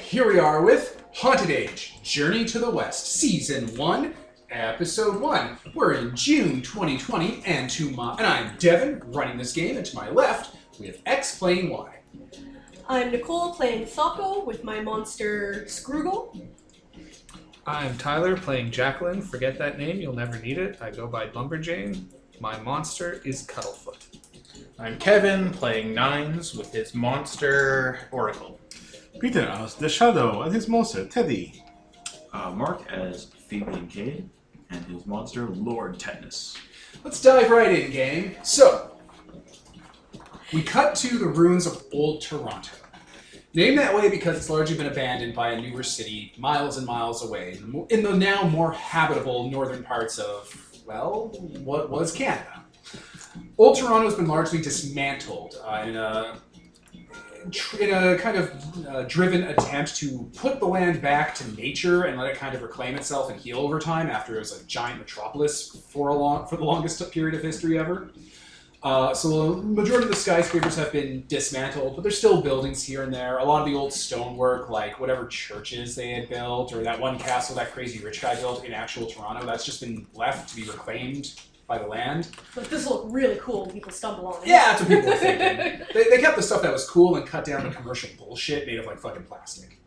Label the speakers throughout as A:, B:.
A: here we are with Haunted Age, Journey to the West, Season 1, Episode 1. We're in June 2020, and I'm Devin, running this game, and to my left, we have X playing Y.
B: I'm Nicole, playing Thako with my monster, Scroogle.
C: I'm Tyler, playing Jacqueline. Forget that name, you'll never need it. I go by Lumberjane. My monster is Cuddlefoot.
D: I'm Kevin, playing Nines with his monster, Oracle.
E: Peter as the Shadow and his monster, Teddy.
F: Mark as Fabian Cade and his monster, Lord Tetanus.
A: Let's dive right in, gang. So, we cut to the ruins of Old Toronto. Named that way because it's largely been abandoned by a newer city miles and miles away, in the now more habitable northern parts of, well, what was Canada. Old Toronto's been largely dismantled in a kind of driven attempt to put the land back to nature and let it kind of reclaim itself and heal over time after it was a giant metropolis for the longest period of history ever. So the majority of the skyscrapers have been dismantled, but there's still buildings here and there. A lot of the old stonework, like whatever churches they had built, or that one castle that crazy rich guy built in actual Toronto, that's just been left to be reclaimed by the land.
B: Like, this will look really cool when people stumble on it.
A: Yeah, that's what people were thinking. They kept the stuff that was cool and cut down the commercial bullshit made of like fucking plastic.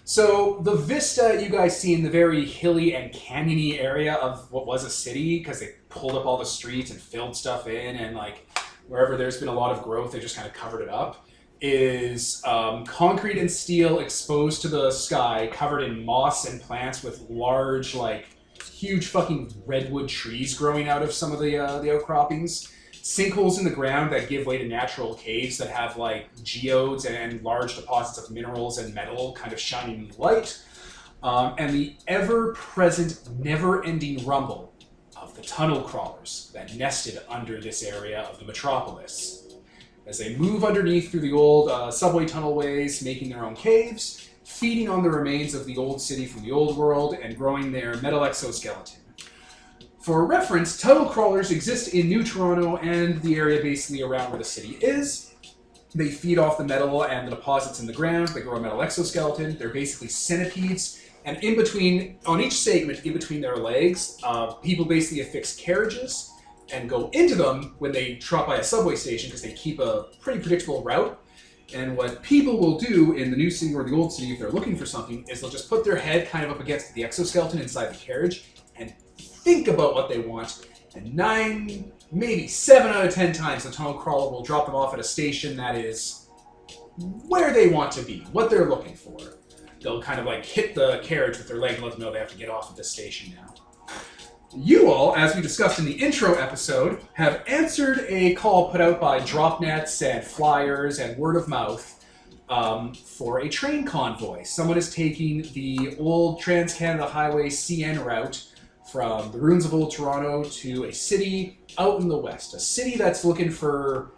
A: So the vista you guys see in the very hilly and canyony area of what was a city, because they pulled up all the streets and filled stuff in, and like wherever there's been a lot of growth, they just kind of covered it up, is concrete and steel exposed to the sky, covered in moss and plants with large, like, huge fucking redwood trees growing out of some of the outcroppings. Sinkholes in the ground that give way to natural caves that have like geodes and large deposits of minerals and metal kind of shining in the light. And the ever-present, never-ending rumble of the tunnel crawlers that nested under this area of the metropolis. As they move underneath through the old subway tunnelways, making their own caves, feeding on the remains of the old city from the old world, and growing their metal exoskeleton. For reference, tunnel crawlers exist in New Toronto and the area basically around where the city is. They feed off the metal and the deposits in the ground. They grow a metal exoskeleton. They're basically centipedes. And in between, on each segment, in between their legs, people basically affix carriages and go into them when they drop by a subway station because they keep a pretty predictable route. And what people will do in the new city or the old city, if they're looking for something, is they'll just put their head kind of up against the exoskeleton inside the carriage and think about what they want. And 9, maybe 7 out of 10 times, the tunnel crawler will drop them off at a station that is where they want to be, what they're looking for. They'll kind of like hit the carriage with their leg and let them know they have to get off at this station now. You all, as we discussed in the intro episode, have answered a call put out by drop nets and flyers and word of mouth for a train convoy. Someone is taking the old Trans-Canada Highway CN route from the ruins of Old Toronto to a city out in the west. A city that's looking for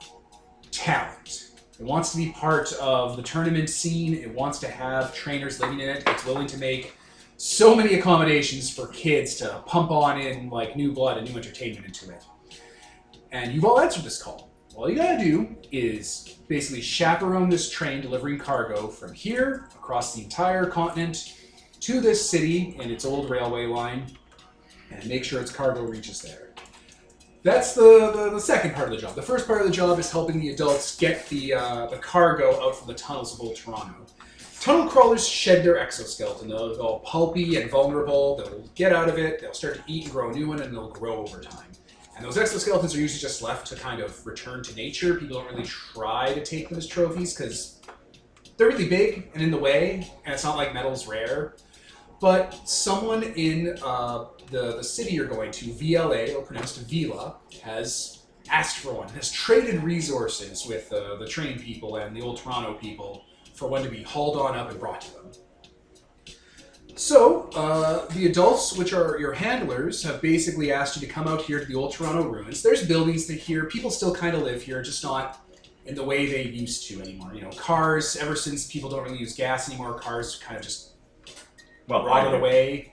A: talent. It wants to be part of the tournament scene. It wants to have trainers living in it. It's willing to make so many accommodations for kids to pump on in like new blood and new entertainment into it. And you've all answered this call. All you gotta do is basically chaperone this train delivering cargo from here across the entire continent to this city in its old railway line and make sure its cargo reaches there. That's the second part of the job. The first part of the job is helping the adults get the cargo out from the tunnels of Old Toronto. Tunnel crawlers shed their exoskeleton. They'll go pulpy and vulnerable. They'll get out of it. They'll start to eat and grow a new one, and they'll grow over time. And those exoskeletons are usually just left to kind of return to nature. People don't really try to take them as trophies because they're really big and in the way, and it's not like metal's rare. But someone in the city you're going to, VLA, or pronounced Vila, has asked for one, has traded resources with the train people and the Old Toronto people for one to be hauled on up and brought to them. So, the adults, which are your handlers, have basically asked you to come out here to the Old Toronto ruins. There's buildings that here, people still kind of live here, just not in the way they used to anymore. You know, cars, ever since people don't really use gas anymore, cars kind of just rotted away.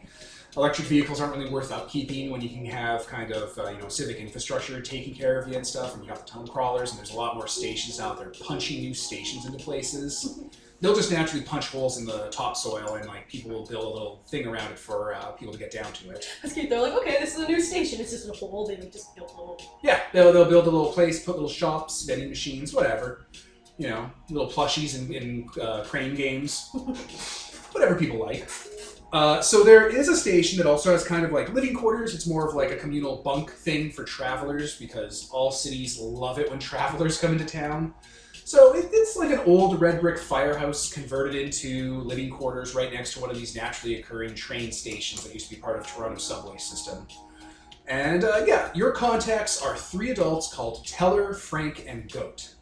A: Electric vehicles aren't really worth upkeeping when you can have kind of civic infrastructure taking care of you and stuff, and you got the tunnel crawlers, and there's a lot more stations out there punching new stations into places. they'll just naturally punch holes in the topsoil, and like people will build a little thing around it for people to get down to it.
B: That's cute. They're like, okay, this is a new station. It's just a hole. They like, just built a hole.
A: Yeah, they'll build a little place, put little shops, vending machines, whatever. You know, little plushies in crane games, whatever people like. So there is a station that also has kind of like living quarters. It's more of like a communal bunk thing for travelers because all cities love it when travelers come into town. So it's like an old red brick firehouse converted into living quarters right next to one of these naturally occurring train stations that used to be part of Toronto's subway system. And yeah, your contacts are 3 adults called Teller, Frank, and Goat.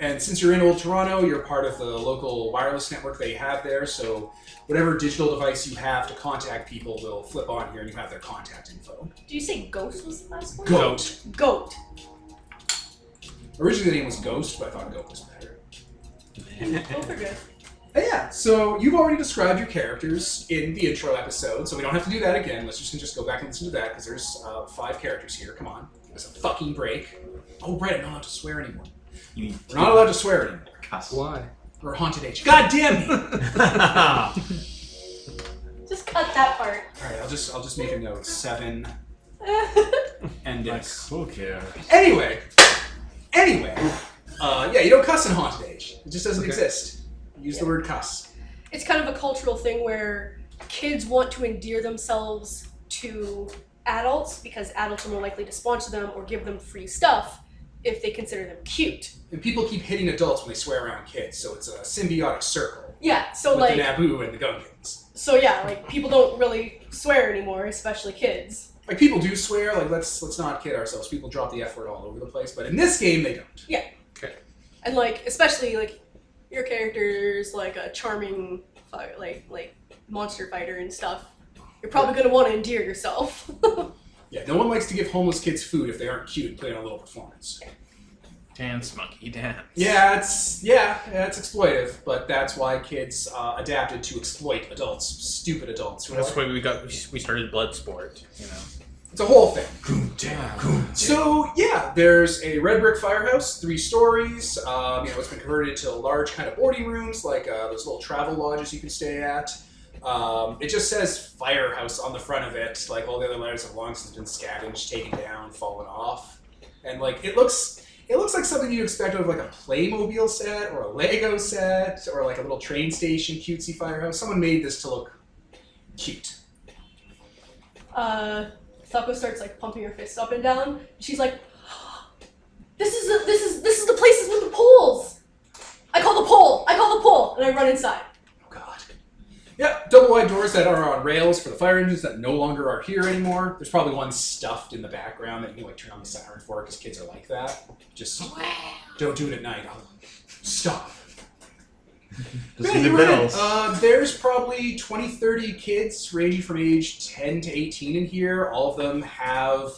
A: And since you're in Old Toronto, you're part of the local wireless network they have there, so whatever digital device you have to contact people will flip on here and you have their contact info.
B: Did you say Ghost was the last one?
A: Goat.
B: Goat.
A: Originally the name was Ghost, but I thought Goat was better.
B: Both are good.
A: And yeah, so you've already described your characters in the intro episode, so we don't have to do that again. Let's just go back and listen to that, because there's 5 characters here. Come on. Give us a fucking break. Oh, right, I'm not allowed to swear anymore.
F: You
A: We're not allowed to swear anymore.
F: cuss.
C: Why?
A: We're haunted age. God damn me!
B: Just cut that part.
A: Alright, I'll just make a note. 7 and this.
E: Who cares?
A: Anyway, yeah, you don't cuss in haunted age. It just doesn't exist. Use the word cuss.
B: It's kind of a cultural thing where kids want to endear themselves to adults because adults are more likely to sponsor them or give them free stuff if they consider them cute.
A: And people keep hitting adults when they swear around kids, so it's a symbiotic circle.
B: Yeah, so
A: with
B: like,
A: the Naboo and the Gungans.
B: so yeah, like people don't really swear anymore, especially kids.
A: Like people do swear, like let's not kid ourselves. People drop the F word all over the place, but in this game they don't.
B: Yeah.
C: Okay.
B: And like, especially like your character's like a charming, like monster fighter and stuff. You're probably gonna want to endear yourself.
A: Yeah, no one likes to give homeless kids food if they aren't cute and put on a little performance.
D: Dance, monkey, dance.
A: Yeah, it's exploitive, but that's why kids adapted to exploit adults, stupid adults. Who
D: That's
A: are,
D: why we started Bloodsport, you know.
A: it's a whole thing. So yeah, there's a red brick firehouse, 3 stories. It's been converted into large kind of boarding rooms, like those little travel lodges you can stay at. It just says firehouse on the front of it. Like all the other letters have long since been scavenged, taken down, fallen off, and like it looks like something you'd expect out of like a Playmobil set or a Lego set or like a little train station cutesy firehouse. Someone made this to look cute.
B: Sako starts like pumping her fists up and down. She's like, "This is the places with the poles. I call the pole, and I run inside."
A: Oh god. Yeah, double-wide doors that are on rails for the fire engines that no longer are here anymore. There's probably one stuffed in the background that you can like turn on the siren for because kids are like that. Just don't do it at night. Stop.
E: Just
A: Yeah,
E: the
A: you were in.
E: bills.
A: There's probably 20-30 kids ranging from age 10 to 18 in here. All of them have,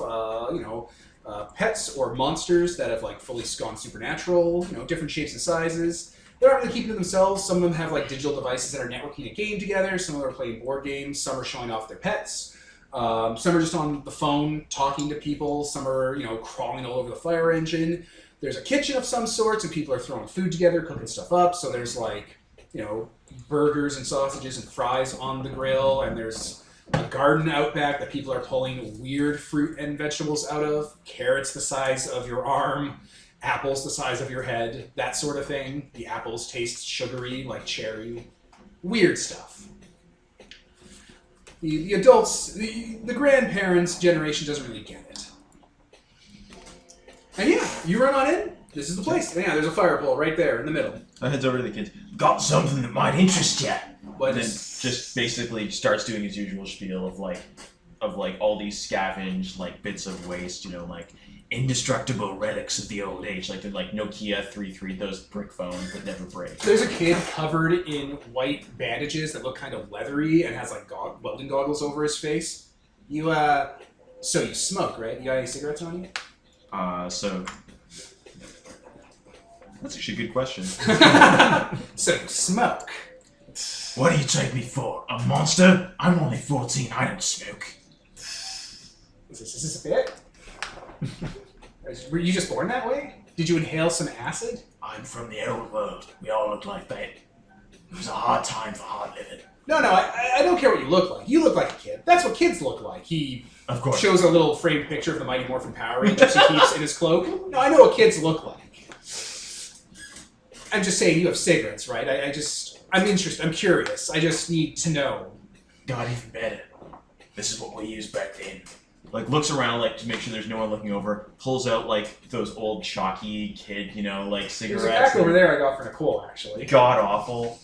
A: pets or monsters that have like fully gone supernatural, different shapes and sizes. They're not really keeping to themselves. Some of them have like digital devices that are networking a game together. Some of them are playing board games. Some are showing off their pets. Some are just on the phone talking to people. Some are, crawling all over the fire engine. There's a kitchen of some sorts, and people are throwing food together, cooking stuff up. So there's like, burgers and sausages and fries on the grill, and there's a garden out back that people are pulling weird fruit and vegetables out of. Carrots the size of your arm, apples the size of your head, that sort of thing. The apples taste sugary, like cherry. Weird stuff. The adults, the grandparents' generation doesn't really get it. And yeah, you run on in. This is the place. Yeah, there's a fire pole right there in the middle.
F: I heads over to the kids. Got something that might interest you.
A: What
F: And then
A: is-
F: just basically starts doing his usual spiel of all these scavenged like bits of waste, like indestructible relics of the old age, like they're like Nokia 33, those brick phones that never break.
A: There's a kid covered in white bandages that look kind of leathery and has like welding goggles over his face. So you smoke, right? You got any cigarettes on you?
F: So that's actually a good question.
A: So you smoke.
F: What do you take me for? A monster? I'm only 14. I don't smoke.
A: Is this a bit? Were you just born that way? Did you inhale some acid?
F: I'm from the old world. We all look like that. It was a hard time for hard living.
A: No, I don't care what you look like. You look like a kid. That's what kids look like. He
F: Of course.
A: shows a little framed picture of the Mighty Morphin Power Rangers he keeps in his cloak. No, I know what kids look like. I'm just saying you have cigarettes, right? I'm interested. I'm curious. I just need to know.
F: God, even better. This is what we used back then. Like, looks around, like, to make sure there's no one looking over. Pulls out, like, those old chalky kid, you know, like,
A: There's
F: cigarettes.
A: a pack over there I got for Nicole, actually.
F: God awful.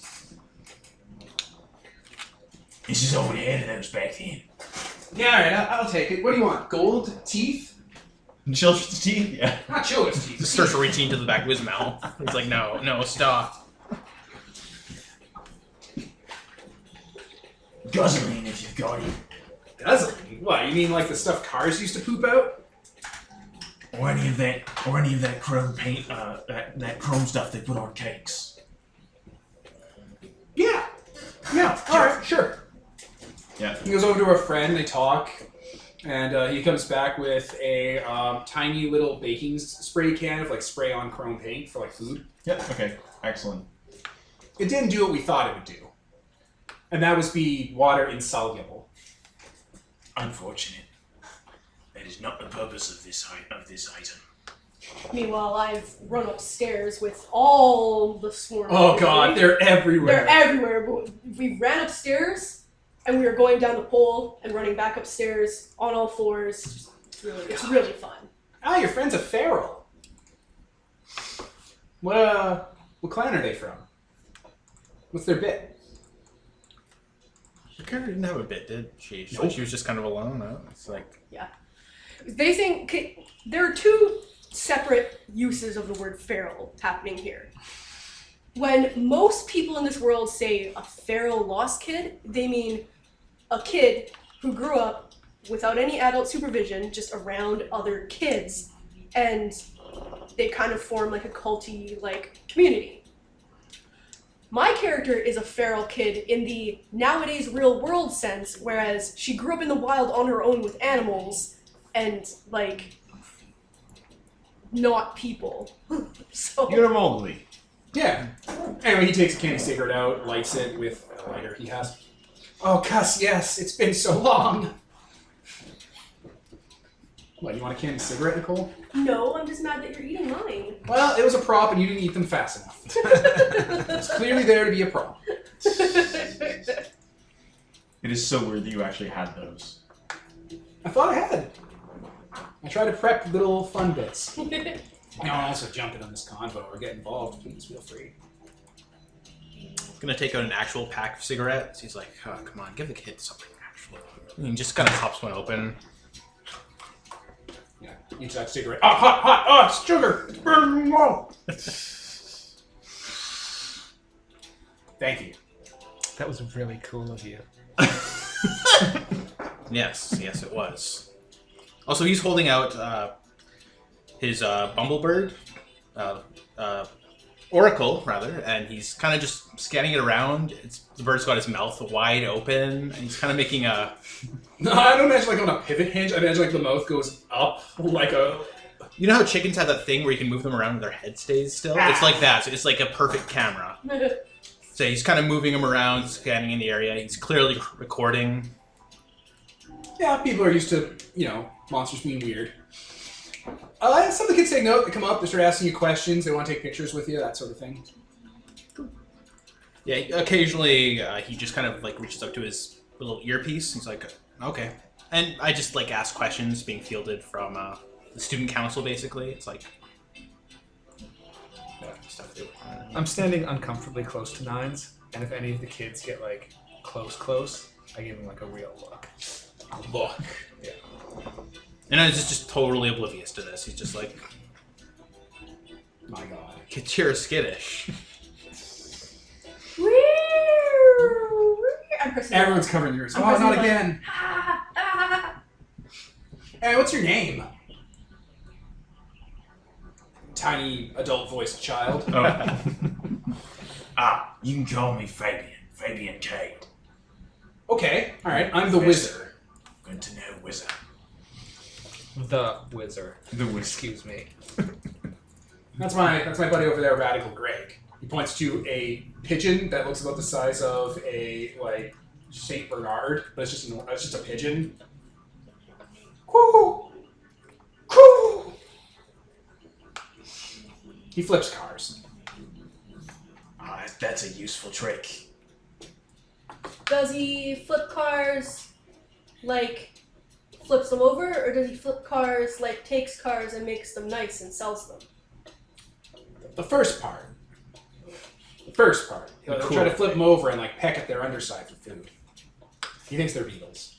F: This is all we had of those back then.
A: Yeah, all right, I'll take it. What do you want? Gold teeth?
F: Children's teeth? Yeah.
A: Not children's teeth.
D: Just starts reaching into the back of his mouth. He's like, no, stop.
F: Guzzling if you've got it.
A: Guzzling? What, you mean like the stuff cars used to poop out?
F: Or any of that chrome paint, that chrome stuff they put on cakes.
A: Yeah. Yeah, alright, sure.
F: Yeah.
A: He goes over to a friend, they talk, and he comes back with a tiny little baking spray can of like spray-on chrome paint for like food.
F: Yeah, okay. Excellent.
A: It didn't do what we thought it would do. And that was be water insoluble.
F: Unfortunate. That is not the purpose of this item.
B: Meanwhile, I've run upstairs with all the swarm.
A: Oh god, they're everywhere.
B: They're everywhere. But we ran upstairs, and we were going down the pole and running back upstairs on all fours. It's really fun.
A: Ah, your friend's a feral. What clan are they from? What's their bit?
D: She kind of didn't have a bit, did she?
A: Nope.
D: She was just kind of alone, huh? It's like...
B: They think there are two separate uses of the word feral happening here. When most people in this world say a feral lost kid, they mean a kid who grew up without any adult supervision, just around other kids, and they kind of form like a culty like community. My character is a feral kid in the nowadays real world sense, whereas she grew up in the wild on her own with animals and like not people. So
E: You're a Mowgli.
A: Yeah. Anyway, he takes a candy cigarette out, lights it with a lighter he has. Oh, cuss, yes, it's been so long. What, you want a candy cigarette, Nicole?
B: no, I'm just mad that you're eating mine.
A: Well, it was a prop and you didn't eat them fast enough. It's clearly there to be a prop.
F: It is so weird that you actually had those.
A: I thought I had. I try to prep little fun bits. You know, also jump in on this convo or get involved, please feel free.
D: He's gonna take out an actual pack of cigarettes. He's like, oh, come on, give the kid something actual. And he just kind of pops one open.
A: Yeah, eats that cigarette. Oh, hot! Oh, it's sugar! It's burning low! Thank you.
C: That was really cool of you.
D: Yes, it was. Also, he's holding out his Bumblebird, Oracle, rather, and he's kind of just scanning it around. The bird's got his mouth wide open, and he's kind of making a...
A: No, I don't imagine like on a pivot hinge. I imagine like the mouth goes up like a...
D: You know how chickens have that thing where you can move them around and their head stays still? It's like that, so it's like a perfect camera. So he's kind of moving him around, scanning in the area. He's clearly recording.
A: Yeah, people are used to, you know, monsters being weird. Some of the kids take note. They come up, they start asking you questions. They want to take pictures with you, that sort of thing.
D: Yeah, occasionally he just kind of like reaches out to his little earpiece. He's like, okay. And I just like ask questions being fielded from the student council, basically. It's like stuff they
C: I'm standing uncomfortably close to Nines, and if any of the kids get like close, I give them like a real look.
A: Look.
C: Yeah.
D: And I was just totally oblivious to this. He's just like,
A: My god.
D: kids, you're skittish.
B: I'm pressing
A: Everyone's covering yours.
B: I'm
A: Oh,
B: pressing
A: not
B: the
A: again. Hey, what's your name? Tiny adult-voiced child.
F: Oh. You can call me Fabian. Fabian Cade.
A: Okay, alright. I'm the wizard.
F: Good to know, wizard.
C: The Wizard.
F: The wizard.
C: Excuse me.
A: That's my buddy over there, Radical Greg. He points to a pigeon that looks about the size of a like Saint Bernard, but it's just a pigeon. Coo! Coo! He flips cars. That's a useful trick.
B: Does he flip cars like flips them over, or does he flip cars like takes cars and makes them nice and sells them?
A: The first part. He'll try to flip them over and like peck at their underside for food. He thinks they're beetles.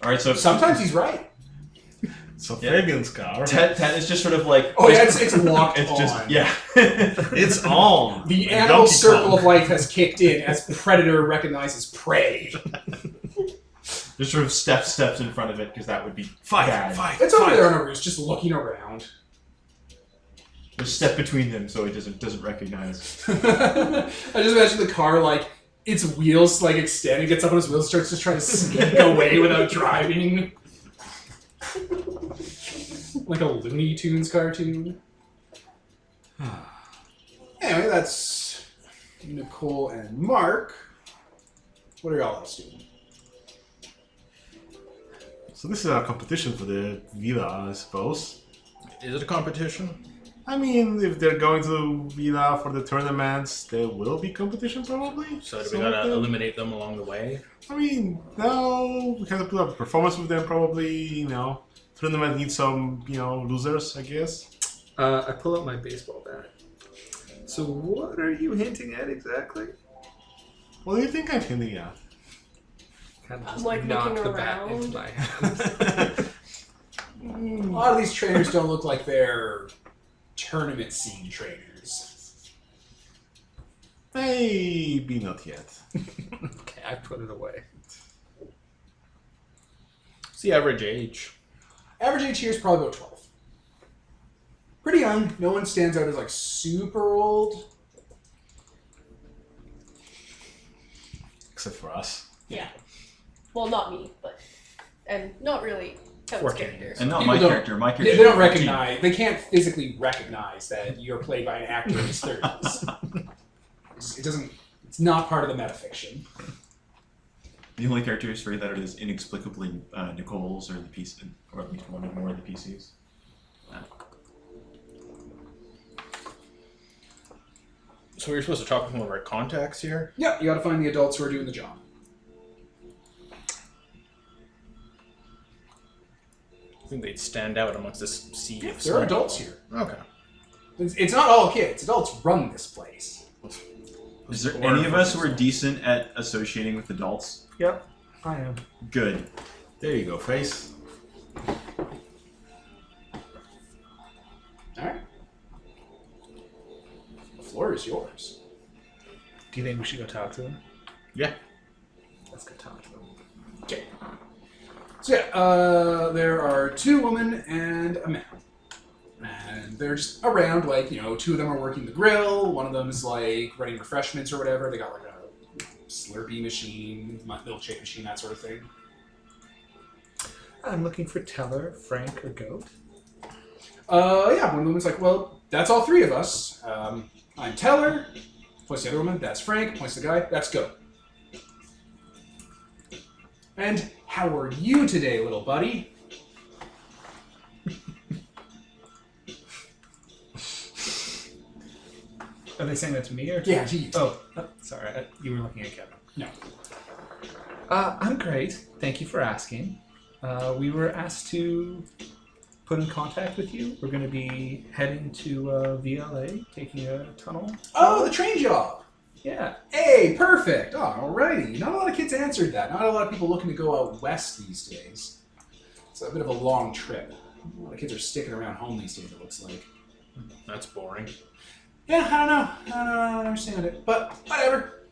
F: All right, so
A: Sometimes he's right.
E: So Fabian's car.
F: Ted is just sort of like.
A: Oh yeah, it's locked
F: It's
A: on.
F: just yeah.
E: It's on.
A: The
E: Like
A: animal
E: Donkey
A: circle
E: Kong.
A: of life has kicked in as predator recognizes prey.
F: Just sort of steps in front of it because that would be
E: Fight.
F: bad.
A: It's over there on a roost, just looking around.
F: Just step between them so it doesn't recognize.
A: I just imagine the car like its wheels like extend. It gets up on its wheels, starts just trying to sneak away without driving. Like a Looney Tunes cartoon. Anyway, that's Nicole and Mark. What are y'all else doing?
E: So this is a competition for the villa, I suppose.
D: Is it a competition?
E: I mean, if they're going to villa for the tournaments, there will be competition probably.
D: So do we
E: Some of
D: gotta
E: them.
D: eliminate them along the way?
E: I mean, no, we have to put up a performance with them probably, you know. Tournament needs some, you know, losers, I guess.
C: I pull out my baseball bat. So what are you hinting at exactly?
E: What do you think I'm hinting at?
C: Kind of
B: I'm,
C: just
B: like,
C: knock
B: looking
C: the bat into
B: around.
C: my hand.
A: A lot of these trainers don't look like they're tournament scene trainers.
E: Maybe not yet.
C: Okay, I put it away.
D: What's the average age?
A: Average age here is probably about 12. Pretty young. No one stands out as like super old.
E: Except for us.
B: Yeah. Well, not me, but and not really Toad's
C: 14
B: character.
C: years.
F: And not
A: People
F: my
A: don't-
F: character. My
A: They,
F: character.
A: they don't recognize. They can't physically recognize that you're played by an actor in his 30s. It doesn't. It's not part of the metafiction.
F: The only character history that it is inexplicably Nicole's or the PC, or at least one or more of the PCs.
D: So we're supposed to talk with one of our contacts here?
A: Yeah, you got to find the adults who are doing the job.
D: I think they'd stand out amongst this sea of
A: There are
D: small
A: adults
D: people.
A: here.
D: Okay.
A: It's not all kids. Adults run this place.
F: Is there
D: Or
F: any of us who are
D: versus-
F: decent at associating with adults?
C: Yep, I am.
F: Good.
E: There you go, face.
A: All right. The floor is yours.
C: Do you think we should go talk to them?
D: Yeah.
C: Let's go talk to them.
A: Okay. So yeah, there are two women and a man. And they're just around, like, you know, two of them are working the grill, one of them is like running refreshments or whatever. They got like a Slurpee machine, milkshake machine, that sort of thing.
C: I'm looking for Teller, Frank, or Goat.
A: Yeah, one woman's like, well, that's all three of us. I'm Teller, points to the other woman, that's Frank, points to the guy, that's Goat. And how are you today, little buddy?
C: Are they saying that to me or to
A: Yeah, to you.
C: Oh, sorry. You were looking at Kevin.
A: No.
C: I'm great. Thank you for asking. We were asked to put in contact with you. We're going to be heading to VLA, taking a tunnel.
A: Oh, the train job!
C: Yeah.
A: Hey, perfect! Oh, alrighty. Not a lot of kids answered that. Not a lot of people looking to go out west these days. It's a bit of a long trip. A lot of kids are sticking around home these days, it looks like.
D: That's boring.
A: Yeah, I don't know. I don't understand it. But whatever.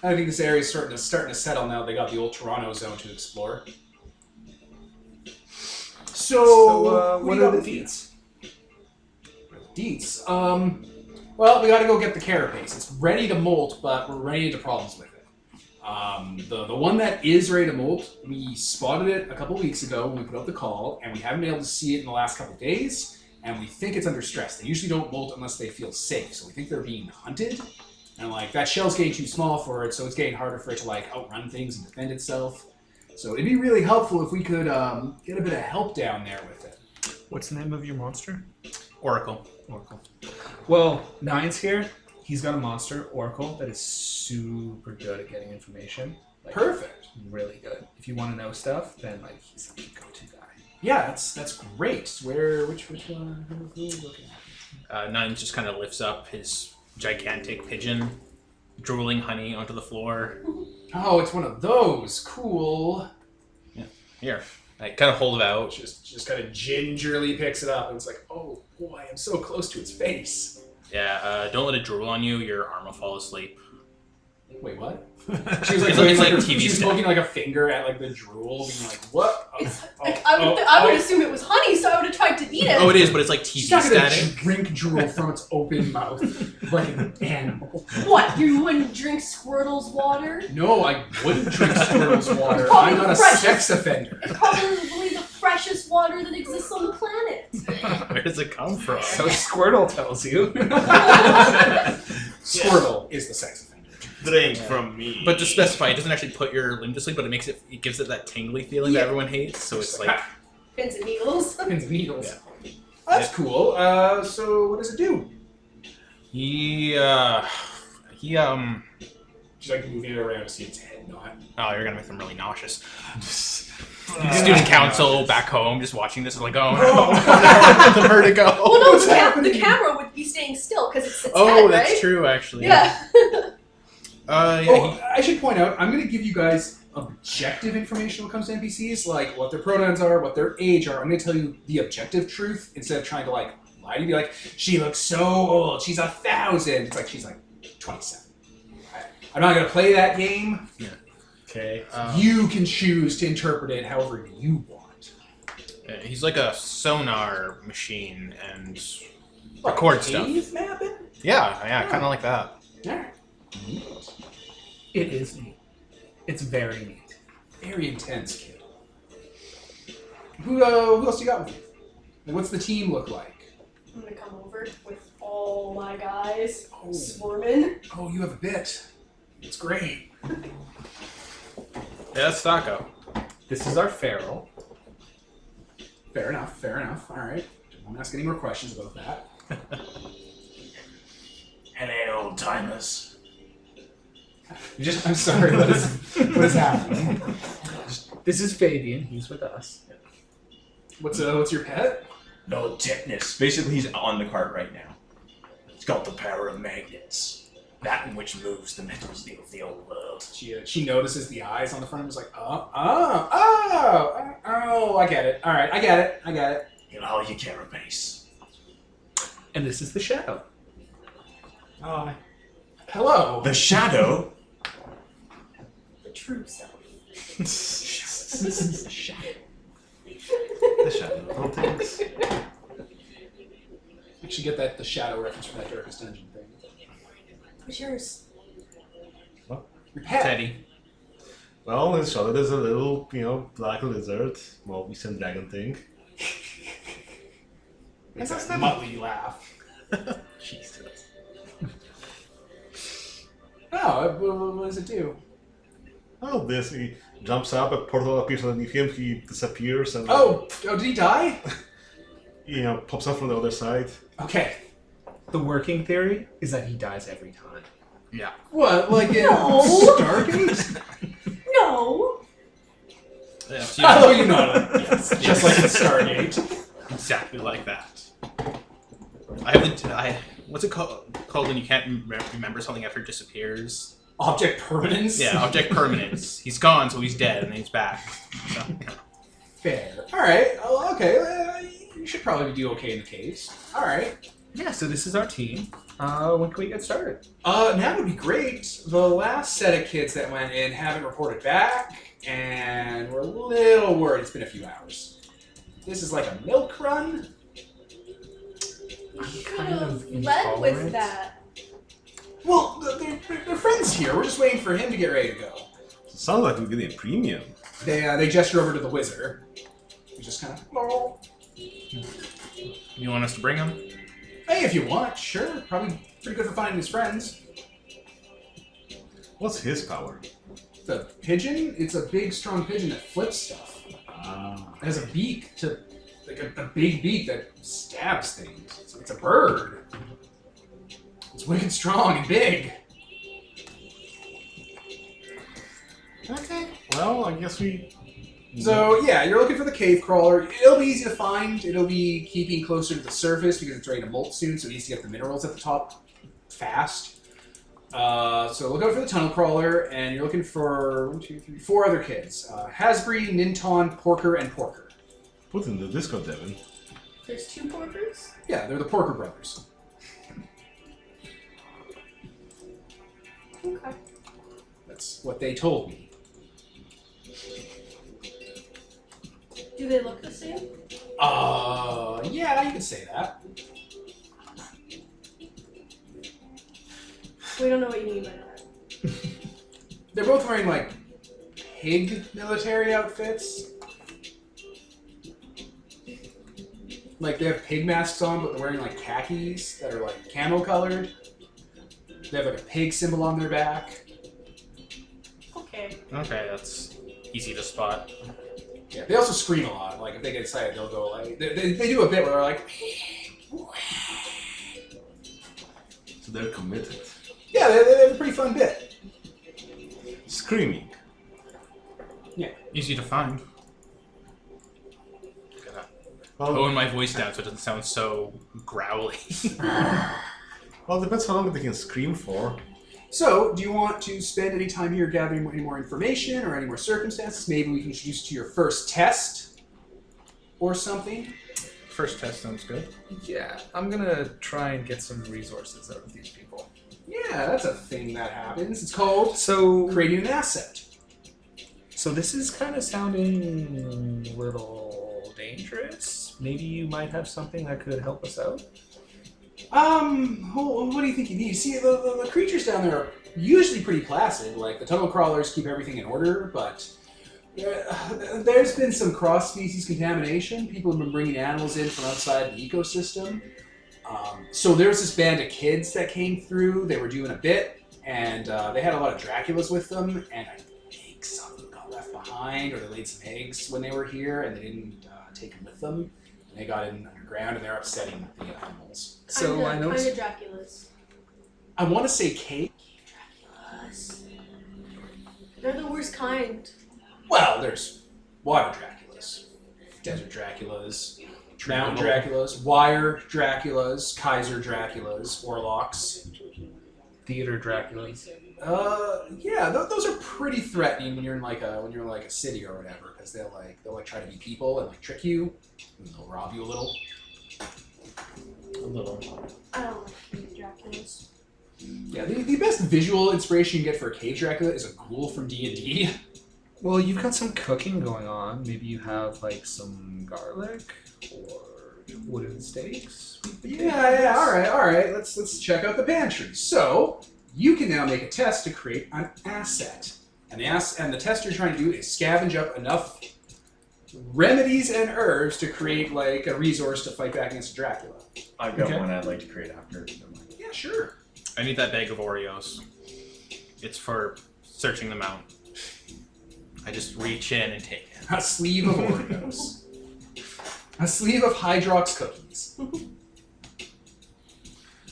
A: I think this area is starting to settle now. They got the old Toronto zone to explore. So,
C: what
A: do you
C: are
A: got
C: the
A: with deets? Deets. Well, we got to go get the carapace. It's ready to molt, but we're running into problems with it. The one that is ready to molt, we spotted it a couple weeks ago when we put out the call, and we haven't been able to see it in the last couple days. and we think it's under stress. They usually don't bolt unless they feel safe, so we think they're being hunted. And like that shell's getting too small for it, so it's getting harder for it to like outrun things and defend itself. So it'd be really helpful if we could get a bit of help down there with it.
C: What's the name of your monster?
D: Oracle.
C: Oracle. Well, Nine's here. He's got a monster, Oracle, that is super good at getting information. Like,
A: Perfect.
C: really good. If you want to know stuff, then like he's like the go-to guy.
A: Yeah, that's great. Which one? Who are we looking at?
D: Nines just kind of lifts up his gigantic pigeon, drooling honey onto the floor.
A: Oh, it's one of those. Cool.
D: Here, I kind of hold it out.
A: Just kind of gingerly picks it up, and it's like, oh boy, I'm so close to its face.
D: Yeah, don't let it drool on you. Your arm will fall asleep.
A: Wait, what? She was like,
D: It's like TV
A: she was
D: stuff.
A: poking like a finger at like the drool, being like, "What?"
B: It's like, I would assume it was honey, so I would have tried to eat it.
D: Oh, it is, but it's like TV
A: She's not gonna
D: static.
A: drink drool from its open mouth like an animal.
B: What? You wouldn't drink Squirtle's water?
A: No, I wouldn't drink Squirtle's water.
B: Probably
A: I'm not a
B: fresh.
A: sex offender.
B: It's probably the freshest water that exists on the planet.
D: Where does it come from?
C: So Squirtle tells you.
A: Squirtle is the sex offender.
E: Drink from me.
D: But to specify, it doesn't actually put your limb to sleep, but it gives it that tingly feeling that everyone hates. So it's like
B: Pins and needles.
A: Pins and needles. That's cool. So what does it do?
D: he
A: She's like moving it around to see its head not.
D: Oh, you're gonna make them really nauseous. Student council back home just watching this is like, oh no, the vertigo.
B: Well, no,
A: What's
B: the
A: happening?
B: camera would be staying still because it's its
D: Oh,
B: head,
D: that's
B: right?
D: true, actually.
B: Yeah.
A: Oh, I should point out, I'm going to give you guys objective information when it comes to NPCs, like what their pronouns are, what their age are. I'm going to tell you the objective truth instead of trying to like lie to you. Be like, she looks so old. She's 1,000. It's like she's like 27. I'm not going to play that game.
E: Okay.
A: You can choose to interpret it however you want.
D: He's like a sonar machine and
A: Like
D: record stuff.
A: cave mapping?
D: Yeah, kind of like that.
A: Yeah.
C: It is neat. It's very neat.
A: Very intense, kid. Who else you got with you? Like, what's the team look like?
B: I'm gonna come over with all my guys
A: Oh.
B: swarming.
A: Oh, you have a bit. It's great.
D: Yeah, that's Taco.
C: This is our feral.
A: Fair enough, fair enough. All right. Don't ask any more questions about that.
F: Hello, old timers.
A: I'm sorry, what is happening?
C: This is Fabian. He's with us.
A: What's your pet?
F: No tetanus. Basically, he's on the cart right now. It's got the power of magnets. That in which moves the metals of the old world.
A: She notices the eyes on the front and is like, oh, I get it. All right, I get it.
F: In all your carapace.
C: And this is the Shadow.
E: Hi.
A: Hello.
F: The shadow.
B: The true self.
F: The shadow.
E: The shadow Cortex.
A: You should get the shadow reference from that Darkest Dungeon thing.
B: What's yours?
A: Your pet.
D: Teddy.
E: Well, in the shadow there's a little, black lizard. Well, we send dragon thing.
A: That's that Muttley laugh.
D: Jesus.
A: Oh, what does it do?
E: Oh, this, he jumps up, a portal appears underneath him, he disappears, and
A: Oh, did he die?
E: pops up from the other side.
A: Okay.
C: The working theory is that he dies every time.
D: Yeah.
A: What, like in
B: No.
A: Stargate?
B: No.
D: Yeah, so
A: Oh, you know it. Yes, just like in Stargate.
D: exactly like that. What's it called when you can't remember something after it disappears?
A: Object permanence?
D: Yeah, object permanence. He's gone, so he's dead, and then he's back. So,
A: Fair. Alright, oh, okay. You should probably do okay in the caves. Alright.
C: Yeah, so this is our team. When can we get started?
A: Now would be great. The last set of kids that went in haven't reported back, and we're a little worried it's been a few hours. This is like a milk run?
B: You
C: I'm
B: could
C: kind
B: have
C: of
B: led with
C: intolerant.
B: that.
A: Well, they're friends here. We're just waiting for him to get ready to go.
E: It sounds like we're getting a premium.
A: They gesture over to the wizard. He's just kind of, oh.
D: You want us to bring him?
A: Hey, if you want, sure. Probably pretty good for finding his friends.
E: What's his power?
A: The pigeon? It's a big, strong pigeon that flips stuff.
E: Ah.
A: It has a beak like a big beak that stabs things. It's a bird. It's wicked strong and big.
E: Okay. Well, I guess we.
A: So yeah, you're looking for the cave crawler. It'll be easy to find. It'll be keeping closer to the surface because it's ready to molt soon, so it needs to get the minerals at the top fast. So look out for the tunnel crawler, and you're looking for 1, 2, 3, 4 other kids: Hasbury, Ninton, Porker, and Porker.
E: Put in the Discord, Devin.
B: There's 2 porkers?
A: Yeah, they're the Porker brothers.
B: Okay.
A: That's what they told me.
B: Do they look the same?
A: Yeah, you could say that.
B: We don't know what you mean by that.
A: They're both wearing, like, pig military outfits. Like, they have pig masks on, but they're wearing, like, khakis that are, like, camo-colored. They have, like, a pig symbol on their back.
B: Okay.
D: Okay, that's easy to spot.
A: Yeah, they also scream a lot. Like, if they get excited, they'll go, like... They do a bit where they're like...
E: So they're committed.
A: Yeah, they have a pretty fun bit.
E: Screaming.
D: Easy to find. Gotta
E: Well,
D: tone my voice down so it doesn't sound so growly.
E: well, depends how long they can scream for.
A: So, do you want to spend any time here gathering any more information or any more circumstances? Maybe we can introduce you to your first test or something.
D: First test sounds good.
C: Yeah, I'm gonna try and get some resources out of these people.
A: Yeah, that's a thing that happens. It's called
C: So,
A: creating an asset.
C: so this is kind of sounding a little dangerous. Maybe you might have something that could help us out.
A: What do you think you need? See, the creatures down there are usually pretty placid. Like, the tunnel crawlers keep everything in order, but there's been some cross-species contamination. People have been bringing animals in from outside the ecosystem. So there's this band of kids that came through. They were doing a bit, and they had a lot of Draculas with them, and I think some of them got left behind, or they laid some eggs when they were here, and they didn't take them with them. And they got in underground, and they're upsetting the animals.
C: So I noticed.
B: Kinda Draculas.
A: I want to say cave.
B: Draculas. They're the worst kind.
A: Well, there's water Draculas, desert Draculas, mountain Draculas, wire Draculas, Kaiser Draculas, Warlocks.
C: Theater Draculas.
A: Yeah, those are pretty threatening when you're in like a city or whatever, because they'll try to be people and like trick you, and they'll rob you a little.
D: A little.
B: I don't like Draculas.
A: Yeah, the best visual inspiration you get for a cave Dracula is a ghoul from D&D.
C: Well, you've got some cooking going on. Maybe you have like some garlic or wooden steaks.
A: Yeah, all right. Let's check out the pantry. So you can now make a test to create an asset, and the test you're trying to do is scavenge up enough remedies and herbs to create like a resource to fight back against Dracula.
F: I've got
C: Okay.
F: one I'd like to create after.
A: Yeah, sure.
D: I need that bag of Oreos. It's for searching them out. I just reach in and take it.
A: A sleeve of Oreos. A sleeve of Hydrox cookies.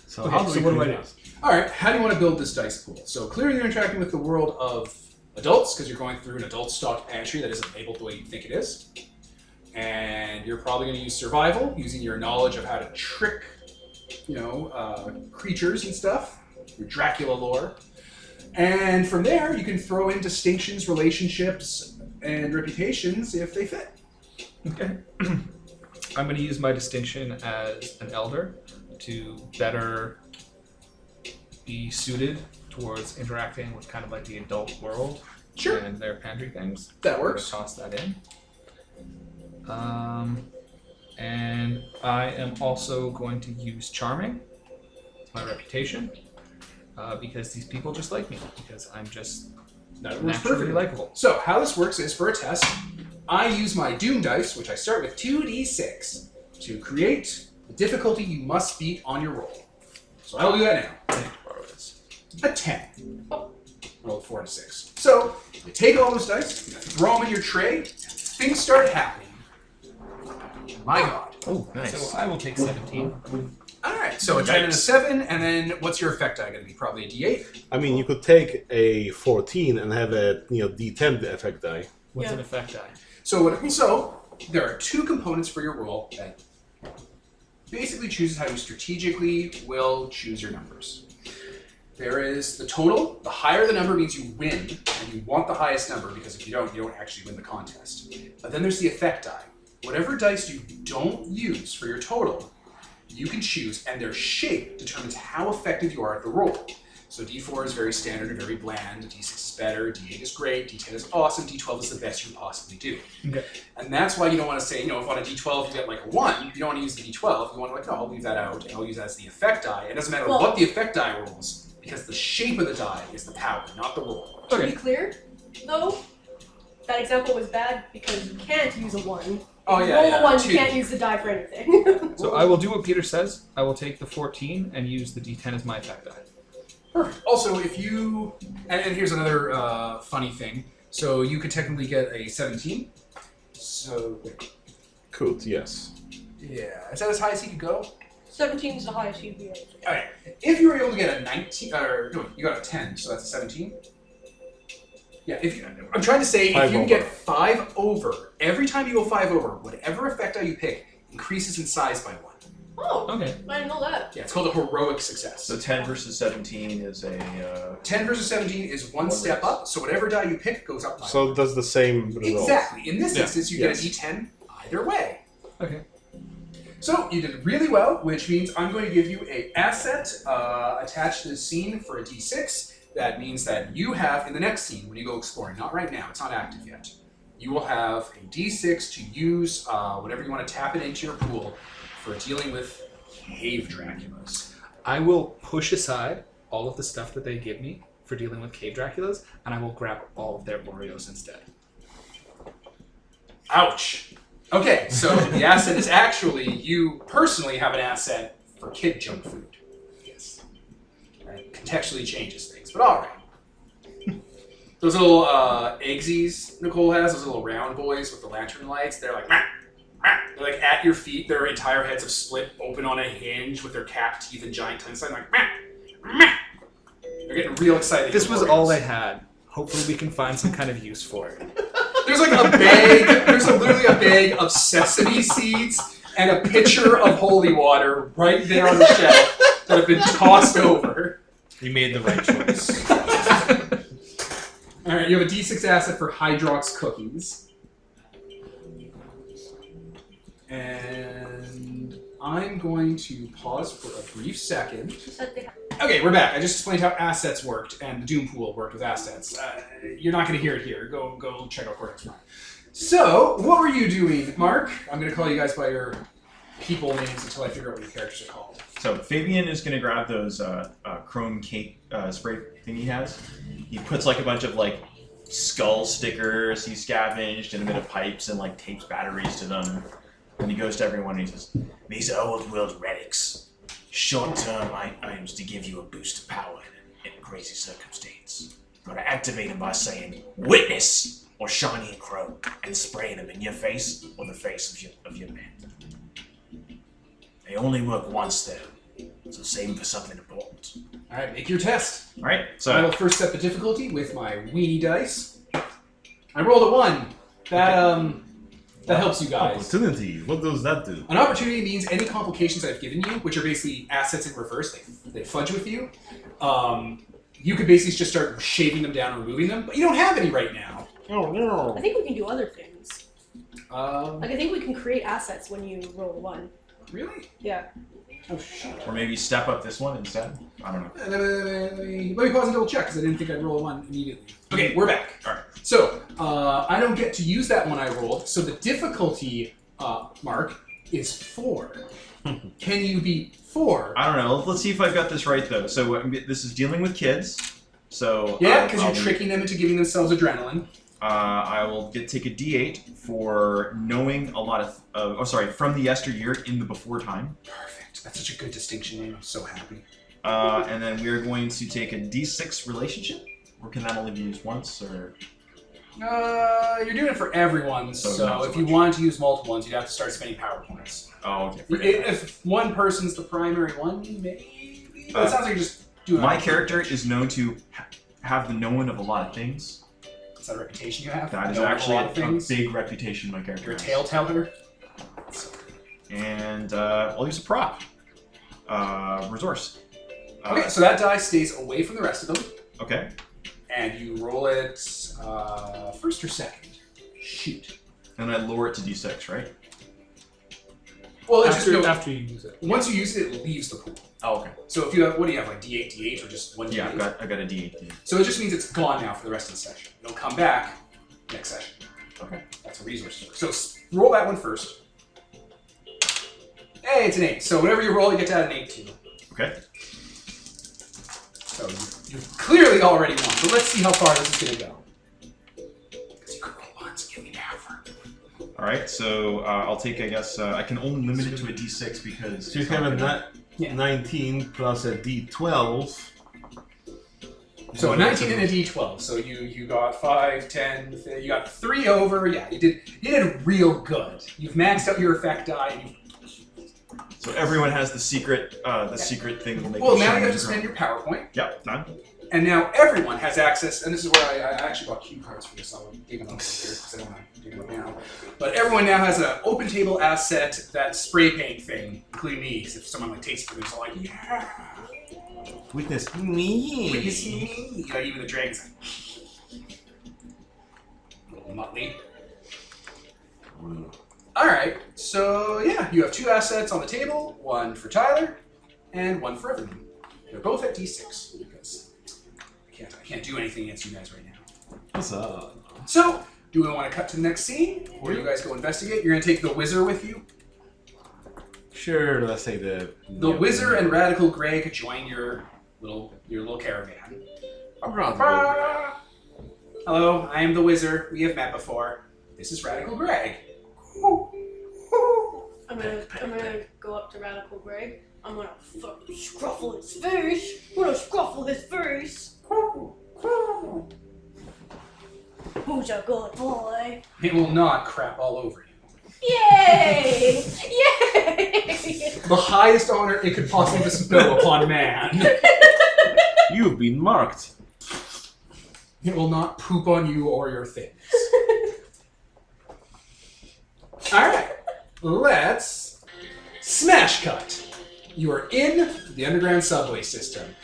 E: So
C: Okay,
E: how do
C: so
E: we
C: what do
E: create
C: I do?
E: this?
A: All right, how do you want to build this dice pool? So clearly you're interacting with the world of adults because you're going through an adult stock pantry that isn't labeled the way you think it is. And you're probably going to use survival, using your knowledge of how to trick, creatures and stuff, your Dracula lore. And from there, you can throw in distinctions, relationships, and reputations if they fit.
C: Okay. I'm going to use my distinction as an elder to better be suited towards interacting with kind of like the adult world
A: Sure.
C: and their pantry things.
A: That
C: I'm
A: works.
C: gonna toss that in. And I am also going to use charming, my reputation, because these people just like me, because I'm just
A: That works
C: naturally
A: perfectly.
C: likable.
A: So how this works is for a test, I use my Doom dice, which I start with 2d6, to create The difficulty you must beat on your roll. So I will do that now. A 10. Roll 4 and 6. So you take all those dice, you throw them in your tray, and things start happening. My God.
C: Oh, nice. So I will take 17.
A: Alright, so a 10 and a 7, and then what's your effect die going to be? Probably a D8?
E: I mean, you could take a 14 and have a D10 effect die.
C: What's an effect die?
A: So there are two components for your roll that basically chooses how you strategically will choose your numbers. There is the total. The higher the number means you win, and you want the highest number, because if you don't actually win the contest. But then there's the effect die. Whatever dice you don't use for your total, you can choose, and their shape determines how effective you are at the roll. So D4 is very standard and very bland, D6 is better, D8 is great, D10 is awesome, D12 is the best you can possibly do.
C: Okay.
A: And that's why you don't want to say, if on a D12 you get like a 1, you don't want to use the D12, you want to no, I'll leave that out, and I'll use that as the effect die. It doesn't matter what the effect die rolls, because the shape of the die is the power, not the roll.
B: To be clear, though, that example was bad because you can't use a 1.
A: Oh,
B: If
A: yeah,
B: you roll a 1,
A: two.
B: you can't use the die for anything.
C: So I will do what Peter says. I will take the 14 and use the D10 as my effect die.
A: Perfect. Also, if you... And here's another funny thing. So you could technically get a 17. So...
E: Could, yes.
A: Yeah. Is that as high as he could go?
B: 17 is the highest you'd be able to get.
A: Okay. If you were able to get a 19... Or, no, you got a 10, so that's a 17. Yeah, I'm trying to say, if you can get 5 over, every time you go 5 over, whatever effect die you pick increases in size by 1.
B: Oh,
C: Okay.
B: I didn't know that.
A: Yeah, it's called a heroic success.
F: So 10 versus 17 is a...
A: 10 versus 17 is one step up, so whatever die you pick goes up by
E: So
A: 1.
E: it does the same result.
A: Exactly. In this
C: Yeah.
A: instance, you get a D10 either way.
C: Okay.
A: So you did really well, which means I'm going to give you a asset attached to the scene for a D6. That means that you have, in the next scene, when you go exploring, not right now, it's not active yet, you will have a D6 to use whenever you want to tap it into your pool for dealing with cave Draculas.
C: I will push aside all of the stuff that they give me for dealing with cave Draculas, and I will grab all of their Oreos instead.
A: Ouch! Okay, so the asset is actually, you personally have an asset for kid junk food. Yes. That contextually changes things, but alright. Those little eggsies Nicole has, those little round boys with the lantern lights, they're like, meh, meh. They're like at your feet, their entire heads have split open on a hinge with their capped teeth and giant tongues, like, meh, meh. They're getting real excited.
C: This was all I had. Hopefully we can find some kind of use for it.
A: There's like a bag, literally a bag of sesame seeds and a pitcher of holy water right there on the shelf that have been tossed over.
D: You made the right choice.
A: Alright, you have a D6 asset for Hydrox cookies. And I'm going to pause for a brief second. Okay, we're back. I just explained how assets worked and the Doom Pool worked with assets. You're not going to hear it here. Go check out Cortex Prime. So, what were you doing, Mark? I'm going to call you guys by your people names until I figure out what your characters are called.
F: So Fabian is going to grab those chrome cake spray thing he has. He puts like a bunch of like skull stickers he scavenged and a bit of pipes and like tapes batteries to them. And he goes to everyone and he says, "These are old world relics. Short-term items to give you a boost of power in a crazy circumstance. Gotta activate them by saying, 'Witness!' or shiny and chrome, and spraying them in your face or the face of your man. They only work once though, so save them for something important."
A: Alright, make your test.
F: Alright,
A: I will
F: so
A: first set the difficulty with my weenie dice. I rolled a 1. That helps you guys.
E: Opportunity. What does that do?
A: An opportunity means any complications I've given you, which are basically assets in reverse, they fudge with you. You could basically just start shaving them down and removing them, but you don't have any right now.
E: Oh no.
B: I think we can do other things.
A: Um,
B: Like, I think we can create assets when you roll a 1.
A: really?
B: Yeah.
A: Oh, shit.
F: or maybe step up this one instead. I don't know.
A: Let me pause and double check, because I didn't think I'd roll a 1 immediately. Okay, we're back.
F: Alright.
A: So, I don't get to use that one I rolled, so the difficulty, Mark, is 4. Can you beat 4?
F: I don't know. Let's see if I've got this right though. So this is dealing with kids. So
A: Yeah, because you're tricking them into giving themselves adrenaline.
F: I will take a D8 for knowing a lot of. From the yesteryear in the before time.
A: Perfect. That's such a good distinction name. I'm so happy.
F: And then we are going to take a D6 relationship. Or can that only be used once? Or
A: You're doing it for everyone,
F: So
A: so
F: not so
A: if you
F: much.
A: wanted to use multiple ones, you'd have to start spending power points.
F: oh, okay. Forget that.
A: If one person's the primary one, maybe. It sounds like you're just doing.
F: My character is known to have the knowing of a lot of things.
A: Is that a reputation you have?
F: That is
A: Knowing
F: actually
A: a lot of things.
F: big reputation my character
A: You're a
F: has.
A: tale teller.
F: And I'll use a prop. Resource.
A: Okay, so that die stays away from the rest of them,
F: Okay.
A: and you roll it first or second. Shoot.
F: And I lower it to D6, right?
A: Well, it's just
C: After you use it.
A: once you use it, it leaves the pool.
F: Oh, okay.
A: So if you have, what do you have, like D8, D8, or just one
F: Yeah,
A: D8?
F: I got a D8.
A: So it just means it's gone now for the rest of the session. It'll come back next session.
F: Okay.
A: That's a resource. So roll that one first. Hey, it's an 8. So whatever you roll, you get to add an 8 to.
F: Okay.
A: So you've clearly already won. But let's see how far this is going to go. Because you could roll once, give me power.
F: All right. So I'll take. I guess I can only limit it to a D6 because.
E: So you
F: it's not
E: have a
F: gonna-
E: 19 plus a D12.
A: So a 19 and a D12. So you got 5, 10, you got 3 over. Yeah, you did real good. You've maxed out your effect die. And
F: So everyone has the secret. Secret thing will make.
A: well,
F: them
A: now
F: shine
A: you have
F: and
A: to spend
F: grow.
A: your power point.
F: Yep. Done.
A: And now everyone has access, and this is where I actually bought cue cards for this. I'll dig them up later because I don't want to dig them up now. But everyone now has an open table asset, that spray paint thing, including me. Because if someone like takes it, they're like, yeah,
E: Witness me.
A: witness me. You know, even the dragon's like, little Muttley. All right, so yeah, you have 2 assets on the table, one for Tyler, and one for everyone. They're both at D6 because I can't do anything against you guys right now.
E: What's up?
A: So, do we want to cut to the next scene, or you guys go investigate? You're gonna take the Whizzer with you.
E: Sure, let's say the
A: Whizzer and Radical Greg join your little caravan.
E: Radical
A: Hello, I am the Whizzer. We have met before. This is Radical Greg.
B: I'm gonna go up to Radical Greg. I'm gonna fucking scruffle his face. I'm gonna scruffle his face. Who's a good boy?
A: It will not crap all over you.
B: Yay! Yay!
A: The highest honor it could possibly bestow upon man.
E: You've been marked.
A: It will not poop on you or your things. Alright, let's smash cut. You are in the underground subway system.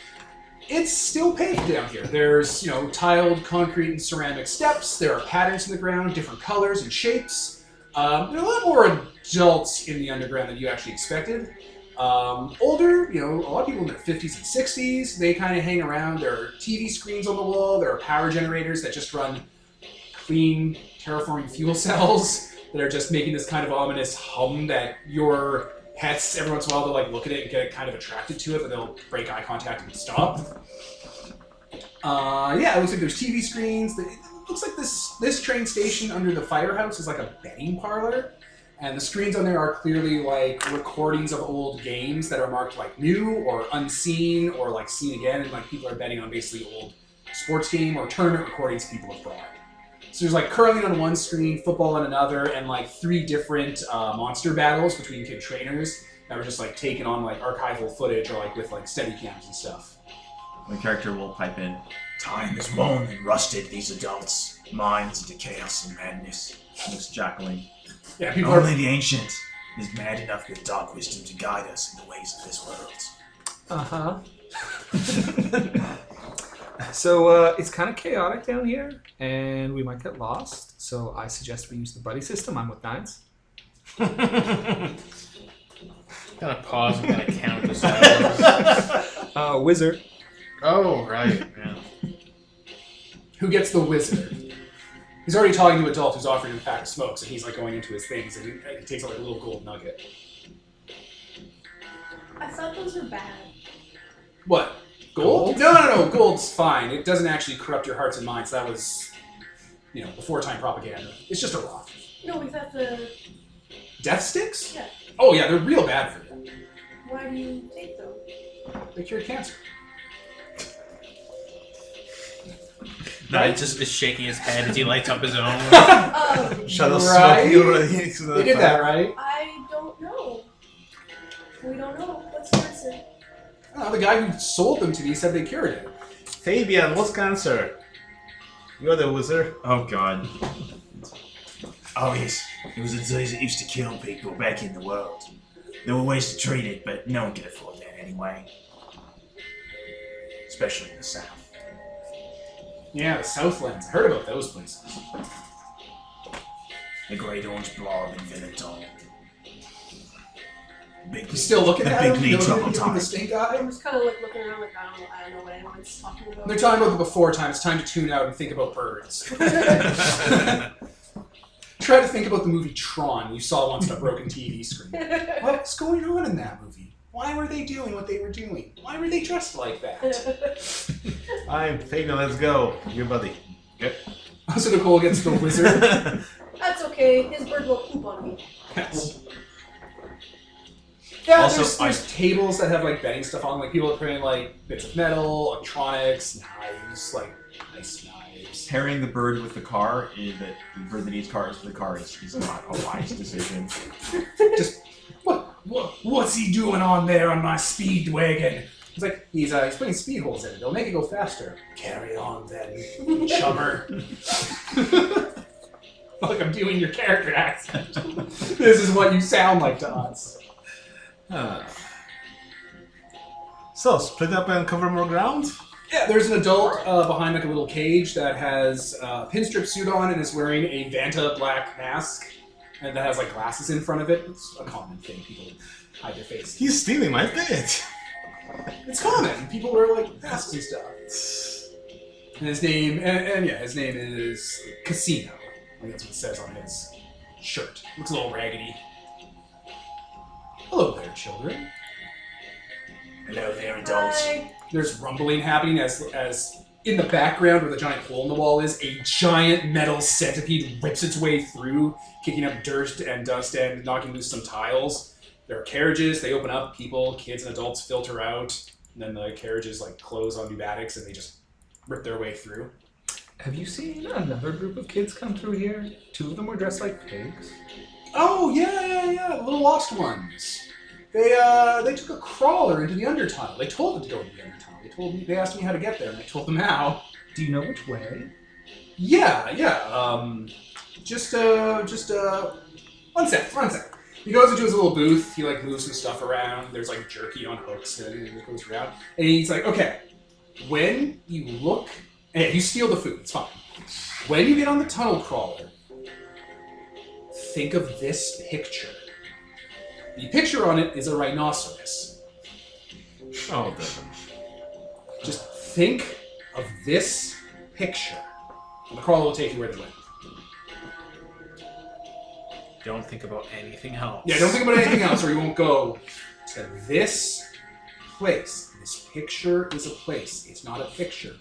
A: It's still paved down here. There's, tiled concrete and ceramic steps. There are patterns in the ground, different colors and shapes. There are a lot more adults in the underground than you actually expected. Older, a lot of people in their 50s and 60s, they kind of hang around. There are TV screens on the wall. There are power generators that just run clean, terraforming fuel cells that are just making this kind of ominous hum that your pets, every once in a while, they'll look at it and get kind of attracted to it, but they'll break eye contact and stop. It looks like there's TV screens. It looks like this train station under the firehouse is like a betting parlor. And the screens on there are clearly recordings of old games that are marked new or unseen or seen again, and people are betting on basically old sports game or tournament recordings people have brought. So there's curling on one screen, football on another, and 3 different monster battles between kid trainers that were just taken on archival footage or with steady cams and stuff.
F: My character will pipe in.
G: Time has worn and rusted these adults' minds into chaos and madness.
F: Looks jackling.
A: Yeah, people are.
G: Only the ancient is mad enough with dark wisdom to guide us in the ways of this world.
C: So it's kind of chaotic down here, and we might get lost. So I suggest we use the buddy system. I'm with 9s.
D: Gonna pause and gonna count this out.
C: Wizard.
D: Oh, right. Yeah.
A: Who gets the Wizard? He's already talking to an adult who's offering him a pack of smokes, and he's going into his things, and he takes a little gold nugget.
B: I thought those were bad.
A: What? Gold? No. Gold's fine. It doesn't actually corrupt your hearts and minds. That was before time propaganda. It's just a rock.
B: No, we thought the.
A: Death sticks?
B: Yeah.
A: Oh yeah, they're real bad for you.
B: Why do you take them?
A: They cure cancer.
D: Nine just is shaking his head as he lights up his own.
E: Shadow
A: Right?
E: Sword already.
A: They did that, right?
B: I don't know. We don't know. What's the answer?
A: The guy who sold them to me said they cured it.
E: Fabian, what's cancer? You're the wizard.
G: Oh god. Oh yes, it was a disease that used to kill people back in the world. There were ways to treat it, but no one could afford that anyway. Especially in the south.
A: Yeah, the Southlands. I heard about those places.
G: The Great Orange Blob and Veneton. Big
A: You still looking
G: the
A: at
G: big
A: them?
G: lead
A: You
G: trouble
A: looking at the
G: time.
A: stink
B: I'm
A: eye?
B: just kind of like looking around like, I don't know what anyone's talking about.
A: They're talking about the before time. It's time to tune out and think about birds. Try to think about the movie Tron you saw once on a broken TV screen. What's going on in that movie? Why were they doing what they were doing? Why were they dressed like that?
E: I'm Fabian, let's go. Your buddy. Yep.
A: So Nicole gets the wizard.
B: That's okay. His bird will poop on me.
A: Yes. Yeah,
F: Also,
A: there's tables that have like betting stuff on. Like people are putting like bits of metal, electronics, knives, like nice knives.
F: Pairing the bird with the car, the bird that needs cars for the car is not a wise decision.
A: Just what's he doing on there on my speed wagon? It's like he's putting speed holes in it. They'll make it go faster. Carry on then, chummer. Like I'm doing your character accent. This is what you sound like to us.
E: So, split up and cover more ground?
A: Yeah, there's an adult behind like a little cage that has a pinstrip suit on and is wearing a Vanta black mask, and that has like glasses in front of it. It's a common thing. People hide their faces.
E: He's stealing my bit.
A: It's common. People wear like masks and stuff. And his name, his name is Casino. I think that's what it says on his shirt. Looks a little raggedy. Hello there, children.
G: Hello there, adults.
B: Hi.
A: There's rumbling happening as in the background where the giant hole in the wall is, a giant metal centipede rips its way through, kicking up dirt and dust and knocking loose some tiles. There are carriages, they open up, people, kids and adults filter out, and then the carriages like close on pneumatics and they just rip their way through.
C: Have you seen another group of kids come through here? Two of them were dressed like pigs.
A: Oh, yeah, the little lost ones. They took a crawler into the undertunnel. They told them to go into the undertunnel. They asked me how to get there, and I told them how.
C: Do you know which way?
A: Yeah. Just one sec. He goes into his little booth. He like moves some stuff around. There's like jerky on hooks that goes around, and he's like, okay, when you look, hey, you steal the food. It's fine. When you get on the tunnel crawler, think of this picture. The picture on it is a rhinoceros.
E: Oh, damn.
A: Just think of this picture. And the crawler will take you where they went.
D: Don't think about anything else.
A: Yeah, don't think about anything else or you won't go to this place. This picture is a place. It's not a picture.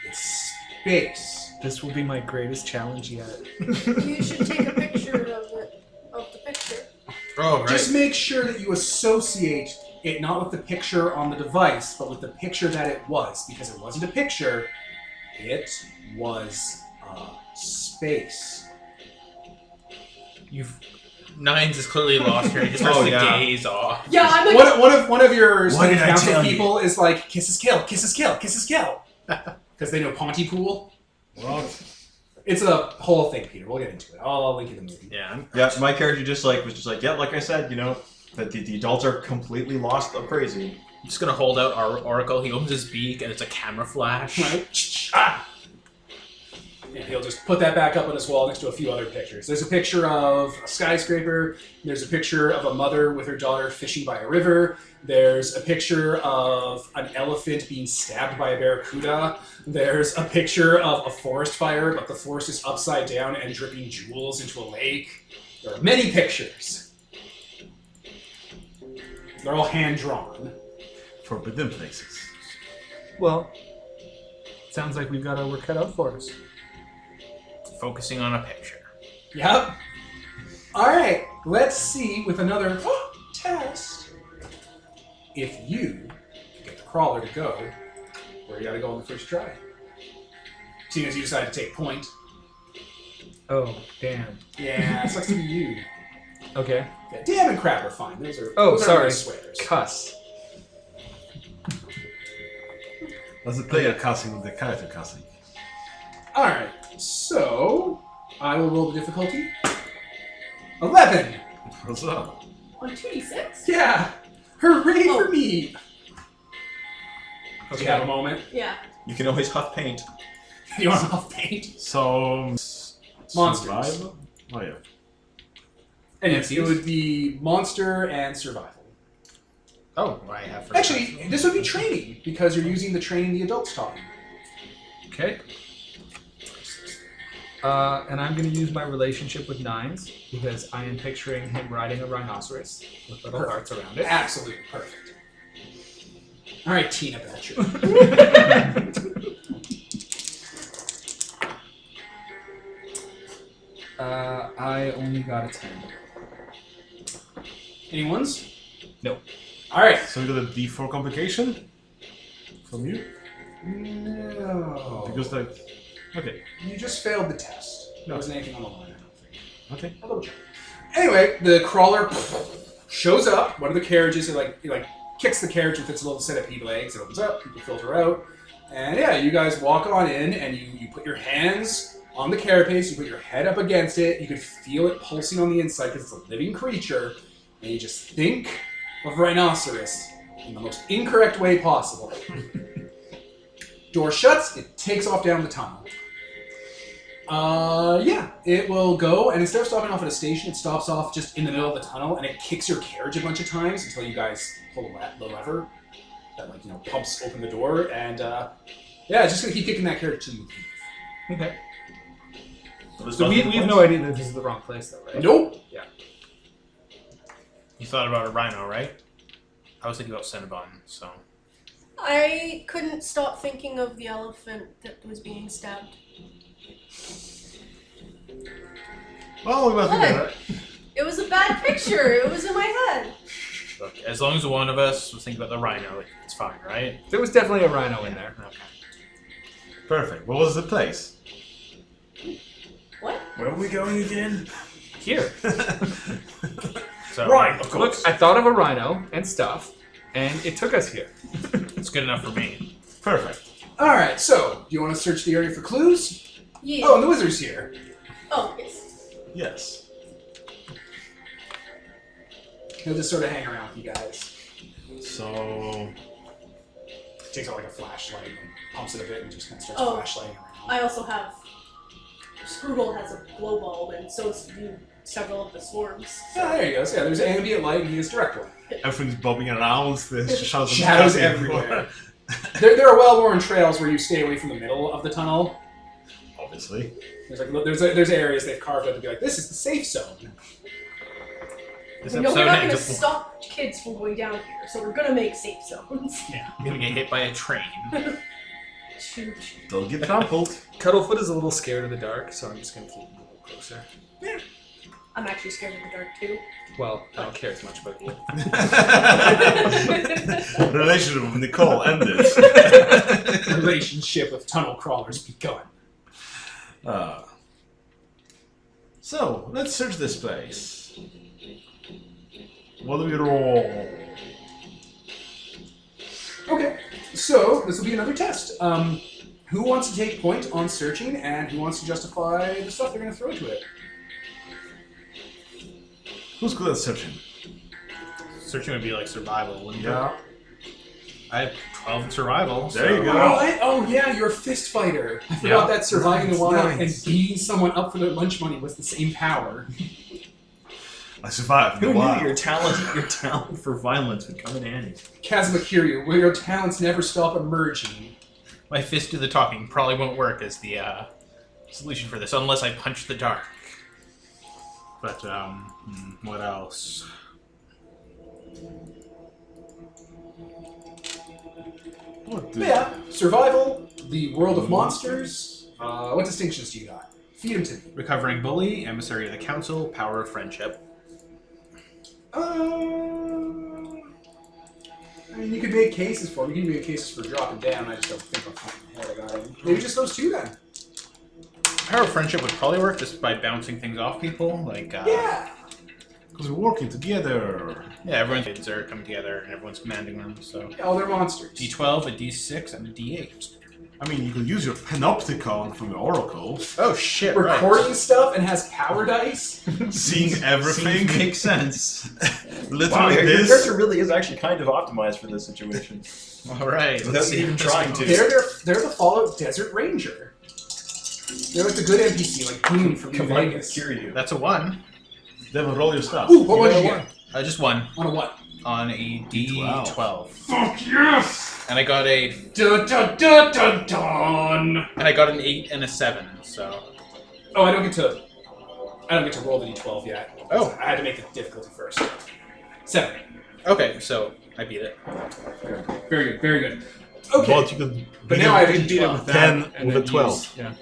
A: It's space.
C: This will be my greatest challenge yet.
B: You should take a picture of the picture.
D: Oh, right.
A: Just make sure that you associate it not with the picture on the device, but with the picture that it was. Because it wasn't a picture, it was space.
D: Nines is clearly lost here. He just starts
E: Oh,
D: to
E: yeah.
D: gaze off.
B: Yeah, I'm like,
A: One of your
G: What
A: student
G: did I
A: council
G: tell you?
A: people is like, kiss his kill, kiss his kill, kiss his kill. Because they know Pontypool.
E: Well,
A: It's a whole thing, Peter. We'll get into it. I'll link you the movie.
D: Yeah.
F: Yeah, my character was just like, yeah, like I said, that the adults are completely lost of crazy.
D: I'm just gonna hold out our oracle. He opens his beak and it's a camera flash.
A: Right? And he'll just put that back up on his wall next to a few other pictures. There's a picture of a skyscraper. There's a picture of a mother with her daughter fishing by a river. There's a picture of an elephant being stabbed by a barracuda. There's a picture of a forest fire, but the forest is upside down and dripping jewels into a lake. There are many pictures. They're all hand-drawn.
E: forbidden places.
C: Well, sounds like we've got our work cut out for us.
D: focusing on a picture.
A: Yep. All right. Let's see with another test if you get the crawler to go where you got to go on the first try. Seeing as you decide to take point.
C: Oh, damn.
A: Yeah, it sucks to be you.
C: Okay.
A: Yeah, damn and crap are fine. Those are
C: Oh,
A: really
C: sorry.
A: swears.
C: Cuss.
E: That's the player cussing with the character cussing.
A: All right. So I will roll the difficulty. 11.
E: What's up?
B: On 2d6?
A: Yeah. Hooray
B: Oh.
A: for me. Do you have a moment?
B: Yeah.
F: You can always huff paint.
A: You want to paint?
E: So...
A: Monsters.
E: Survival? Oh, yeah.
A: And yes, it would be monster and survival.
D: Oh, I have.
A: Actually, this would be training because you're using the training the adults taught you.
C: Okay. And I'm going to use my relationship with Nines because I am picturing him riding a rhinoceros with little hearts around it.
A: Absolutely perfect. All right, Tina Belcher.
C: I only got a 10.
A: Anyone's?
C: No.
A: All right.
E: So we got a D4 complication? From you?
A: No.
E: Because that... Okay.
A: You just failed the test. There wasn't anything on the line, I don't think.
E: Okay.
A: I'll double check. Anyway, the crawler shows up. One of the carriages, it kicks the carriage with its little centipede legs. It opens up. People filter out. And yeah, you guys walk on in, and you put your hands on the carapace. You put your head up against it. You can feel it pulsing on the inside because it's a living creature. And you just think of rhinoceros in the most incorrect way possible. Door shuts. It takes off down the tunnel. Yeah, it will go, and instead of stopping off at a station, it stops off just in the middle of the tunnel, and it kicks your carriage a bunch of times until you guys pull the lever that, pumps open the door, and, yeah, it's just gonna keep kicking that carriage till you leave.
C: Okay.
F: So
C: So we have no idea that this is the wrong place, though, right?
A: Nope.
C: Yeah.
D: You thought about a rhino, right? I was thinking about Cinnabon, so.
B: I couldn't stop thinking of the elephant that was being stabbed.
E: Well, we must be
B: What?
E: there.
B: It was a bad picture. It was in my head.
D: Look, as long as one of us was thinking about the rhino, it's fine, right?
C: There was definitely a rhino in there.
D: Okay.
E: Perfect. What was the place?
B: What?
F: Where are we going again?
C: Here.
D: So,
F: Right, of
C: Look,
F: course.
C: I thought of a rhino and stuff, and it took us here.
D: it's good enough for me.
E: Perfect.
A: All right, so, do you want to search the area for clues?
B: Yeah.
A: Oh, and the wizard's here.
B: Oh, yes.
E: Yes.
A: He'll just sort of hang around with you guys.
E: So...
A: Takes out, a flashlight and pumps it a bit and just kind of starts
B: Oh.
A: flashlighting around.
B: I also have... Screwball has a glow bulb, and so do several of the swarms.
A: Yeah, there you go. So, yeah, there's ambient light and he has direct light.
E: Everything's bobbing around. There's shadows
A: Shadows everywhere. there are well-worn trails where you stay away from the middle of the tunnel.
E: Obviously.
A: There's areas they've carved out to be like, this is the safe zone.
D: This
B: We know
D: episode
B: we're not going to
D: ends up-
B: stop kids from going down here, so we're going to make safe zones.
D: Yeah, I'm gonna get hit by a train.
B: Shoot.
E: Don't get trampled.
C: Cuddlefoot is a little scared of the dark, so I'm just going to keep him a little closer.
B: I'm actually scared of the dark, too.
C: Well, I don't care as much about you.
E: The relationship with Nicole ended.
A: The relationship with tunnel crawlers begun.
E: So, let's search this place. What do we roll?
A: Okay, so this will be another test. Who wants to take point on searching, and who wants to justify the stuff they're going to throw into it?
E: Who's good at searching?
D: Searching would be like survival, wouldn't it?
E: Yeah.
D: I have 12 in survival.
E: There you go.
A: Oh yeah, you're a fist fighter. I forgot that surviving the wild and beating someone up for their lunch money was the same power.
E: I survived.
F: Who
E: Wow.
F: knew your talent for violence would come in handy?
A: Kazuma where your talents never stop emerging.
D: My fist do the talking probably won't work as the solution for this, unless I punch the dark. But, what else?
E: What the-
A: Yeah, survival, the world of monsters. What distinctions do you got? Feed him to me.
D: Recovering bully, emissary of the council, power of friendship.
A: I mean, you could make cases for him. You can make cases for dropping down. I just don't think off the top of my head I got him. Maybe just those two then.
D: Power of friendship would probably work just by bouncing things off people. Like,
A: Yeah.
E: Because we're working together.
D: yeah, everyone's kids are coming together and everyone's commanding them. So
A: Oh, they're monsters.
D: D12, a D6, and a D8.
E: I mean, you could use your panopticon from the Oracle.
D: Oh shit!
A: Recording stuff and has power dice.
E: Seeing everything.
G: Makes sense.
E: Literally
F: Wow, your
E: this.
F: character really is actually kind of optimized for this situation.
D: All right.
F: Without
D: let's see
F: even
D: if this
F: trying
D: goes.
F: to.
A: They're the Fallout Desert Ranger. They're like the good NPC, like Boone from New
F: Come on,
A: Vegas.
F: cure you.
D: That's a 1.
E: Devin, roll your stuff.
A: Ooh, what did you get?
D: Just 1
A: On a what?
D: on a D12.
E: Fuck yes!
D: And I got a
A: Dun dun dun dun dun.
D: and I got an 8 and a 7. So
A: Oh, I don't get to roll the d12 yet.
D: Oh.
A: I had to make the difficulty first. 7.
D: okay, so I beat it.
A: Very good, very good. Okay,
E: But you could
A: but now I have a
C: beat it
A: d12.
C: with that,
E: 10
C: and
E: with a
C: then
E: 12.
C: use- yeah.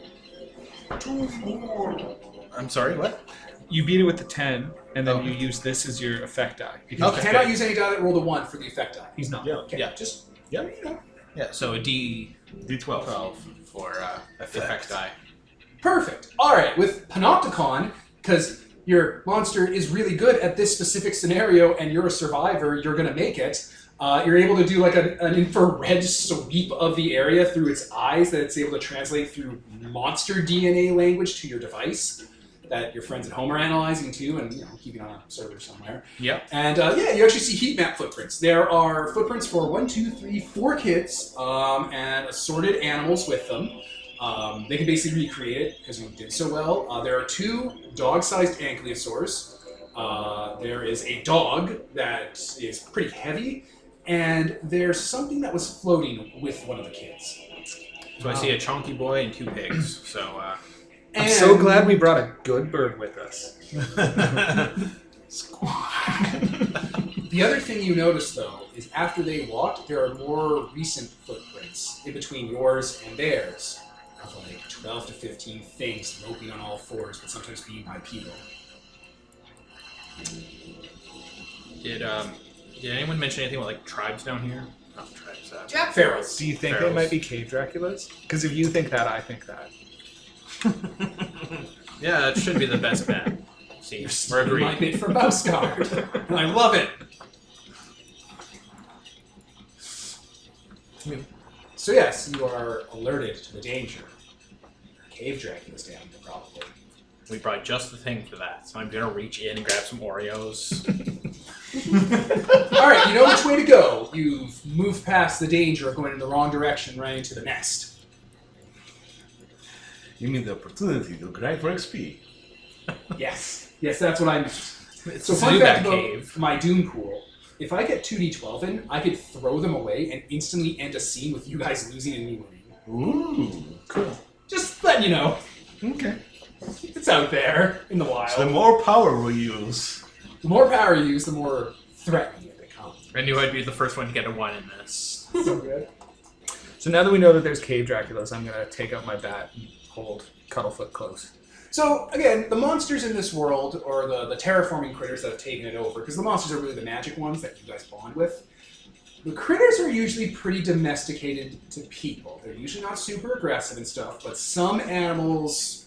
D: I'm sorry. What?
C: You beat it with the 10, and then
D: Oh.
C: you use this as your effect die. Because
A: You
D: Okay.
A: cannot use any die that rolled a 1 for the effect die.
C: he's not.
E: Yeah.
A: Okay,
D: Yeah.
A: just
E: Yeah.
A: you know.
D: Yeah. So a D12
E: D12.
D: for effect die.
A: Perfect. All right, with Panopticon, because your monster is really good at this specific scenario, and you're a survivor, you're gonna make it. You're able to do like an infrared sweep of the area through its eyes that it's able to translate through monster DNA language to your device that your friends at home are analyzing too, and keeping on a server somewhere.
D: Yep.
A: And you actually see heat map footprints. There are footprints for 1, 2, 3, 4 kids and assorted animals with them. They can basically recreate it because you did so well. There are 2 dog-sized ankylosaurs. There is a dog that is pretty heavy, and there's something that was floating with one of the kids.
D: So I see a chonky boy and 2 pigs. So
C: I'm so glad we brought a good bird with us.
A: The other thing you notice, though, is after they walked, there are more recent footprints in between yours and theirs. Of like 12 to 15 things moping on all fours, but sometimes being bipedal.
D: did anyone mention anything about like tribes down here? Not tribes.
B: Jack
A: Pharaohs.
C: Do you think
D: Pharaohs.
C: they might be cave Draculas? Because if you think that, I think that.
D: Yeah, that should be the best bet. See, we're agreed.
A: Magnet for Mouse Guard. And I love it. So yes, you are alerted to the danger. Cave Dracula's down here, probably.
D: We brought just the thing for that. So I'm gonna reach in and grab some Oreos.
A: All right, you know which way to go. You've moved past the danger of going in the wrong direction, right into the nest.
E: You mean the opportunity to grind for XP.
A: Yes, that's what I meant.
D: It's
A: So
D: a
A: fun fact
D: Zubat
A: about
D: cave.
A: my Doom Pool, if I get 2d12 in, I could throw them away and instantly end a scene with you guys losing and me winning.
E: Ooh.
C: Cool.
A: Just letting you know.
E: Okay.
A: It's out there in the wild.
E: So the more power we use.
A: The more power you use, the more threatening it becomes.
D: I knew I'd be the first one to get a 1 in this.
A: So good.
C: So now that we know that there's cave Draculas, I'm going to take out my bat and hold Cuddlefoot close.
A: So, again, the monsters in this world, or the terraforming critters that have taken it over, because the monsters are really the magic ones that you guys bond with, the critters are usually pretty domesticated to people. They're usually not super aggressive and stuff, but some animals,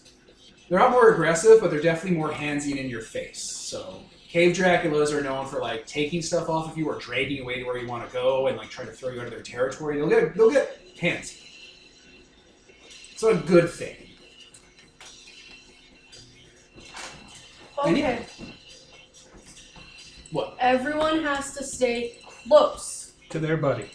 A: they're not more aggressive, but they're definitely more handsy and in your face. So, cave Draculas are known for, like, taking stuff off of you or dragging you away to where you want to go and, like, trying to throw you out of their territory. They'll get handsy. It's a good thing.
B: Okay.
A: What?
B: Everyone has to stay close,
C: To their buddy.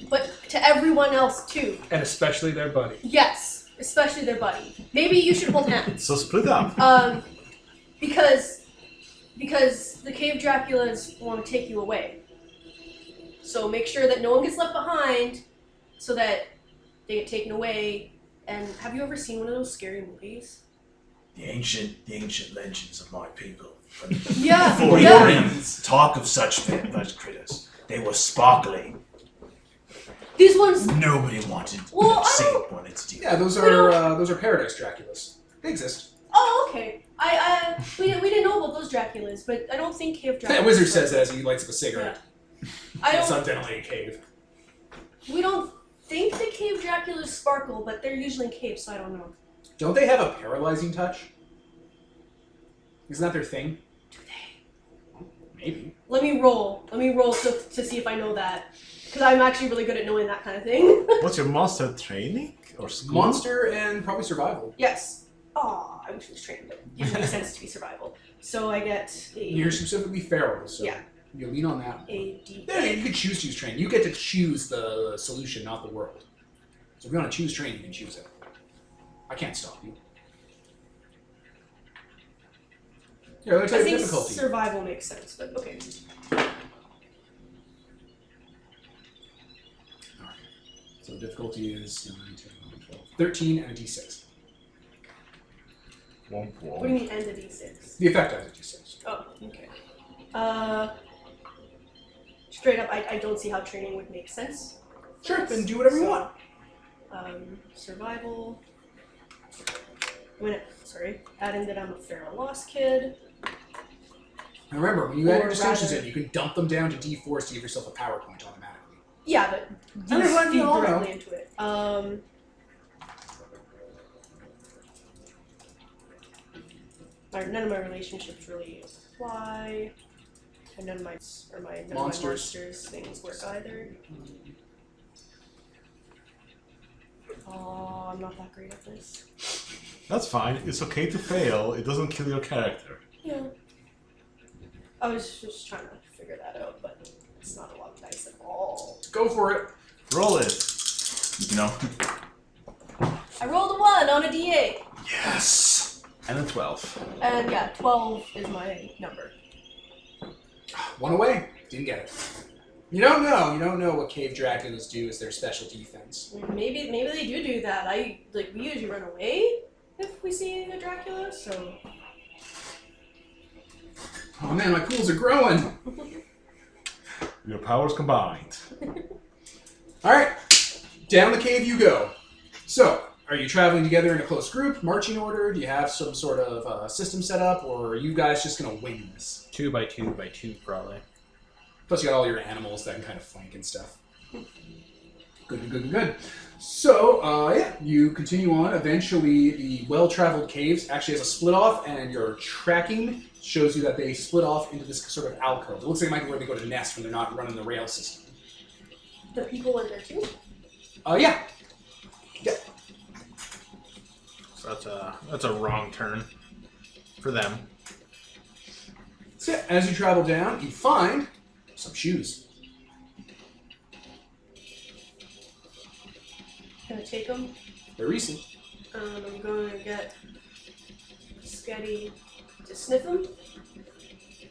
B: but to everyone else too.
C: And especially their buddy.
B: Yes, especially their buddy. Maybe you should hold hands.
E: So split up.
B: Because the cave Draculas want to take you away. So make sure that no one gets left behind, so that they get taken away. And have you ever seen one of those scary movies?
G: The ancient legends of my people.
B: Yeah,
G: Before
B: yeah.
G: you talk of such critters, they were sparkling.
B: These ones.
G: Nobody wanted
B: Well, I
G: save
B: don't-
G: wanted to do.
A: Yeah, those are Paradise Draculas. They exist.
B: Oh, okay. We didn't know about those Draculas, but I don't think Cave Draculas.
A: That wizard says that as he lights up a cigarette.
B: I
A: It's
B: don't.
A: undefinitely a cave.
B: We don't think the Cave Draculas sparkle, but they're usually in caves, so I don't know.
A: Don't they have a paralyzing touch? Isn't that their thing?
B: Do they?
A: Maybe.
B: Let me roll to see if I know that, because I'm actually really good at knowing that kind of thing.
E: What's your monster training or school?
A: Monster and probably survival.
B: Yes. Oh, I wish it was trained, but it makes sense to be survival. So I get a
A: You're specifically feral, so
B: Yeah.
A: you lean on that.
B: a D.
A: Yeah, you can choose train. You get to choose the solution, not the world. So if you want to choose train, you can choose it. I can't stop you. Yeah, let me tell
B: I
A: you
B: think
A: difficulty.
B: survival makes sense, but okay.
A: So the difficulty is 9, 10, 11, 12, 13 and a d6.
B: What do you mean end of D6?
A: The effect has a d6.
B: Oh, okay. Straight up, I don't see how training would make sense.
A: Sure, then do whatever you want.
B: Survival. Adding that I'm a feral lost kid.
A: And remember, when you add
B: Or
A: your distinctions
B: rather-
A: in, you can dump them down to d4s to give yourself a power point automatically.
B: Yeah, but
A: And there's one
B: feed
A: you all know.
B: directly into it. None of my relationships really apply. And none of my monsters things work either. Oh, I'm not that great at this.
E: That's fine. It's okay to fail. It doesn't kill your character.
B: Yeah. I was just trying to figure that out, but it's not a lot of dice at all.
A: Go for it.
E: Roll it.
F: No.
B: I rolled a 1 on a d8.
A: Yes!
C: And a 12.
B: And yeah, 12 is my number.
A: One away. Didn't get it. You don't know. You don't know what cave Draculas do as their special defense.
B: Maybe they do that. We usually run away if we see a Dracula, so.
A: Oh man, my pools are growing.
E: Your powers combined.
A: Alright, down the cave you go. So, are you traveling together in a close group, marching order? Do you have some sort of system set up, or are you guys just going to wing this?
D: 2 by 2 by 2, probably.
A: Plus you got all your animals that can kind of flank and stuff. Good. So, yeah, you continue on. Eventually, the well-traveled caves actually has a split-off, and your tracking shows you that they split off into this sort of alcove. It looks like it might be where they go to nest when they're not running the rail system.
B: The people in there too?
A: Yeah.
D: So that's a wrong turn for them.
A: So, yeah, as you travel down, you find some shoes.
B: Gonna take them.
A: They're recent.
B: I'm gonna get Sketty to sniff them.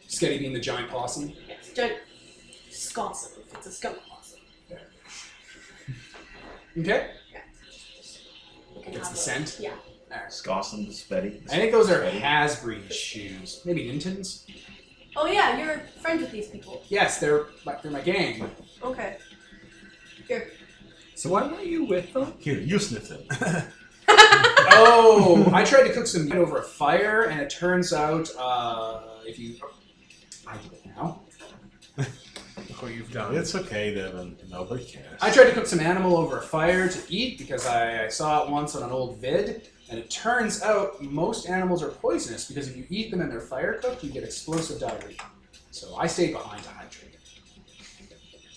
A: Sketty being the giant possum.
B: Yes, giant scossum. It's a skunk possum.
A: Okay.
B: Yeah. We can
A: Gets
B: have
A: the
B: a-
A: scent.
B: Yeah.
F: Scossum, Spetty.
A: I think those are Hasbreed shoes. Maybe Nintons?
B: Oh yeah, you're friends with these people.
A: Yes, they're my gang.
B: Okay. Here.
C: So why weren't you with them?
E: Here, you sniff them.
A: Oh, I tried to cook some meat over a fire, and it turns out, if you... I do it now.
D: Look what you've done.
E: It's okay, Devin. Nobody cares.
A: I tried to cook some animal over a fire to eat because I saw it once on an old vid, and it turns out most animals are poisonous because if you eat them and they're fire cooked, you get explosive diarrhea. So I stayed behind to hydrate.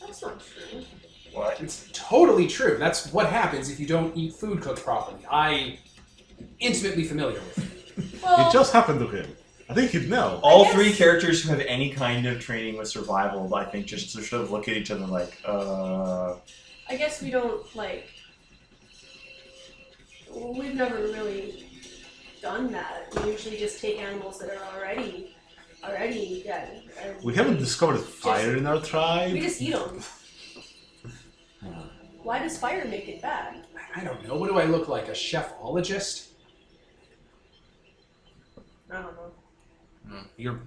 B: That's not true.
F: What?
A: It's totally true. That's what happens if you don't eat food cooked properly. I'm intimately familiar with it.
B: Well,
E: It just happened to him. I think he'd know.
F: All
B: guess-
F: 3 characters who have any kind of training with survival, I think, just sort of look at each other like,
B: I guess we don't we've never really done that. We usually just take animals that are already dead. and
E: We haven't discovered fire in our tribe.
B: We just eat them. Why does fire make it bad?
A: I don't know. What do I look like? A chefologist?
B: I don't know.
D: You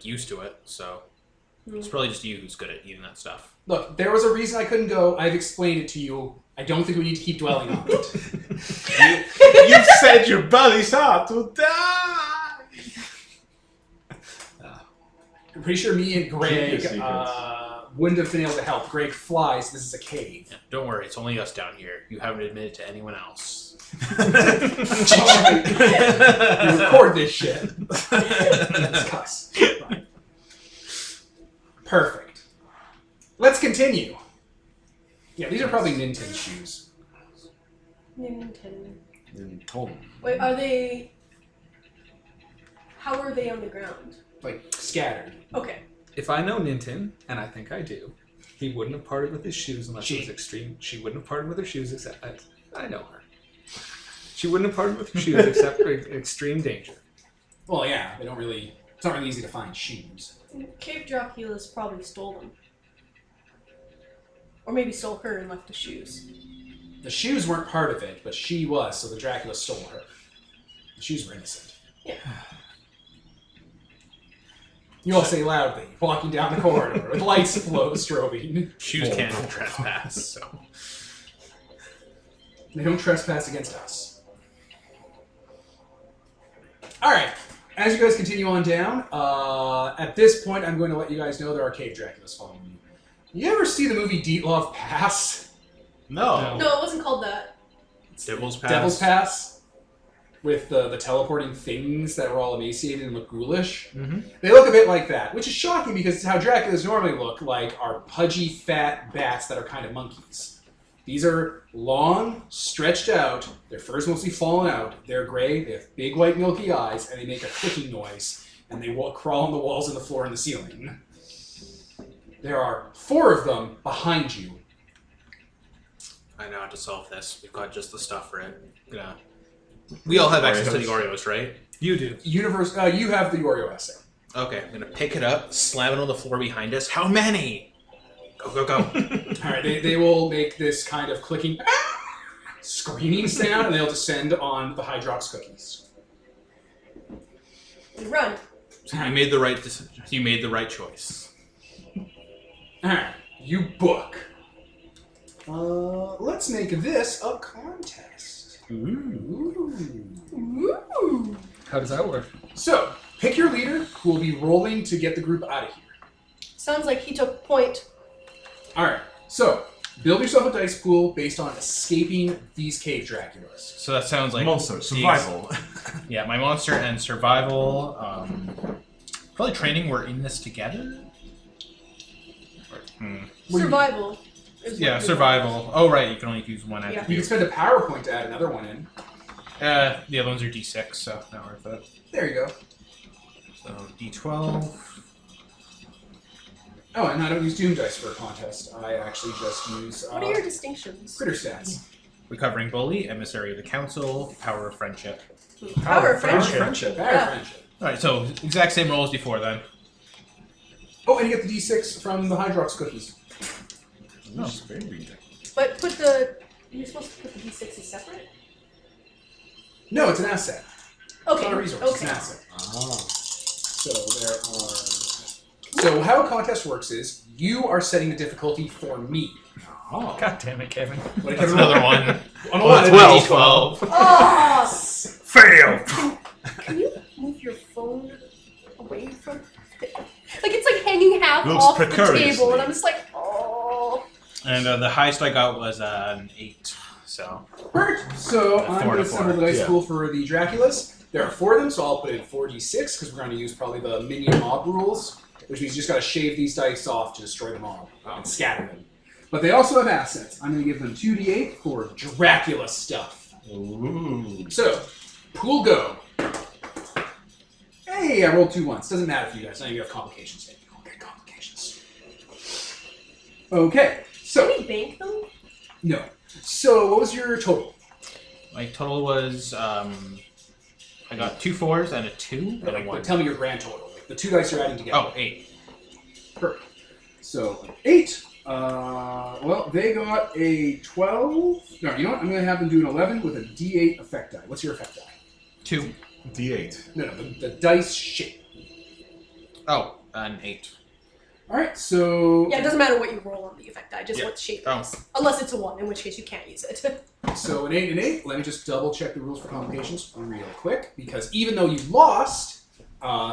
D: used to it, so It's probably just you who's good at eating that stuff.
A: Look, there was a reason I couldn't go. I've explained it to you. I don't think we need to keep dwelling on it.
E: You said your belly's out to die.
A: I'm pretty sure me and
F: Keep your
A: Greg
F: secrets.
A: wouldn't have been able to help. Greg flies. This is a cave.
D: Yeah, don't worry, it's only us down here. You haven't admitted to anyone else.
A: You record this shit. Let's cuss. Fine. Perfect. Let's continue. Yeah, these are probably Nintendo shoes.
B: Nintendo. Wait, are they... How are they on the ground?
A: Like, scattered.
B: Okay.
C: If I know Nintin, and I think I do, he wouldn't have parted with his shoes unless it was extreme. She wouldn't have parted with her shoes except... I know her. She wouldn't have parted with her shoes except for extreme danger.
A: Well, yeah, they don't really... It's not really easy to find shoes.
B: Cave Dracula's probably stole them. Or maybe stole her and left the shoes.
A: The shoes weren't part of it, but she was, so the Dracula stole her. The shoes were innocent.
B: Yeah.
A: You all say loudly, walking down the corridor, with lights strobing.
D: Shoes can't trespass, so...
A: They don't trespass against us. Alright, as you guys continue on down, at this point I'm going to let you guys know there are cave Draculas following you. You ever see the movie Dietlov Pass?
E: No.
B: No, it wasn't called that.
D: Devil's Pass.
A: Devil's Pass? With the teleporting things that were all emaciated and look ghoulish.
D: Mm-hmm.
A: They look a bit like that, which is shocking because it's how Draculas normally look, like are pudgy, fat bats that are kind of monkeys. These are long, stretched out, their fur's mostly fallen out, they're gray, they have big white milky eyes, and they make a clicking noise, and they crawl on the walls and the floor and the ceiling. There are 4 of them behind you.
D: I know how to solve this. We've got just the stuff for it. We all have access to the Oreos, right?
C: You do.
A: You have the Oreo essay.
D: Okay, I'm gonna pick it up, slam it on the floor behind us. How many? Go, go, go.
A: Alright, they will make this kind of clicking, screaming sound, and they'll descend on the Hydrox cookies.
B: And run.
D: You made the right decision. You made the right choice.
A: Alright, you book. Let's make this a contest.
F: Ooh.
B: Ooh.
C: How does that work?
A: So, pick your leader who will be rolling to get the group out of here.
B: Sounds like he took point.
A: Alright, so, build yourself a dice pool based on escaping these cave Draculas.
D: So that sounds like
E: Monster, survival.
D: Yeah, my monster and survival. Probably training. We're in this together.
B: Survival. is
D: Yeah,
B: what you
D: survival. Oh right, you can only use one
B: Yeah.
A: You can
D: attribute.
A: spend a PowerPoint to add another one in.
D: The other ones are D6, so not worth it.
A: There you go.
D: So D12.
A: Oh, and I don't use Doom Dice for a contest. I actually just use
B: What are your distinctions?
A: critter stats.
D: Recovering bully, emissary of the council, power of friendship.
B: Power of friendship.
A: Friendship.
B: Yeah.
A: Friendship.
D: All right, so exact same roll as before then.
A: Oh, and you get the D6 from the Hydrox cookies.
F: Oh, very good.
B: But put the... You're supposed to put the D6s separate?
A: No, it's an asset.
B: Okay.
A: It's not a resource, it's an
B: Okay.
A: asset. So there are... So how a contest works is, you are setting the difficulty for me.
F: Oh.
C: God damn it, Kevin.
A: What
D: That's another one.
A: On a
D: Oh,
A: lot of
D: D12.
B: Oh!
E: Fail!
B: Can you move your phone away from... Like, it's like hanging half
E: Looks
B: off the
E: precariously.
B: table, and I'm just like, oh...
D: And the highest I got was an 8. So
A: Perfect. So I'm
D: 4
A: going
D: to
A: to assemble
D: 4.
A: the dice
E: Yeah.
A: pool for the Draculas. There are 4 of them, so I'll put in 4d6 because we're going to use probably the minion mob rules, which means you just got to shave these dice off to destroy the mob and scatter them. But they also have assets. I'm going to give them 2d8 for Dracula stuff.
E: Ooh.
A: So, pool go. Hey, I rolled 2 once. Doesn't matter for you guys. None of you have complications yet. You don't get complications. Okay, so
B: Can we bank them?
A: no. So, what was your total?
D: my total was I got 2 4s and a 2 and a
A: Like,
D: 1.
A: tell me your grand total. Like, the 2 dice you're adding together.
D: Oh, 8.
A: Perfect. So, 8. Well, they got a 12. No, you know what? I'm going to have them do an 11 with a d8 effect die. What's your effect die?
D: 2.
E: D8.
A: No, the dice shit.
D: Oh, an 8.
A: All right, so
B: Yeah, it doesn't matter what you roll on the effect die, just
D: Yeah.
B: what shape
D: Oh.
B: it is. Unless it's a 1, in which case you can't use it.
A: so an 8 and an 8. Let me just double check the rules for complications real quick, because even though you lost,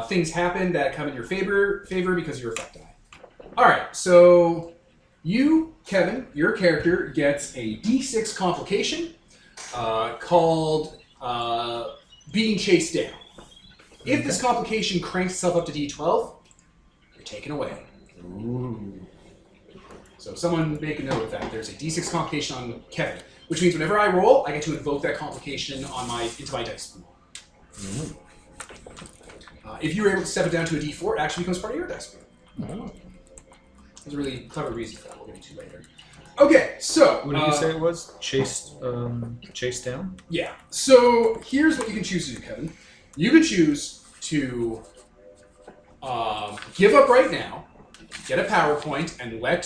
A: things happen that come in your favor because of your effect die. All right, so you, Kevin, your character gets a D6 complication called being chased down. If this complication cranks itself up to D12, you're taken away.
F: Ooh.
A: So someone make a note of that. There's a D6 complication on Kevin, which means whenever I roll, I get to invoke that complication on into my dice pool. If you were able to step it down to a D4, it actually becomes part of your dice pool. There's a really clever reason for that. We'll get into later. Okay, so
C: What did you say it was? Chased down?
A: Yeah. So here's what you can choose to do, Kevin. You can choose to give up right now, get a PowerPoint, and let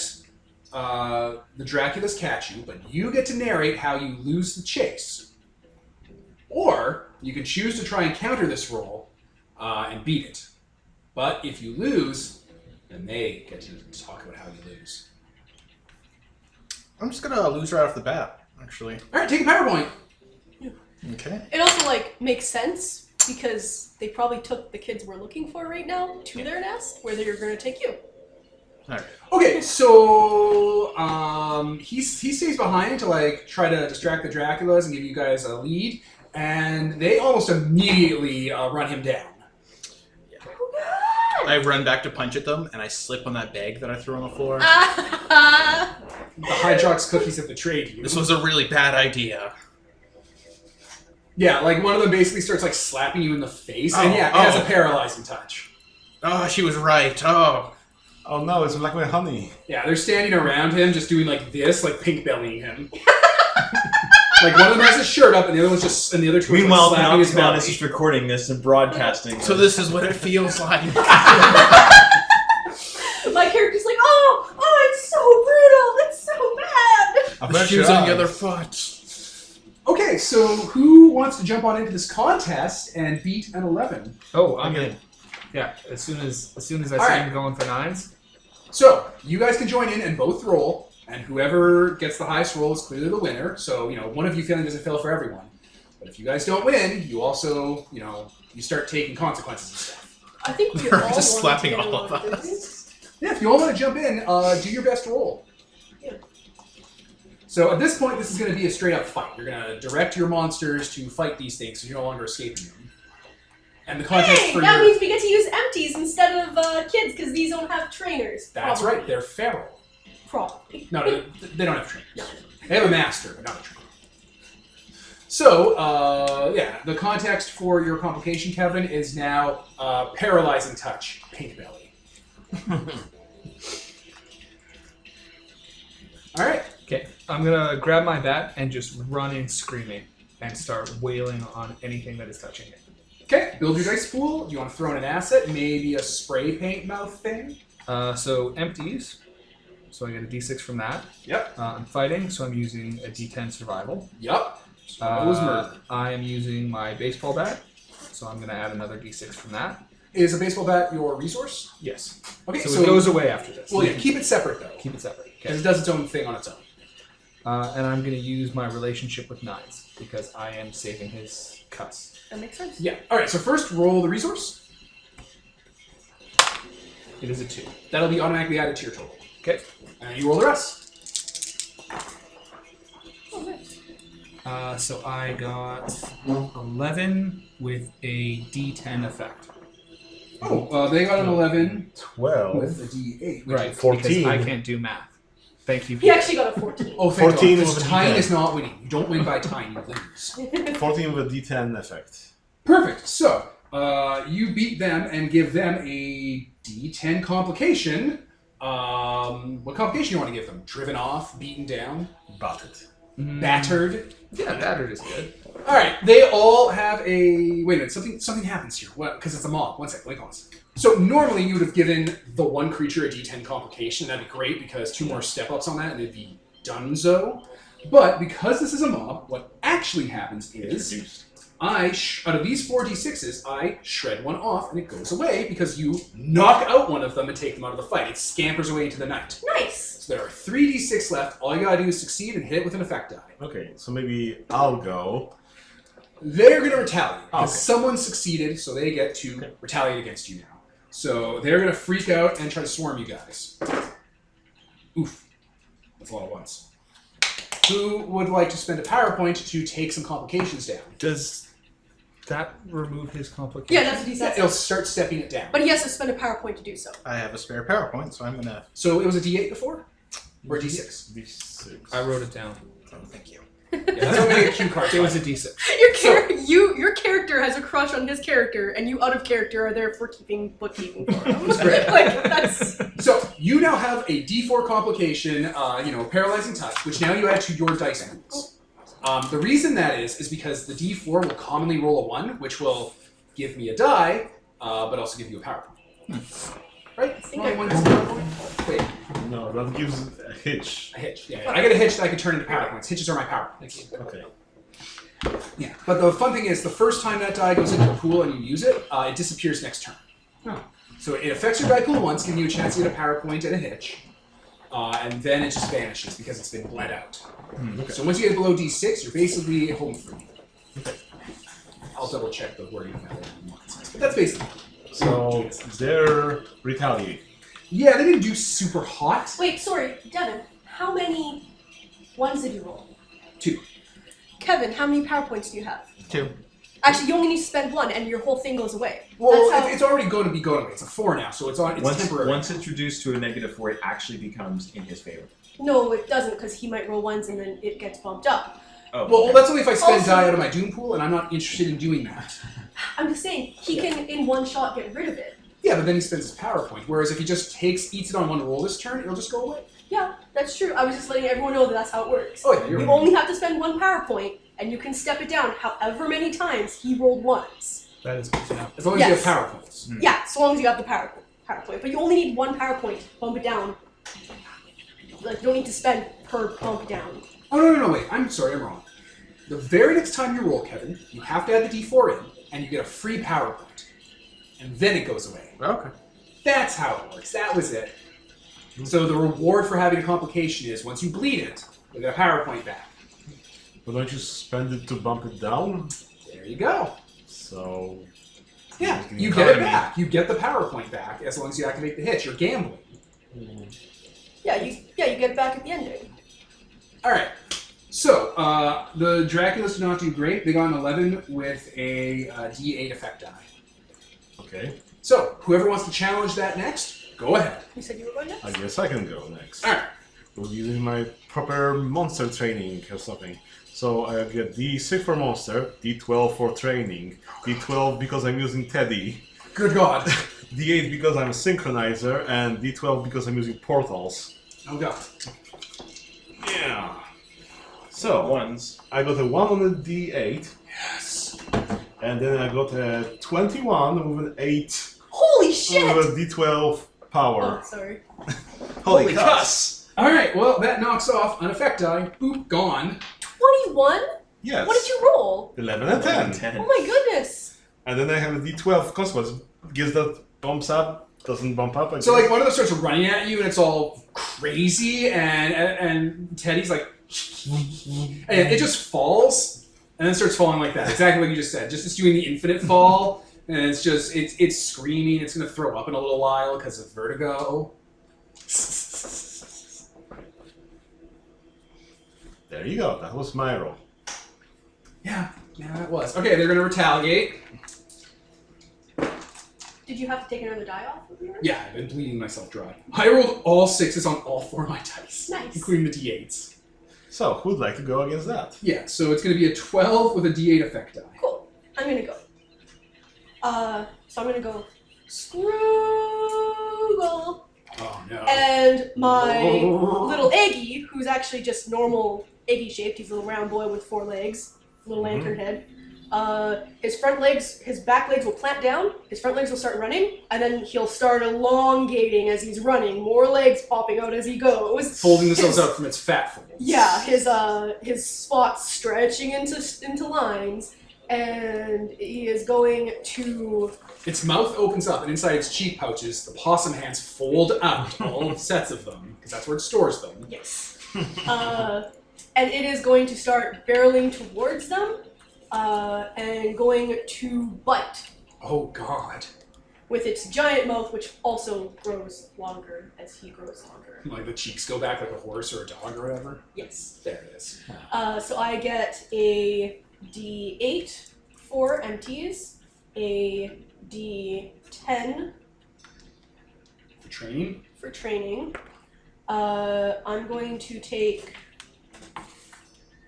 A: the Draculas catch you, but you get to narrate how you lose the chase. Or you can choose to try and counter this roll and beat it. But if you lose, then they get to talk about how you lose.
D: I'm just gonna lose right off the bat, actually.
A: All right, take a PowerPoint.
D: Okay.
B: It also, makes sense, because they probably took the kids we're looking for right now to their nest, where they're going to take you.
D: All right.
A: Okay, so he stays behind to try to distract the Draculas and give you guys a lead, and they almost immediately run him down.
D: I run back to punch at them, and I slip on that bag that I threw on the floor.
A: The Hydrox cookies have betrayed you.
D: This was a really bad idea.
A: Yeah, one of them basically starts slapping you in the face, and
D: Oh,
A: it has a
D: oh.
A: paralyzing touch.
D: Oh, she was right. Oh.
E: Oh no, it's like my honey.
A: Yeah, they're standing around him, just doing this, pink bellying him. One of them has his shirt up, and the other one's just, and the other two are
F: Meanwhile,
A: slapping his
F: Noxon
A: belly.
F: is just recording this and broadcasting.
D: So this is what it feels like.
B: My character's like, oh, it's so brutal, it's so bad.
D: The shoes on the other foot.
A: Okay, so who wants to jump on into this contest and beat an 11?
C: Oh, I'm in. Yeah, as soon as I see
A: right.
C: him going for 9s.
A: So, you guys can join in and both roll, and whoever gets the highest roll is clearly the winner. So, one of you failing doesn't fail for everyone. But if you guys don't win, you also, you start taking consequences and stuff.
B: I think we all
D: Just
B: want
D: slapping
B: to get
D: all of
B: along,
D: us.
B: didn't we?
A: Yeah, if you all want to jump in, do your best roll.
B: Yeah.
A: So at this point, this is going to be a straight-up fight. You're going to direct your monsters to fight these things, so you're no longer escaping them. And the context
B: Hey,
A: for
B: that
A: your...
B: means we get to use empties instead of kids, because these don't have trainers.
A: That's
B: Probably.
A: right, they're feral.
B: Probably.
A: No, they don't have trainers.
B: No.
A: They have a master, but not a trainer. So, the context for your complication, Kevin, is now paralyzing touch, pink belly. All right.
C: Okay, I'm gonna grab my bat and just run in screaming and start wailing on anything that is touching it.
A: Okay, build your dice pool. Do you want to throw in an asset? Maybe a spray paint mouth thing?
C: So empties. So I get a d6 from that.
A: Yep.
C: I'm fighting, so I'm using a d10 survival.
A: Yep. Survival is murder.
C: I am using my baseball bat, so I'm going to add another d6 from that.
A: Is a baseball bat your resource?
C: Yes.
A: Okay,
C: So it goes away after this.
A: Well, yeah, keep it separate, though.
C: Keep it separate.
A: Because
C: Okay.
A: it does its own thing on its own.
C: And I'm going to use my relationship with 9s, because I am saving his cuss.
B: That makes sense.
A: Yeah. All right, so first roll the resource.
C: It is a 2.
A: That'll be automatically added to your total.
C: Okay.
A: And you roll the rest.
B: Oh, nice.
C: So I got 11 with a d10 effect.
A: Oh, they got an 11
E: 12.
A: with a D8.
C: Right,
E: 14.
C: because I can't do math. Thank you.
B: He actually got a 14.
A: Oh, thank
E: 14
A: God, because
E: with a
A: tying
E: D10.
A: is not winning. You don't win by tying, you lose.
E: 14 with a D10 effect.
A: Perfect. So, you beat them and give them a D10 complication. What complication do you want to give them? Driven off, beaten down,
E: Battered.
A: battered.
C: Yeah, battered is good.
A: All right, they all have a. Wait a minute, something happens here. What? Because it's a mob. One second, let me pause. So normally you would have given the one creature a D10 complication. That'd be great because 2 more step ups on that and it'd be donezo. But because this is a mob, what actually happens is out of these 4d6s, I shred one off and it goes away because you knock out one of them and take them out of the fight. It scampers away into the night.
B: Nice.
A: So there are 3d6 left. All you gotta do is succeed and hit it with an effect die.
E: Okay, so maybe I'll go.
A: They're gonna retaliate because
E: Okay.
A: someone succeeded, so they get to retaliate against you now. So they're gonna freak out and try to swarm you guys. Oof. That's a lot at once. Who would like to spend a power point to take some complications down?
C: Does that remove his complication?
B: Yeah, that's what he
A: Yeah,
B: says.
A: it'll start stepping it down.
B: But he has to spend a power point to do so.
D: I have a spare PowerPoint, so I'm gonna.
A: So it was a D8 before? Or a D6?
E: D6.
C: I wrote it down.
D: Oh, thank you.
A: Yeah, that's how many cue cards.
C: It was a D6.
B: Your character has a crush on his character, and you out of character are there for bookkeeping for him.
A: That's great.
B: Like that's
A: So you now have a D4 complication, paralyzing touch, which now you add to your dice pools. The reason that is because the D4 will commonly roll a 1, which will give me a die, but also give you a power point. Right?
B: think
A: Only
B: I-
A: one gets a power point? Wait,
E: No, that gives a hitch.
A: a hitch. Yeah, I get a hitch that I can turn into power points. Hitches are my power points.
E: Okay.
A: Yeah, but the fun thing is, the first time that die goes into the pool and you use it, it disappears next turn.
E: Oh.
A: So it affects your die pool once, giving you a chance to get a power point and a hitch, and then it just vanishes because it's been bled out.
E: Okay.
A: So once you get below D6, you're basically home free. I'll double check the wording of that later, but that's basically.
E: So they're retaliate.
A: Yeah, they didn't do super hot.
B: Wait, sorry, Devin. How many ones did you roll?
A: 2.
B: Kevin, how many power points do you have?
D: 2.
B: Actually, you only need to spend 1, and your whole thing goes away.
A: Well,
B: That's how-
A: it's already going to be going away. It's a 4 now, so it's temporary.
F: Once it's reduced to a -4, it actually becomes in his favor.
B: No, it doesn't, because he might roll 1s and then it gets bumped up.
F: Oh,
A: Well,
F: okay.
A: that's only if I spend
B: Also-
A: die out of my Doom pool, and I'm not interested in doing that.
B: I'm just saying, he can, in one shot, get rid of it.
A: Yeah, but then he spends his power point. Whereas if he just eats it on one roll this turn, it'll just go away.
B: Yeah, that's true. I was just letting everyone know that that's how it works.
A: Oh yeah, you're
B: You
A: right.
B: only have to spend 1 power point, and you can step it down however many times he rolled 1s.
C: That is good to know.
A: As long as you
B: Yes.
A: have power points.
B: Yeah, so long as you have the power point. But you only need 1 power point to bump it down. Like, you don't need to spend per bump down.
A: Oh no, wait. I'm sorry, I'm wrong. The very next time you roll, Kevin, you have to add the D4 in, and you get a free power point. And then it goes away.
D: Okay.
A: That's how it works. That was it. So the reward for having a complication is once you bleed it, you get a power point back.
E: But don't you spend it to bump it down?
A: There you go.
E: So
A: Yeah,
E: Just
A: you
E: give
A: get
E: me
A: it
E: economy.
A: back. You get the power point back as long as you activate the hitch. You're gambling.
B: Yeah, you get it back at the ending.
A: All right. So the Draculas did not do great. They got an 11 with a D8 effect die.
E: okay.
A: So whoever wants to challenge that next, go ahead.
B: You said you were going next?
E: I guess I can go next.
A: All right.
E: We're using my proper monster training or something. So I get D6 for monster, D12 for training, D12 because I'm using Teddy,
A: Good God.
E: D8 because I'm a synchronizer, and D12 because I'm using portals.
A: Oh God.
E: Yeah. So
F: Ones.
E: I got a 1 on the D8,
A: Yes.
E: and then I got a 21 with an 8
B: Holy shit!
E: with a D12 power.
B: Oh, sorry.
F: Holy cuss!
A: All right. Well, that knocks off an effect die. Boop. Gone.
B: 21?
E: Yes.
B: What did you roll?
E: 11 and 10.
F: 10.
B: Oh my goodness!
E: And then I have a D12 consequence. Gives that bumps up, doesn't bump up. I
A: So
E: guess.
A: like one of them starts running at you and it's all crazy and Teddy's like, and it just falls and then starts falling like that. Exactly what you just said. Just it's doing the infinite fall and it's just it's screaming. It's gonna throw up in a little while because of vertigo.
E: There you go. That was my roll.
A: Yeah, that was okay. They're gonna retaliate.
B: Did you have to take another die off of yours?
A: Yeah, I've been bleeding myself dry. I rolled all 6s on all 4 of my dice,
B: Nice.
A: including the D8s.
E: So, who'd like to go against that?
A: Yeah, so it's gonna be a 12 with a D8 effect die.
B: Cool. I'm gonna go. So I'm gonna go Scroogle.
A: Oh no.
B: And my little Eggy, who's actually just normal Eggy shaped, he's a little round boy with 4 legs, little lantern head. His back legs will plant down, his front legs will start running, and then he'll start elongating as he's running, more legs popping out as he goes.
A: Folding themselves
B: His-
A: out from its fat folds.
B: Yeah, his spots stretching into lines, And he is going to.
A: Its mouth opens up, and inside its cheek pouches, the possum hands fold out, all sets of them, because that's where it stores them.
B: Yes. And it is going to start barreling towards them and going to bite
A: Oh God!
B: with its giant mouth, which also grows longer as he grows longer.
A: Like the cheeks go back like a horse or a dog or whatever.
B: Yes.
A: There it is.
B: So I get a D8 for empties, a D10
A: For training.
B: for training. I'm going to take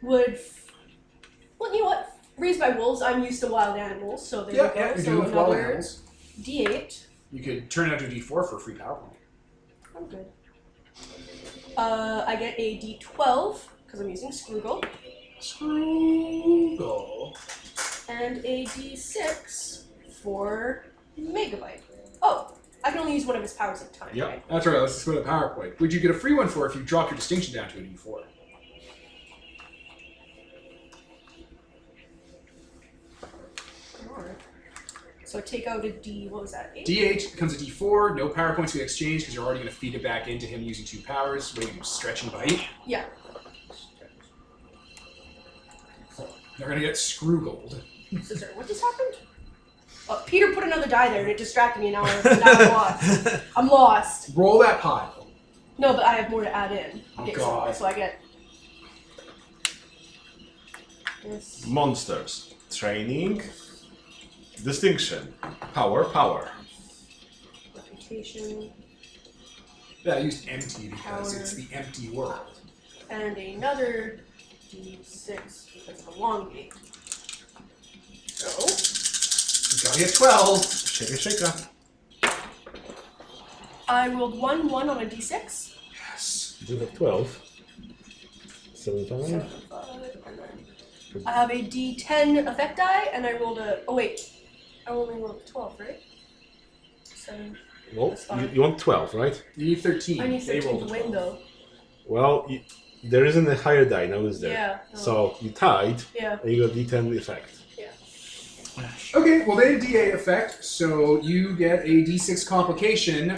B: Well, you know what? Raised by wolves, I'm used to wild animals, so there we go.
A: Yeah, you're
B: So
A: doing with wild
B: another
A: animals.
B: D8.
A: You could turn it out to a D4 for a free power point.
B: I'm good. I get a D12 because I'm using Scroogle,
A: Scroogle.
B: and a D6 for Megabyte. Oh, I can only use one of his powers at a time.
A: Yep,
B: Right?
A: that's right. Let's just go to the power point. Would you get a free one for if you drop your distinction down to a D4?
B: Alright. So take out a D. What was that? 8?
A: D8 becomes a D4. No power points to exchange because you're already going to feed it back into him using 2 powers. What do you do? Stretch and bite?
B: Yeah.
A: They're going to get Scroogled.
B: Scissor. What just happened? Oh, Peter put another die there and it distracted me. Now I'm lost. I'm lost.
A: Roll that pile.
B: No, but I have more to add in.
A: Oh,
B: Okay,
A: God.
B: So I get this.
E: Monsters. Training. Distinction. Power.
B: Reputation,
A: Yeah, I used empty because
B: Power.
A: it's the empty world.
B: and another D6 because of a long game. So,
A: You gotta get 12.
C: Shaka.
B: I rolled 1 1 on a D6.
A: Yes.
H: You have 12. 75.
B: 7, 5, and then I have a D10 effect die, and I rolled a. Oh, wait. I only rolled a 12, right? 7.
H: Well,
B: That's fine.
H: you want 12, right?
A: You need 13.
B: I need
A: They
B: 13
A: rolled
B: to
A: a
B: win,
A: 12.
B: though.
H: Well, there isn't a higher die now, is there?
B: Yeah. No.
H: So you tied,
B: Yeah.
H: and you got D10 effect.
A: Okay, well they had D8 effect, so you get a D6 complication,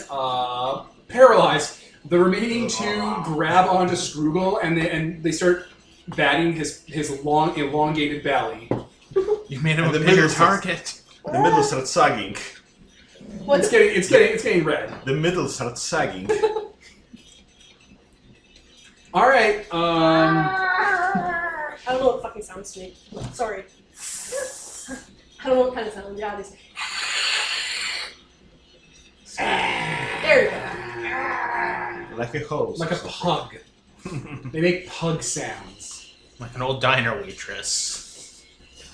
A: paralyzed. The remaining 2 grab onto Scroogle and they start batting his long elongated belly.
D: You've made him
E: And
D: a
E: the
D: bigger
E: middle starts-
D: target.
E: The middle starts sagging.
B: What's
A: It's getting red.
E: The middle starts sagging.
A: All right.
B: I don't know what fucking sounds to me. Sorry. I don't know what kind of sound. Yeah, this. There you go.
E: Like a hose.
A: Like a pug. They make pug sounds.
D: Like an old diner waitress.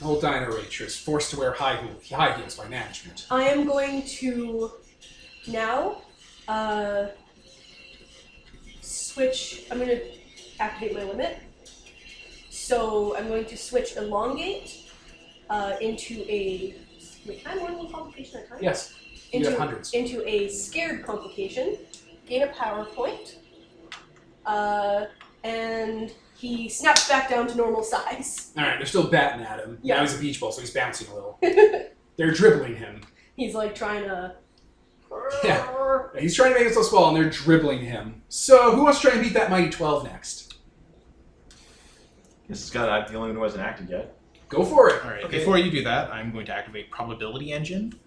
A: An old diner waitress forced to wear high heels by management.
B: I am going to now switch. I'm going to activate my limit. So I'm going to switch elongate into a. Wait, can I have one complication at a time?
A: Yes. You
B: Into,
A: got hundreds.
B: into a scared complication. Gain a power point. And he snaps back down to normal size.
A: All right, they're still batting at him.
B: Yeah.
A: Now he's a beach ball, so he's bouncing a little. They're dribbling him.
B: He's like trying to.
A: Yeah. He's trying to make himself small, and they're dribbling him. So who wants to try and beat that mighty 12 next?
F: Guess it's got to act. The only one who hasn't acted yet.
A: Go for it.
D: All right.
A: Okay.
D: Before you do that, I'm going to activate Probability Engine.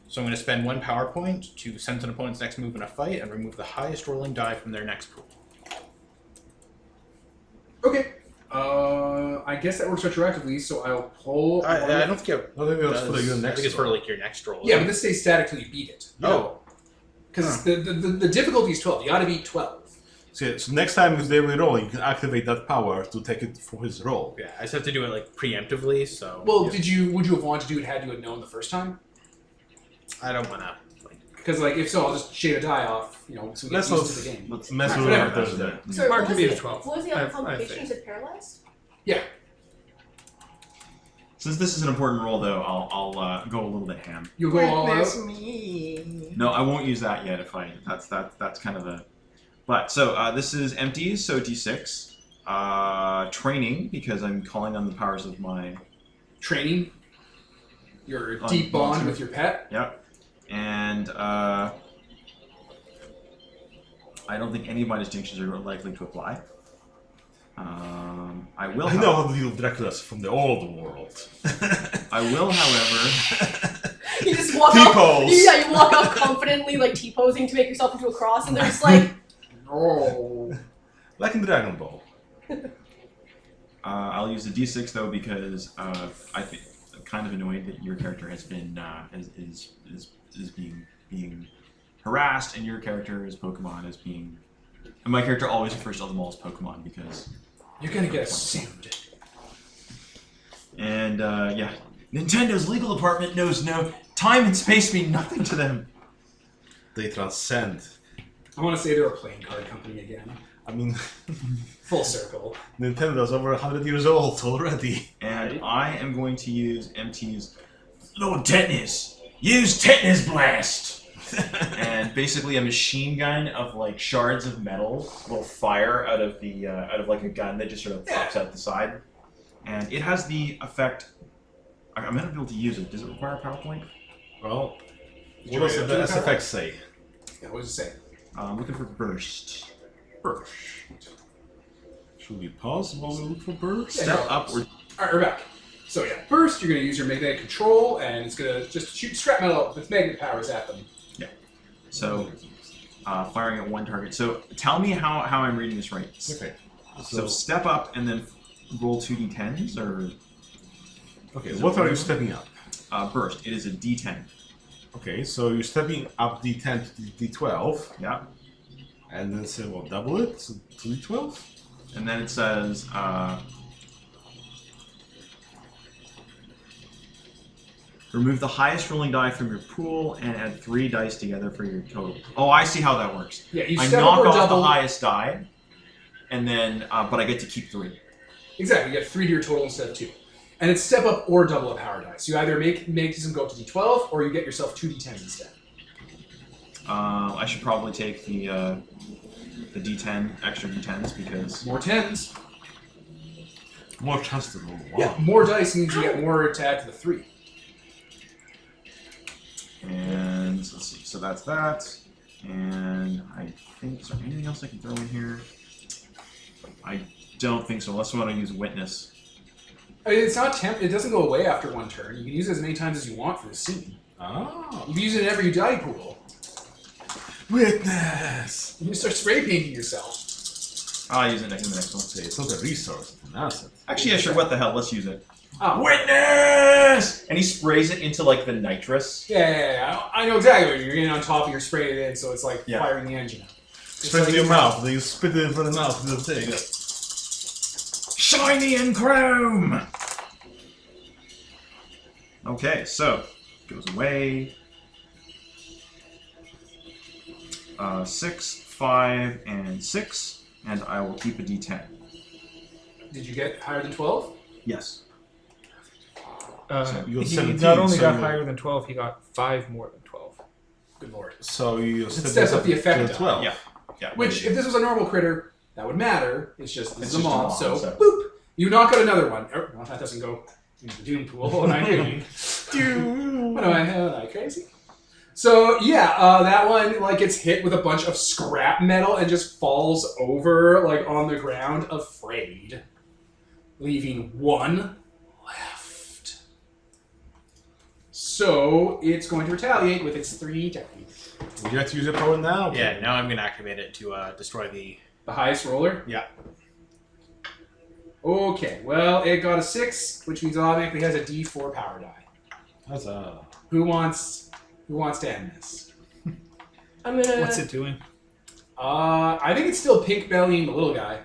D: So I'm going to spend 1 power point to sense an opponent's next move in a fight and remove the highest rolling die from their next pool.
A: Okay. I guess that works retroactively, so I'll pull.
D: I don't think it
E: I think that's for
D: does.
E: your
D: I
E: next
D: think it's for
E: roll.
D: like your next roll.
A: Yeah, but this stays static till you beat it.
D: Oh.
A: Because the difficulty is 12. You gotta beat 12.
E: So next time if they re-roll, you can activate that power to take it for his roll.
D: Yeah, I just have to do it like preemptively. So
A: Well,
D: yeah.
A: would you have wanted to do it had you had known the first time?
D: I don't want to.
A: Because like if so, I'll just shave a die off. You know, so we get
E: Let's
A: used to the game.
E: Let's mess
A: Alright,
E: with
A: whatever.
E: our Thursday.
B: Sorry,
C: Mark
B: what
C: could
B: was
C: be
B: the-
C: a 12.
B: What was the
C: I
B: other
C: have
B: complication?
C: faith.
B: You said paralyzed?
A: Yeah.
F: Since this is an important roll, though, I'll go a little bit ham.
A: You'll go all out.
F: No, I won't use that yet. If I that's kind of a. But so this is empties, so D6. Training because I'm calling on the powers of my
A: training, your
F: On
A: deep bond
F: monster.
A: with your pet.
F: Yep. And I don't think any of my distinctions are likely to apply. I will.
E: I know how to deal with Draculas from the old world.
F: I will, however.
B: You just walk
E: T-pose.
B: up. Yeah, you walk up confidently, like T-posing to make yourself into a cross, and they're just like,
A: Oh.
E: Like in Dragon Ball.
F: I'll use the D6 though because I'm kind of annoyed that your character has been is being harassed, and your character's Pokemon is being. And my character always refers to them all as Pokemon because.
A: You're gonna get sued.
F: And yeah, Nintendo's legal department knows no time and space mean nothing to them.
E: They transcend.
A: I want to say they're a playing card company again.
E: I mean,
A: Full circle.
E: Nintendo's over 100 years old already.
F: And I am going to use MT's
G: Lord Tetanus, use Tetanus Blast!
F: and basically a machine gun of like shards of metal will fire out of the out of like a gun that just sort of pops out the side, and it has the effect. I'm gonna be able to use it. Does it require a PowerPoint?
E: Well,
A: Did
E: what
A: you
E: does
A: do
E: the
A: the
E: SFX say?
A: Yeah, what does it say?
F: I'm looking for burst.
E: Burst. Should we pause while we look for burst?
F: Step up or
A: Alright, we're back. So yeah, first you're going to use your magnetic control, and it's going to just shoot scrap metal with magnet powers at them.
F: so firing at one target. So tell me how I'm reading this right.
E: Okay.
F: So step up and then roll 2d10s or
E: Okay,
F: Is it
E: what are you
F: one?
E: stepping up?
F: burst. It is a d10.
E: Okay, so you're stepping up D10 to D12,
F: Yeah.
E: and then say, well, double it to D12?
F: And then it says, remove the highest rolling die from your pool and add 3 dice together for your total. Oh, I see how that works.
A: Yeah, you
F: I
A: step
F: knock
A: up or
F: off
A: double.
F: the highest die, and then, but I get to keep 3.
A: Exactly, you get 3 to your total instead of 2. And it's step up or double a power dice. You either make them go up to D12, or you get yourself 2 D10s instead.
F: I should probably take the D10, extra D10s, because...
A: More 10s.
E: More chance to roll one.
A: Yeah, more dice means you get more to add to the 3.
F: And let's see, so that's that. And I think, is there anything else I can throw in here? I don't think so, unless I want to use Witness.
A: I mean, it's not it doesn't go away after one turn. You can use it as many times as you want for the scene.
E: Oh.
A: You can use it in every die pool.
E: Witness!
A: You can start spray painting yourself.
F: I'll use it next in the next one.
E: Say, it's not a resource, it's an asset.
F: Actually, yeah, sure, what the hell, let's use it.
A: Oh.
F: Witness! And he sprays it into, like, the nitrous.
A: Yeah. I know exactly what you're getting on top and you're spraying it in, so it's like
F: Yeah.
A: firing the engine up.
E: Spray it in your mouth, then you spit it in front of the mouth with the thing.
F: Shiny and chrome! Okay, so, goes away. 6, 5, and 6, and I will keep a D10.
A: Did you get higher than 12?
F: Yes.
E: You got
C: He
E: 17,
C: not only
E: so
C: got
E: you-
C: higher than 12, he got 5 more than 12.
A: Good lord.
E: So you
A: It
E: step
A: steps up the
E: to
A: effect die.
E: 12.
F: Yeah. Yeah.
A: Which, if this was a normal critter, that would matter. It's just, this
F: It's
A: is a
F: just a
A: mob,
F: mob,
A: so,
F: so-
A: boop! You knock out another one. Well, that doesn't go into the Doom pool, and I knew. What am I crazy? So, yeah, that one, like, gets hit with a bunch of scrap metal and just falls over, like, on the ground, afraid. Leaving one left. So, it's going to retaliate with its 3 dice.
E: Would you like to use your power now?
D: Yeah, now I'm going to activate it to destroy the...
A: The highest roller?
D: Yeah.
A: Okay, well, it got a 6, which means it automatically has a D4 power die.
E: That's a...
A: Who wants to end this?
B: I'm gonna.
C: What's it doing?
A: I think it's still pink bellying the little guy.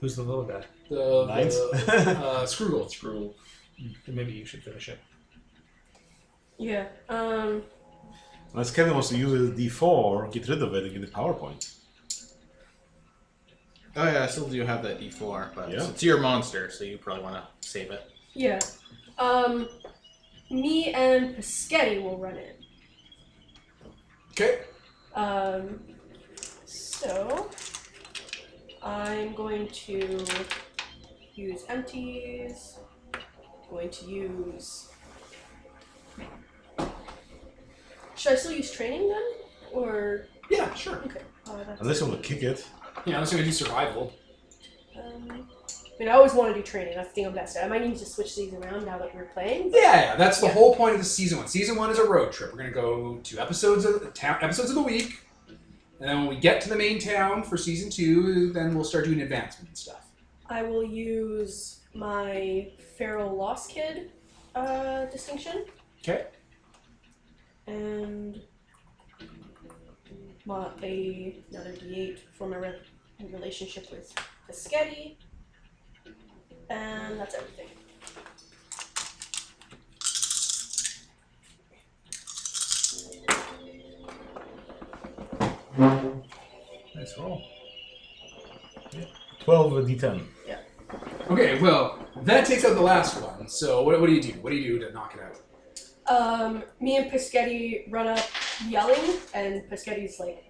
C: Who's the little guy?
A: The
E: Ninth?
A: Scroogle.
F: Screw.
C: Maybe you should finish it.
B: Yeah.
E: Unless Kevin wants to use a D4, get rid of it and get the PowerPoint.
D: Oh yeah, I still do have that D4, but
E: Yeah.
D: it's your monster, so you probably want to save it.
B: Yeah. Me and Paschetti will run it.
A: Okay.
B: So I'm going to use empties. going to use... Should I still use training then? Or...
A: Yeah, sure.
B: Okay. That's...
H: Unless you want to kick it.
A: Yeah, unless you're gonna do survival.
B: I mean, I always want to do training. That's the thing I'm best at. I might need to switch these around now that we're playing.
A: Yeah, that's the whole point of the season 1. Season 1 is a road trip. We're gonna go to episodes of the week, and then when we get to the main town for season 2, then we'll start doing advancement and stuff.
B: I will use my Feral Lost Kid distinction.
A: Okay.
B: And another D8 for my relationship with Pescetti. And that's everything.
C: Nice roll.
H: 12 D10.
B: Yeah.
A: Okay, well, that takes out the last one. So what do you do? What do you do to knock it out?
B: Me and Pescetti run up yelling, and Pescetti's like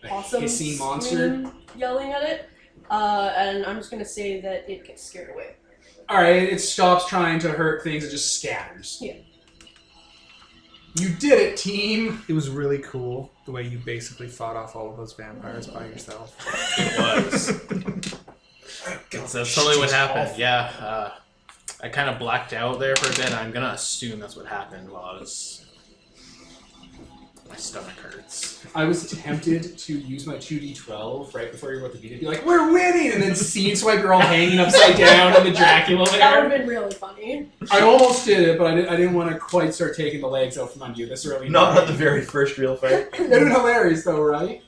B: awesome
A: Hissing monster.
B: scream yelling at it. And I'm just gonna say that it gets scared away.
A: Alright, it stops trying to hurt things and just scatters.
B: Yeah.
A: You did it, team!
C: It was really cool the way you basically fought off all of those vampires by yourself.
D: It was. That's totally what happened. Yeah, I kind of blacked out there for a bit. I'm gonna assume that's what happened while I was. My stomach hurts.
A: I was tempted to use my 2d12 right before you were about to beat it. Be like, we're winning! And then scene swipe, you're all hanging upside down on the Dracula
B: That would
A: there.
B: have been really funny.
A: I almost did it, but I didn't want to quite start taking the legs out from under you this early.
F: Not at the very first real fight.
A: That'd been hilarious though, right?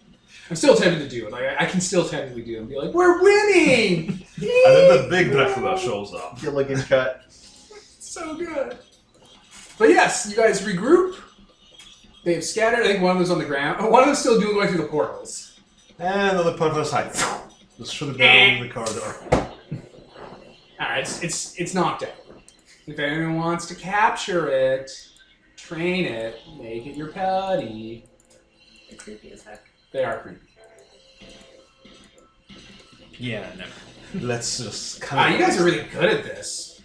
A: I'm still tempted to do it. Like, I can still technically do it and be like, we're winning!
H: And then the big Dracula shows up.
F: Gilligan cut.
A: So good. But yes, you guys regroup. They've scattered. I think one of them's on the ground. Oh, one of them's still going through the portals.
H: And on the part of the side. Just shoot it down the corridor.
A: Alright, it's knocked out. If anyone wants to capture it, train it, make it your putty.
B: They're creepy as heck.
A: They are creepy.
D: Yeah, no.
H: Let's just
A: Wow, you guys are really good at this.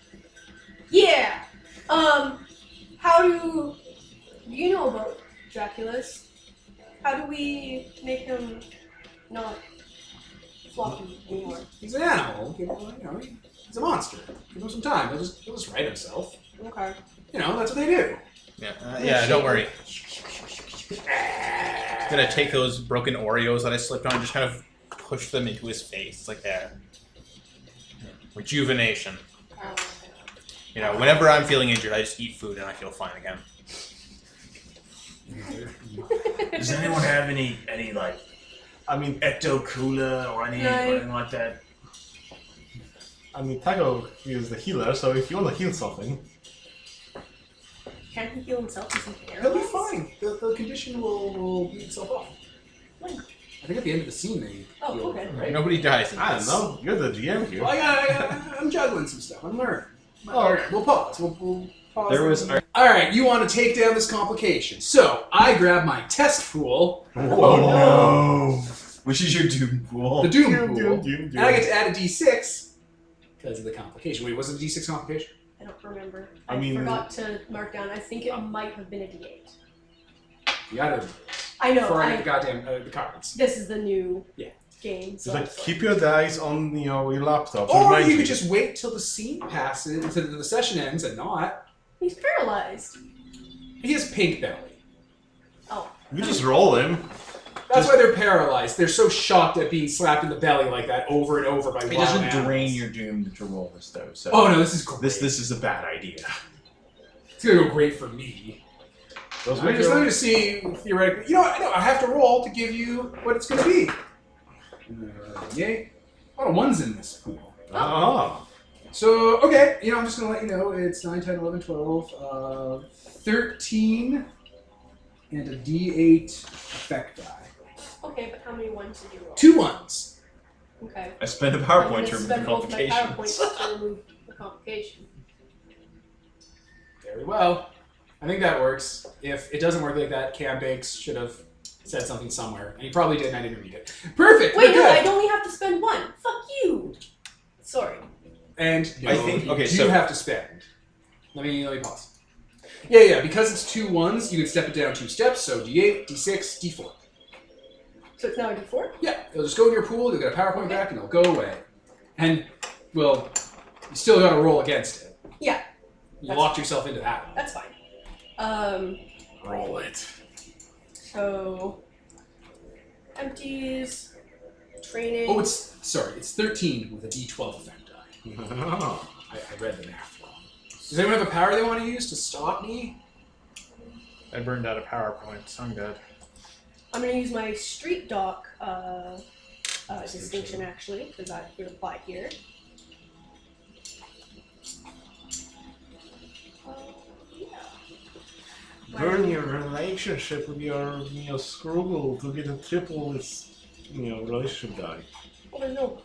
B: Yeah! How do you know about Draculas? How do we make him not floppy anymore?
A: He's an animal. He's a monster. Give him some time. He'll just right himself.
B: Okay.
A: You know, that's what they do.
D: Yeah, don't worry. I'm gonna take those broken Oreos that I slipped on and just kind of push them into his face. It's like there. Rejuvenation. You know, whenever I'm feeling injured, I just eat food and I feel fine again.
G: Does anyone have any like
H: I mean,
G: Ecto Cooler or anything like that?
H: Tago is the healer, so if you want to heal something,
B: Can't he heal himself? Is he
A: He'll be
B: paralyzed?
A: fine. The condition will beat itself off.
B: When?
A: I think at the end of the scene they
B: Oh,
A: heal,
B: okay.
A: right?
D: Nobody dies.
H: I don't know. You're the GM here.
A: Well, I'm juggling some stuff. I'm learning. Alright, we'll pause. We'll pause.
F: There was-
A: Alright, you want to take down this complication. So, I grab my test pool,
F: Oh no! Which is your doom pool?
A: the Doom
H: Doom,
A: pool,
H: doom, doom,
A: and I
H: doom.
A: get to add a d6 because of the complication. Wait, was it a d6 complication?
B: I don't remember.
H: I mean-
B: forgot to mark down. I think it might have been a D8.
A: You gotta
B: I know.
A: before I get the goddamn the cards.
B: This is the new
A: Yeah.
B: game.
H: It's
B: So
H: like
B: it's like-
H: keep your dice on your laptop. to
A: Or
H: remind
A: you could just wait till the scene passes, until the session ends, and not.
B: He's paralyzed.
A: He has pink belly.
B: Oh.
H: You just roll him.
A: That's why they're paralyzed. They're so shocked at being slapped in the belly like that over and over by
F: It
A: wild
F: doesn't
A: animals.
F: drain your doom to roll this though. So
A: Oh no, this is great.
F: this is a bad idea.
A: It's gonna go great for me.
H: Those
A: I'm
H: make
A: just
H: your-
A: going to see theoretically. You know what? No, I have to roll to give you what it's going to be. Yay! A lot of ones in this pool.
H: Ah.
A: So okay, I'm just going to let you know it's 9, 10, 11, 12, 13, and a D8 effect die.
B: Okay, but how many ones did you roll?
A: 2 ones.
B: Okay.
F: I spent a
B: I'm
F: PowerPoint
B: gonna
F: to remove
B: spend
F: the
B: both my
F: complications.
B: PowerPoints to remove the complication.
A: Very well. I think that works. If it doesn't work like that, Cam Bakes should have said something somewhere, and he probably did, and I didn't read it. Perfect.
B: Wait,
A: we're
B: no,
A: good.
B: I'd only have to spend one. Fuck you. Sorry.
A: And
F: I think-
A: you
F: okay,
A: do
F: so-
A: have to spend. Let me pause. Yeah. Because it's 2 1s, you can step it down 2 steps. So D8, D6, D4.
B: So it's now a D4?
A: Yeah, it'll just go in your pool. You'll get a power point back, and it'll go away. And well, you still got to roll against it.
B: Yeah.
A: You locked yourself into that one.
B: That's fine.
E: Roll it.
B: So empties, training.
A: Oh, it's 13 with a D12 effect die. I read the math wrong. Does anyone have a power they want to use to stop me?
D: I burned out a PowerPoint, so I'm good.
B: I'm going to use my street dock distinction actually, because that would apply here.
H: Burn your relationship with your Scroogle to get a triple its relationship die.
B: Well, there's no.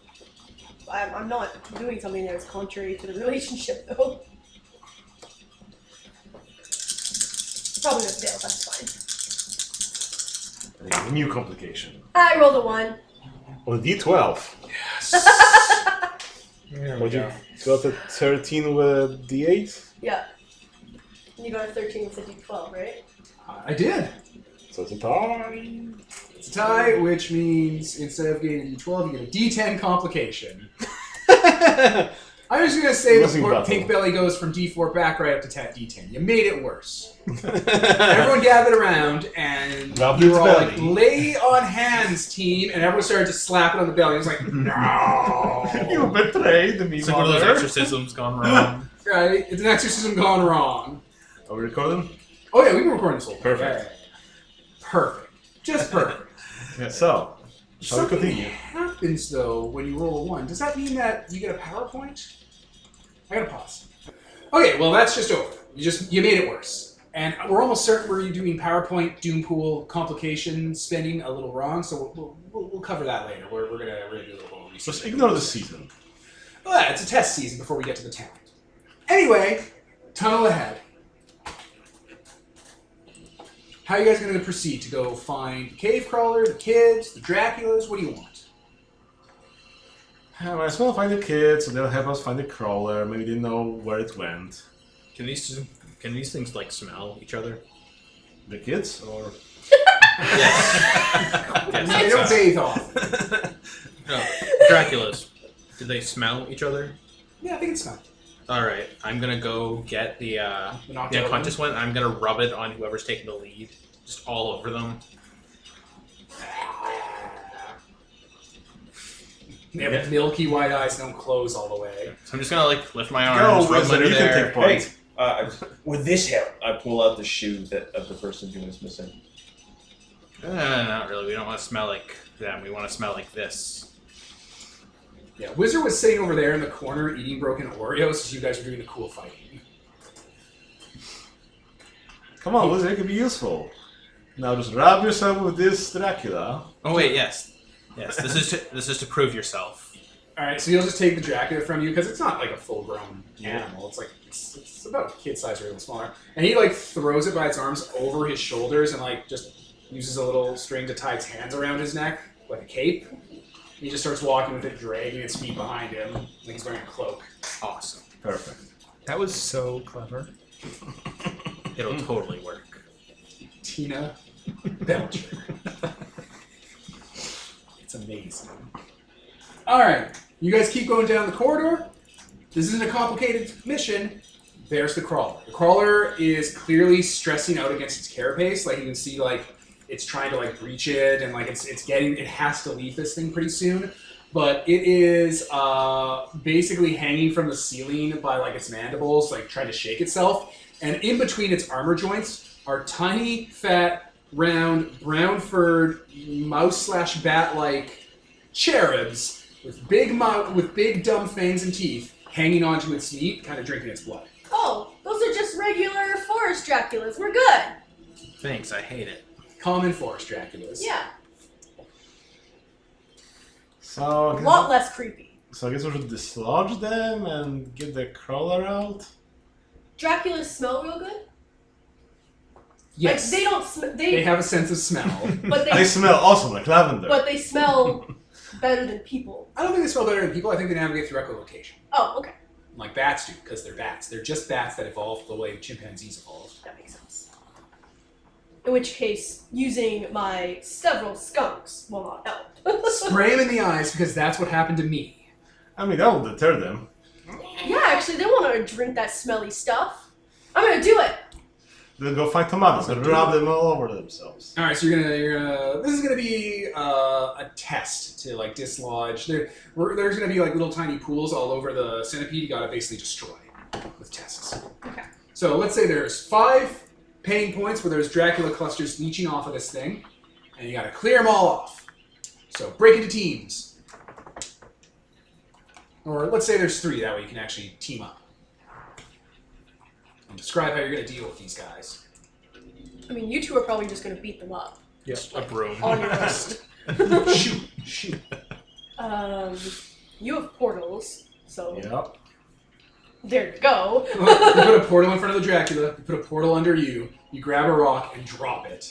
B: I'm not doing something that's contrary to the relationship, though. Probably gonna fail. That's fine.
E: A new complication.
B: I rolled a 1.
H: On D12.
C: There we
H: What you
C: go.
H: got a 13 with D8?
B: Yeah. You got a 13 with a D12, right?
A: I did.
H: So it's a tie.
A: It's a tie, which means instead of getting a D12, you get a D10 complication. I was going to say the
H: Losing
A: poor
H: battle.
A: pink belly goes from D4 back right up to D10. You made it worse. Everyone gathered around, and
H: Rubbed
A: you
H: its
A: were all like,
H: belly.
A: lay on hands, team, and everyone started to slap it on the belly. It was like, no.
H: You betrayed me,
D: It's like one of those
H: mother.
D: exorcisms gone wrong.
A: Right? It's an exorcism gone wrong.
E: Are we recording?
A: Oh, yeah, we've been recording this whole thing.
E: Perfect.
A: Yeah. Perfect. Just perfect.
E: So, shall we
A: Something
E: continue?
A: happens, though, when you roll a 1. Does that mean that you get a PowerPoint? I gotta pause. Okay, well, that's just over. You made it worse. And we're almost certain we're doing PowerPoint, Doom Pool, complication spending a little wrong, so we'll cover that later. We're gonna do a little more research.
E: Just ignore the season.
A: Well, yeah, it's a test season before we get to the talent. Anyway, tunnel ahead. How are you guys going to proceed to go find the cave crawler, the kids, the Draculas? What do you want?
E: I might as well find the kids, so they'll help us find the crawler. Maybe they know where it went.
D: Can these things like smell each other?
E: The kids, or
D: Yes.
A: They don't bathe often.
D: No, Draculas. Do they smell each other?
A: Yeah, I think it's not.
D: All right, I'm gonna go get the unconscious one. I'm gonna rub it on whoever's taking the lead, just all over them.
A: They have milky white eyes, don't close all the way.
D: So I'm just gonna like lift my arms,
E: go,
D: rub them
E: wizard,
D: under
E: you
D: there.
E: can take points.
F: With this help, I pull out the shoe of the person who was missing.
D: Not really. We don't want to smell like them. We want to smell like this.
A: Yeah, Wizard was sitting over there in the corner eating broken Oreos as you guys were doing the cool fighting.
E: Come on, wizard, it could be useful. Now just rub yourself with this Dracula.
D: Oh wait, yes. This is to prove yourself.
A: Alright, so you'll just take the Dracula from you, because it's not like a full-grown animal. It's like, it's about a kid size or a little smaller. And he like throws it by its arms over his shoulders and like just uses a little string to tie its hands around his neck, like a cape. He just starts walking with it, dragging its feet behind him, like he's wearing a cloak.
D: Awesome.
E: Perfect.
C: That was so clever.
D: It'll totally work.
A: Tina Belcher. It's amazing. Alright, you guys keep going down the corridor. This isn't a complicated mission. There's the crawler. The crawler is clearly stressing out against its carapace. Like you can see, like it's trying to like breach it, and like it has to leave this thing pretty soon. But it is basically hanging from the ceiling by like its mandibles, like trying to shake itself. And in between its armor joints are tiny, fat, round, brown-furred, mouse/bat-like cherubs with big dumb fangs and teeth hanging onto its meat, kind of drinking its blood.
B: Oh, those are just regular forest Draculas. We're good.
D: Thanks, I hate it.
A: Common forest Draculas.
B: Yeah,
E: So,
B: a lot less creepy.
E: so I guess we should dislodge them and get the crawler out.
B: Draculas smell real good.
A: Yes.
B: Like, they don't.
A: They have a sense of smell.
B: But
E: They
B: they.
E: smell awesome, like lavender.
B: But they smell better than people.
A: I don't think they smell better than people. I think they navigate through echolocation.
B: Oh, okay.
A: like bats do, because they're bats. They're just bats that evolved the way chimpanzees evolved.
B: That makes sense. In which case, using my several skunks will not help.
A: Spray them in the eyes, because that's what happened to me.
E: I mean, that will deter them.
B: Yeah, actually, they want to drink that smelly stuff. I'm gonna do it.
E: They'll go find tomatoes and rub them all over themselves.
A: All right, so you're gonna. This is gonna be a test to like dislodge. There's gonna be like little tiny pools all over the centipede. You gotta basically destroy with tests.
B: Okay.
A: So let's say there's 5 pain points where there's Dracula clusters leeching off of this thing, and you gotta clear them all off. So break into teams, or let's say there's 3. That way you can actually team up. And describe how you're gonna deal with these guys.
B: I mean, you two are probably just gonna beat them up
D: A broom.
B: on your own.
A: Shoot.
B: You have portals, so
E: Yep.
B: there you go.
A: You put a portal in front of the Dracula, you put a portal under you, you grab a rock and drop it.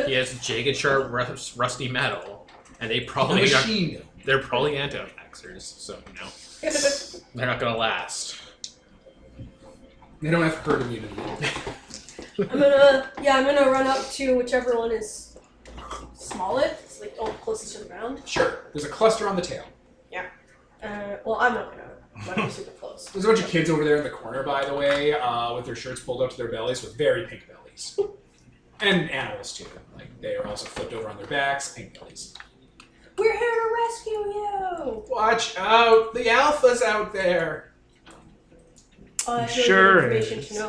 D: He has jagged, sharp, rusty metal, and they
A: A
D: probably
A: machine gun.
D: they're probably anti-vaxxers, so they're not gonna last.
A: They don't have herd immunity.
B: I'm gonna run up to whichever one is smallest, like closest to the ground.
A: Sure. There's a cluster on the tail.
B: Well, I'm not gonna run up super close.
A: There's a bunch of kids over there in the corner, by the way, with their shirts pulled up to their bellies with very pink bellies. And animals, too. Like, they are also flipped over on their backs, pink bellies.
B: We're here to rescue you!
A: Watch out! The alpha's out there!
B: I have
C: Sure
B: really good information to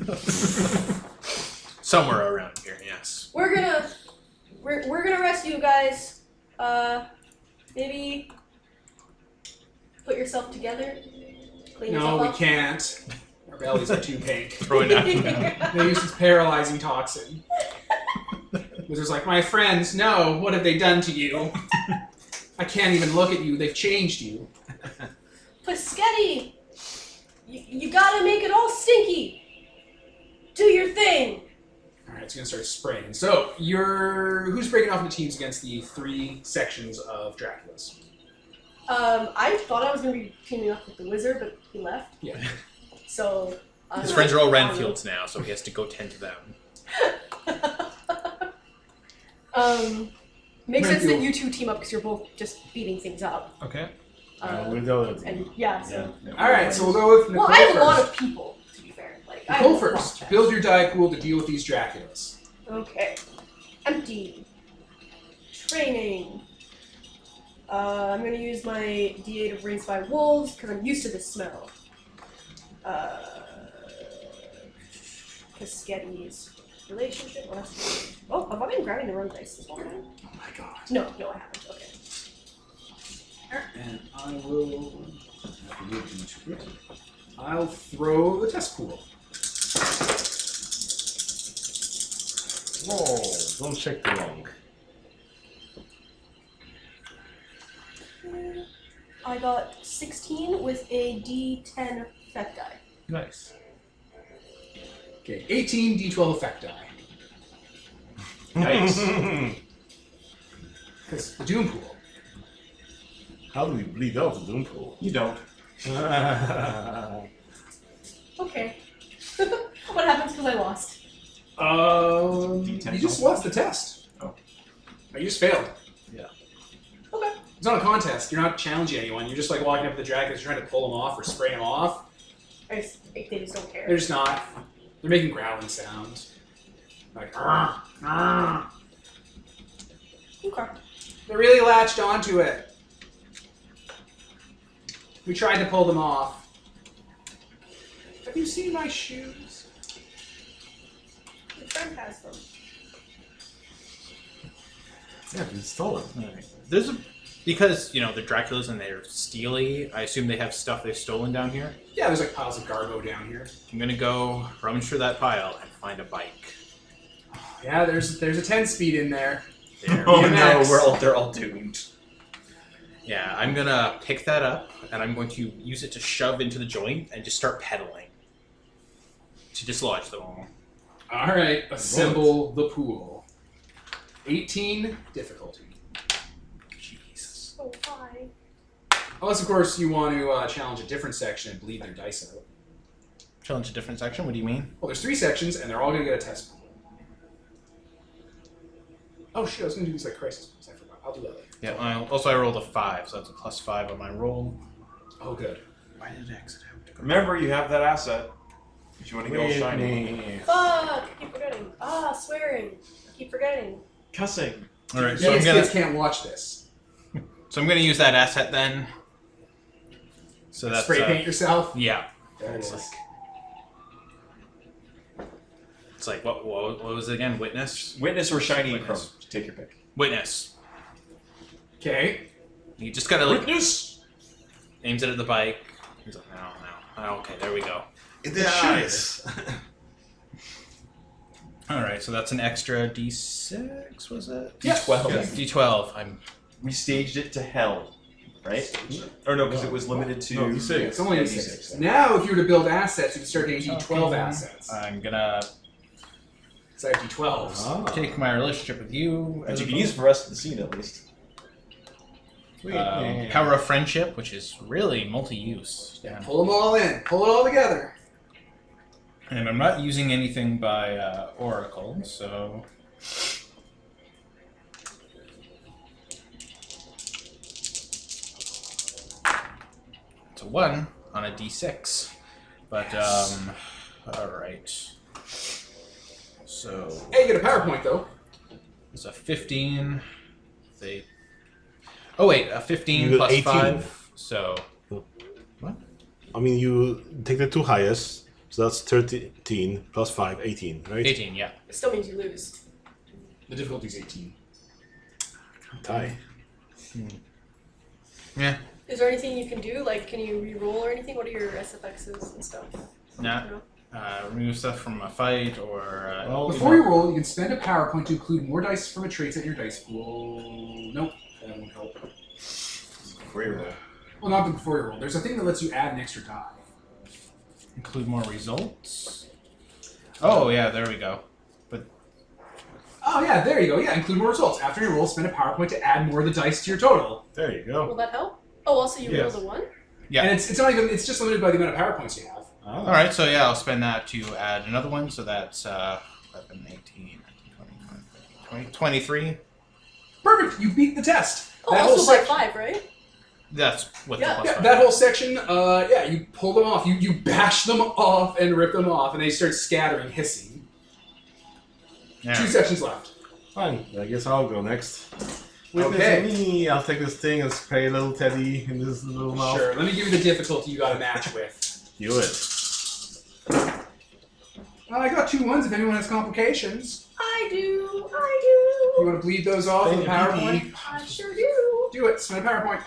B: know.
D: Somewhere around here, yes.
B: We're gonna rescue you guys. Maybe put yourself together. Clean
A: No,
B: yourself
A: we
B: up.
A: can't. Our bellies are too pink.
D: Throw it down.
A: They use this paralyzing toxin. Wizard's like, my friends, no, what have they done to you? I can't even look at you, they've changed you.
B: Paschetti! You gotta make it all stinky! Do your thing!
A: Alright, it's gonna start spraying. So, who's breaking off into teams against the 3 sections of Dracula's?
B: I thought I was gonna be teaming up with the wizard, but he left.
A: Yeah.
B: So
D: His friends are all Renfields now, so he has to go tend to them.
B: Makes sense that
A: Renfield.
B: you two team up because you're both just beating things up.
C: Okay.
E: With the other
B: And yeah, so.
A: Alright, so we'll go with Nicole
B: Well, I have a lot
A: first.
B: of people, to be fair. Like, I
A: Nicole
B: have a lot
A: first.
B: of
A: Build your die pool to deal with these Draculas.
B: Okay. Empty. Training. I'm gonna use my D8 of Raised by Wolves because I'm used to this smell. Paschetti's relationship. Oh, have I been grabbing the wrong dice this whole time?
A: Oh my god.
B: No, I haven't. Okay.
A: And I will I'll throw the test pool.
E: No, don't check too long.
B: I got 16 with a D10 effect die.
C: Nice.
A: Okay, 18 D12 effect die.
D: Nice.
A: Because the Doom pool.
E: How do we bleed out the Doom pool?
F: You don't.
B: Okay. What happens because I lost?
F: D10
A: You just
F: also.
A: lost the test.
F: Oh.
A: You just failed.
B: Okay.
A: It's not a contest. You're not challenging anyone. You're just like walking up to the dragons, trying to pull them off or spray them off.
B: They just don't care.
A: They're just not. They're making growling sounds. Like, "Arr, arr."
B: Okay.
A: They really latched onto it. We tried to pull them off. Have you seen my shoes?
B: Your friend has them.
E: Yeah, it's stolen.
D: There's because the Draculas and they're steely. I assume they have stuff they've stolen down here.
A: Yeah, there's like piles of garbo down here.
D: I'm gonna go rummage through that pile and find a bike.
A: Yeah, there's a 10-speed in there.
D: There.
F: Oh
A: BMX.
F: no, they're all doomed.
D: Yeah, I'm gonna pick that up and I'm going to use it to shove into the joint and just start pedaling to dislodge them all.
A: All right, assemble the pool. 18 difficulty.
D: Jesus.
B: So high.
A: Unless, of course, you want to challenge a different section and bleed their dice out.
D: Challenge a different section? What do you mean?
A: Well, there's 3 sections, and they're all going to get a test point. Oh, shit, I was going to do these like crisis points. I forgot. I'll do that later.
D: Yeah, I rolled a 5, so that's a +5 on my roll.
A: Oh, good.
D: Why did it exit out?
F: Remember, you have that asset. If you want to get all shiny.
B: Fuck! I keep forgetting. Swearing. I keep forgetting.
F: Cussing.
D: Alright,
A: So kids can't watch this.
D: So I'm gonna use that asset then. So that's
A: Spray paint yourself?
D: Yeah.
A: There it is.
D: It's like what was it again? Witness?
F: Witness or shiny
D: Witness.
F: chrome. Take your pick.
D: Witness.
A: Okay.
D: You just gotta like
F: Witness!
D: aims it at the bike. He's like, no. Oh, okay, there we go.
E: In the eyes.
D: Alright, so that's an extra D6, was it?
F: D12.
D: Yeah, D12.
F: We staged it to hell, right? Or no, because it was limited to...
E: No, D6.
A: It's only a
F: D6.
A: 6. Now, if you were to build assets, you can start getting D12 assets.
D: I'm gonna
A: So I have D12s.
D: take my relationship with you
F: But
D: as
F: you
D: a
F: can use it for the rest of the scene, at least.
D: power of friendship, which is really multi-use.
A: Yeah, pull them all in. Pull it all together.
D: And I'm not using anything by Oracle, so... It's a 1 on a D6. But, alright. So...
A: Hey, you get a PowerPoint, though.
D: It's a 15. They... Oh wait, a 15
E: You got
D: plus
E: 18.
D: 5. So...
E: I mean, you take the 2 highest, so that's 13 plus 5, 18, right?
D: 18, yeah.
B: It still means you lose.
A: The difficulty's 18.
E: Tie.
D: Yeah.
B: Is there anything you can do? Like, can you re-roll or anything? What are your SFXs and stuff?
D: Nah.
B: You know?
D: Remove stuff from a fight or...
A: Before you roll, you can spend a PowerPoint to include more dice from a trait in your dice pool. Nope, that won't help.
F: Before you roll.
A: Well, not before you roll. There's a thing that lets you add an extra die.
D: include more results. Oh, yeah, there we go.
A: Oh yeah, there you go. Yeah, include more results. After you roll, spend a PowerPoint to add more of the dice to your total.
E: There you go.
B: Will that help? Oh, also you
E: Yes.
B: rolled a 1?
D: Yeah.
A: And it's not even, it's just limited by the amount of PowerPoints you have.
E: Ah.
D: Alright, so yeah, I'll spend that to add another one, so that's 11, 18, 20, 23.
A: Perfect. You beat the test.
B: Oh,
A: That
B: also
A: whole
B: by
A: sec-
B: 5, right?
D: That's what
B: Yeah.
D: the plus
A: Yeah,
D: five
A: that
D: is.
A: whole section, yeah, you pull them off. You bash them off and rip them off, and they start scattering, hissing.
D: Yeah.
A: 2 sections left.
E: Fine. I guess I'll go next. Witness
A: Okay.
E: me. I'll take this thing and spray a little teddy in this little mouth.
A: Sure. Let me give you the difficulty you got to match with.
E: Do it.
A: I got 2 1s if anyone has complications.
B: I do.
A: You want to bleed those off with a PowerPoint?
B: I sure do.
A: Do it. Spend a PowerPoint.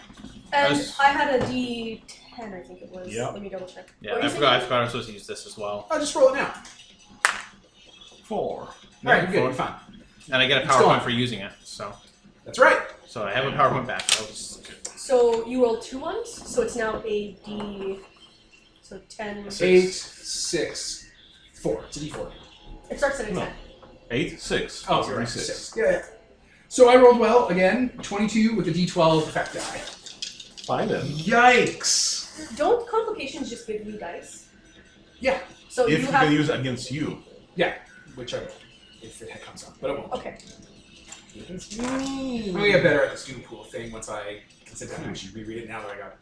B: And
D: was-
B: I had a D10, I think it was.
E: Yeah.
B: Let me double check.
D: Yeah,
B: What were
D: I
B: you
D: forgot
B: saying?
D: I was supposed to use this as well.
A: I'll just roll it now.
E: 4.
A: All right, you're good.
E: four.
A: You're fine.
D: And I get a
A: It's gone.
D: PowerPoint for using it, so
A: That's right.
D: I have a PowerPoint back. I'll just
B: So you rolled 2 1s, so it's now a D. So 10.
A: 8, 6, 4. It's a D4.
B: It starts at a
E: No.
B: 10.
E: 8, 6.
A: Oh, you're right.
E: 6.
A: 6. Yeah. So I rolled well again. 22 with the D12 effect die.
E: Fine then.
F: Yikes!
B: Don't complications just give you dice?
A: Yeah.
B: So
E: If
B: you
E: you
B: have.
E: can use it against you.
A: Yeah. Which I will, if it comes up, but it won't.
B: Okay.
A: I'm gonna get better at the student pool thing once I can sit down and actually reread it now that I got,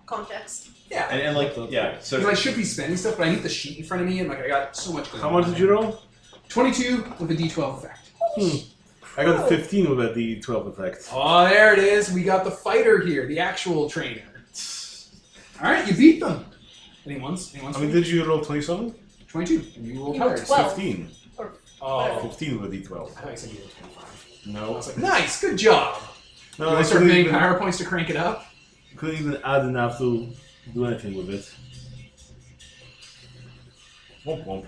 B: Context.
A: yeah.
F: And like, yeah, so
A: Because I should be spending stuff, but I need the sheet in front of me, and like I got so much. going
E: How much
A: on.
E: did you roll?
A: 22 with a D12 effect.
E: I got 15 with the 12 effect.
A: Oh, there it is. We got the fighter here, the actual trainer. All right, you beat them. Anyone's?
E: I mean, did you roll 27?
A: 22. And you rolled
B: You rolled
A: higher.
B: 12.
E: 15.
A: Oh,
E: 15 with the 12.
A: I thought you said you rolled 25. I
E: No.
A: was like, nice, good job.
E: No,
A: You
E: I
A: start
E: couldn't
A: paying
E: even,
A: PowerPoints to crank it up.
E: couldn't even add enough to do anything with it. Womp womp.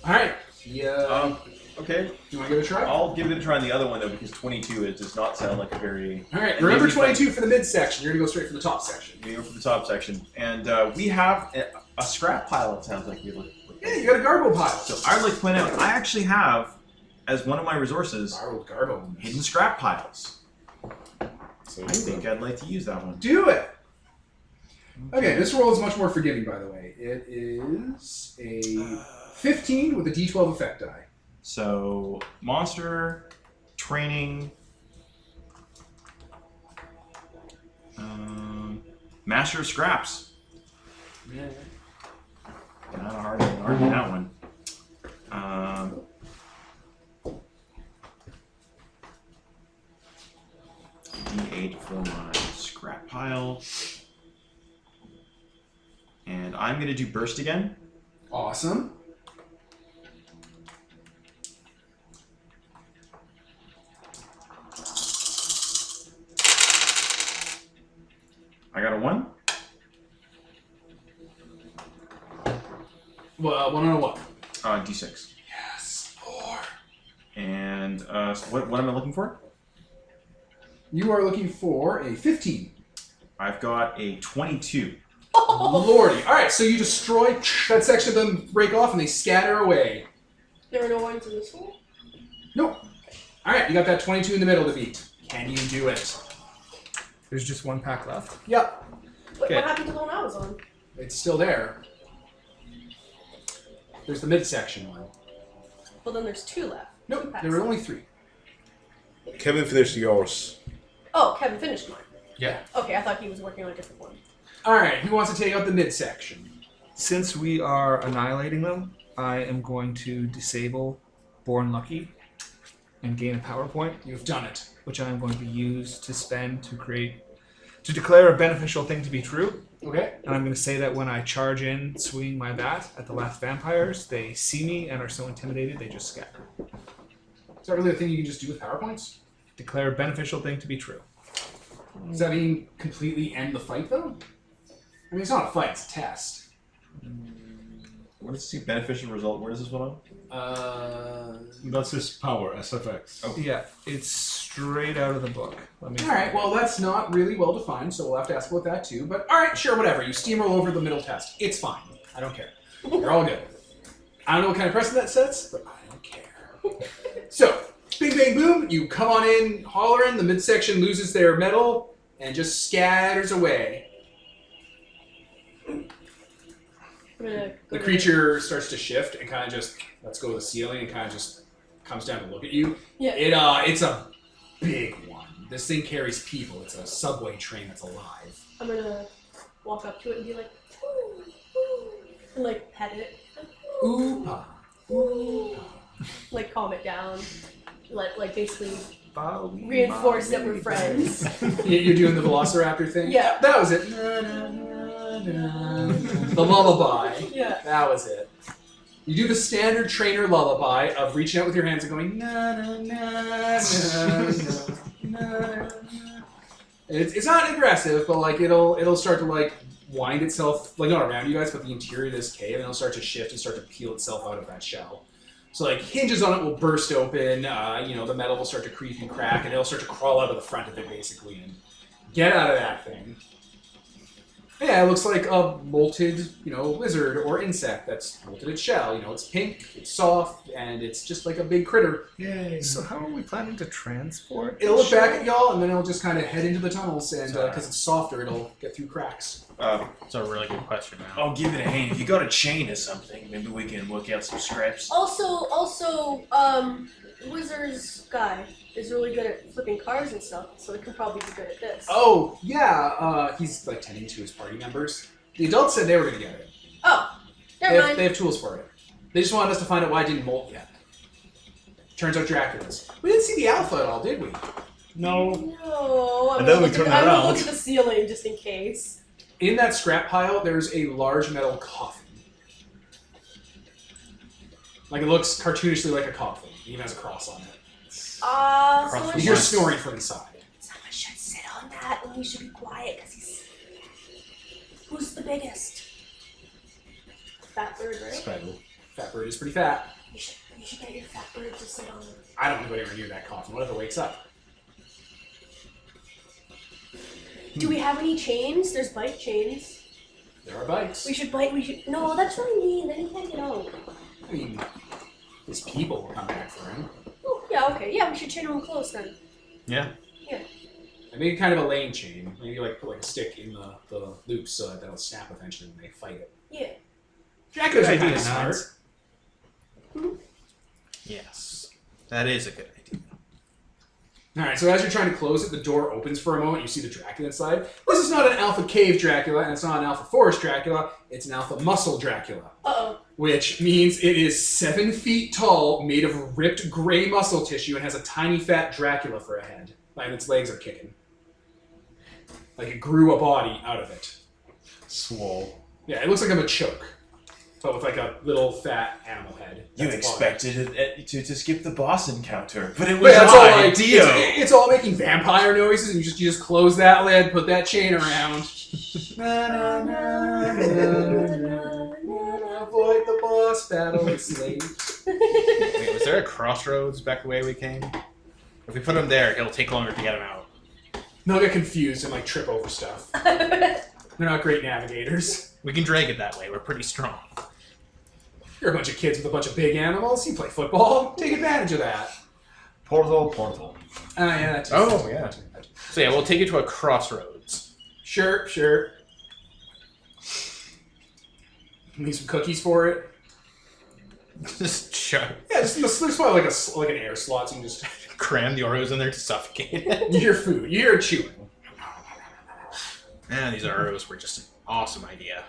A: All right. Yeah.
F: Okay,
A: you want to give it a try?
F: I'll give it a try on the other one though, because 22 it does not sound like a very...
A: All right.
F: and
A: Remember
F: maybe
A: 22 for the midsection. You're gonna go straight for the top section.
F: We go for the top section. And we have a scrap pile, it sounds like we look.
A: Yeah, you got a garbo pile.
F: So I'd like to point out, I actually have, as one of my resources,
A: Borrowed garbo.
F: hidden scrap piles.
E: So
F: I think I'd like to use that one.
A: Do it! Okay, this roll is much more forgiving, by the way. It is a 15 with a d12 effect die.
F: So, monster, training, master of scraps.
A: Yeah.
F: Not a hard in that one. D8 for my scrap pile. And I'm going to do burst again.
A: Awesome.
F: I got a 1.
A: Well, 1 on a what?
F: D6.
A: Yes, 4.
F: And so what am I looking for?
A: You are looking for a 15.
F: I've got a 22.
A: Lordy. Alright, so you destroy that section of them, break off, and they scatter away.
B: There are no ones in this hole?
A: Nope. Alright, you got that 22 in the middle to beat. Can you do it?
C: There's just one pack left.
A: Yep.
B: Wait,
C: Okay.
B: what happened to the one I was on?
A: It's still there. There's the midsection one.
B: Well, then there's 2 left.
A: Nope,
B: 2 packs
A: there were
B: left.
A: only 3.
E: Kevin finished yours.
B: Oh, Kevin finished mine.
C: Yeah.
B: Okay, I thought he was working on a different one.
A: Alright, who wants to take out the midsection?
C: Since we are annihilating them, I am going to disable Born Lucky and gain a power point,
A: You've done it.
C: which I am going to use to spend to declare a beneficial thing to be true.
A: Okay.
C: And I'm going to say that when I charge in, swinging my bat at the last vampires, they see me and are so intimidated they just scatter.
A: Is that really a thing you can just do with PowerPoints?
C: Declare a beneficial thing to be true.
A: Does that mean completely end the fight, though? I mean, it's not a fight, it's a test.
F: What does it say? Beneficial result. Where is this one on?
E: That's his power, SFX.
F: Oh.
C: Yeah, it's straight out of the book. Let me.
A: Alright, well, that's not really well defined, so we'll have to ask about that too. But alright, sure, whatever. You steamroll over the middle test. It's fine. I don't care. You're all good. I don't know what kind of precedent that sets, but I don't care. So, bing, bang, boom, you come on in, hollering, the midsection loses their metal, and just scatters away.
B: I'm gonna go
A: The
B: to
A: creature starts to shift and kind of just lets go of the ceiling and kind of just comes down to look at you.
B: Yeah.
A: It's a big one. This thing carries people. It's a subway train that's alive.
B: I'm gonna walk up to it and be like, "Ooh, ooh," and like pet it,
A: Ooh-pa.
B: like calm it down, like basically
C: Bow,
B: reinforce
C: bow,
B: that we're
C: baby.
B: friends.
A: You're doing the Velociraptor thing?
B: Yeah.
A: That was it. Na, na, na, na. The lullaby.
B: Yeah.
A: That was it. You do the standard trainer lullaby of reaching out with your hands and going na na na na na na. It's not aggressive, but like it'll start to like wind itself like not around you guys, but the interior of this cave, and it'll start to shift and start to peel itself out of that shell. So like hinges on it will burst open, the metal will start to creak and crack, and it'll start to crawl out of the front of it basically and get out of that thing. Yeah, it looks like a molted, lizard or insect that's molted its shell. It's pink, it's soft, and it's just like a big critter.
C: Yay. So how are we planning to transport?
A: It'll
C: this
A: look back
C: shell?
A: at y'all, and then it'll just kind of head into the tunnels, and because it's softer, it'll get through cracks.
D: It's a really good question now.
G: I'll give it a hand. If you got a chain or something, maybe we can work out some scraps.
B: Also, Wizard's guy is really good at flipping cars and stuff, so he could probably be good at this.
A: Oh, yeah, he's like tending to his party members. The adults said they were going to get it.
B: Oh,
A: They
B: never
A: have,
B: mind.
A: they have tools for it. They just wanted us to find out why it didn't molt yet. Turns out Dracula's. We didn't see the alpha at all, did we?
E: No.
B: No, I'm
E: And then
B: gonna
E: we
B: look
E: turn
B: at, I'm gonna
E: around.
B: look at the ceiling just in case.
A: In that scrap pile, there's a large metal coffin. Like it looks cartoonishly like a coffin. It even has a cross on it.
B: Someone
A: You hear
B: should,
A: snoring from inside.
B: someone should sit on that, and we should be quiet because he's. Who's the biggest? Fat bird, right?
E: Spiral.
A: Fat bird is pretty fat.
B: You should get your fat bird to sit on it.
A: I don't want to go anywhere near that coffin. What if it wakes up?
B: Do we have any chains? There's bike chains.
A: There are bikes.
B: We should bite. We should. No, that's really mean. Then he can't get out.
A: I mean, his people will come back for him.
B: Oh, yeah. Okay. Yeah, we should chain him close then.
D: Yeah.
A: And maybe kind of a lane chain. Maybe like put like a stick in the loops so that that'll snap eventually when they fight it.
B: Yeah.
A: Dracula's
C: Good
A: kind of
C: idea,
A: smart.
C: Nines.
D: Yes, that is a good idea.
A: Alright, so as you're trying to close it, the door opens for a moment. You see the Dracula inside. This is not an Alpha Cave Dracula, and it's not an Alpha Forest Dracula. It's an Alpha Muscle Dracula.
B: Uh-oh.
A: Which means it is 7 feet tall, made of ripped gray muscle tissue, and has a tiny fat Dracula for a head. And its legs are kicking. Like it grew a body out of it.
E: Swole.
A: Yeah, it looks like a machoke, but with like a little fat animal head.
F: You
A: That's a body.
F: expected it to skip the boss encounter, but it
A: But
F: was
A: yeah, it's all
F: I,
A: like
F: Dio.
A: it's all making vampire noises, and you just close that lid, put that chain around. Na, na, na, na, na, na, avoid the boss battle, slave.
D: Wait, was there a crossroads back the way we came? If we put him there, it'll take longer to get him out.
A: They'll get confused and like trip over stuff. They're not great navigators.
D: We can drag it that way. We're pretty strong.
A: You're a bunch of kids with a bunch of big animals. You play football. Take advantage of that.
E: Portal.
A: Yeah, that's
D: Oh, yeah. So yeah, we'll take you to a crossroads.
A: Sure. Need some cookies for it.
D: Just shove,
A: Yeah, there's probably like an air slot, so you can just
D: cram the Oreos in there to suffocate it.
A: you hear food. You hear chewing.
D: Man, these Oreos were just an awesome idea.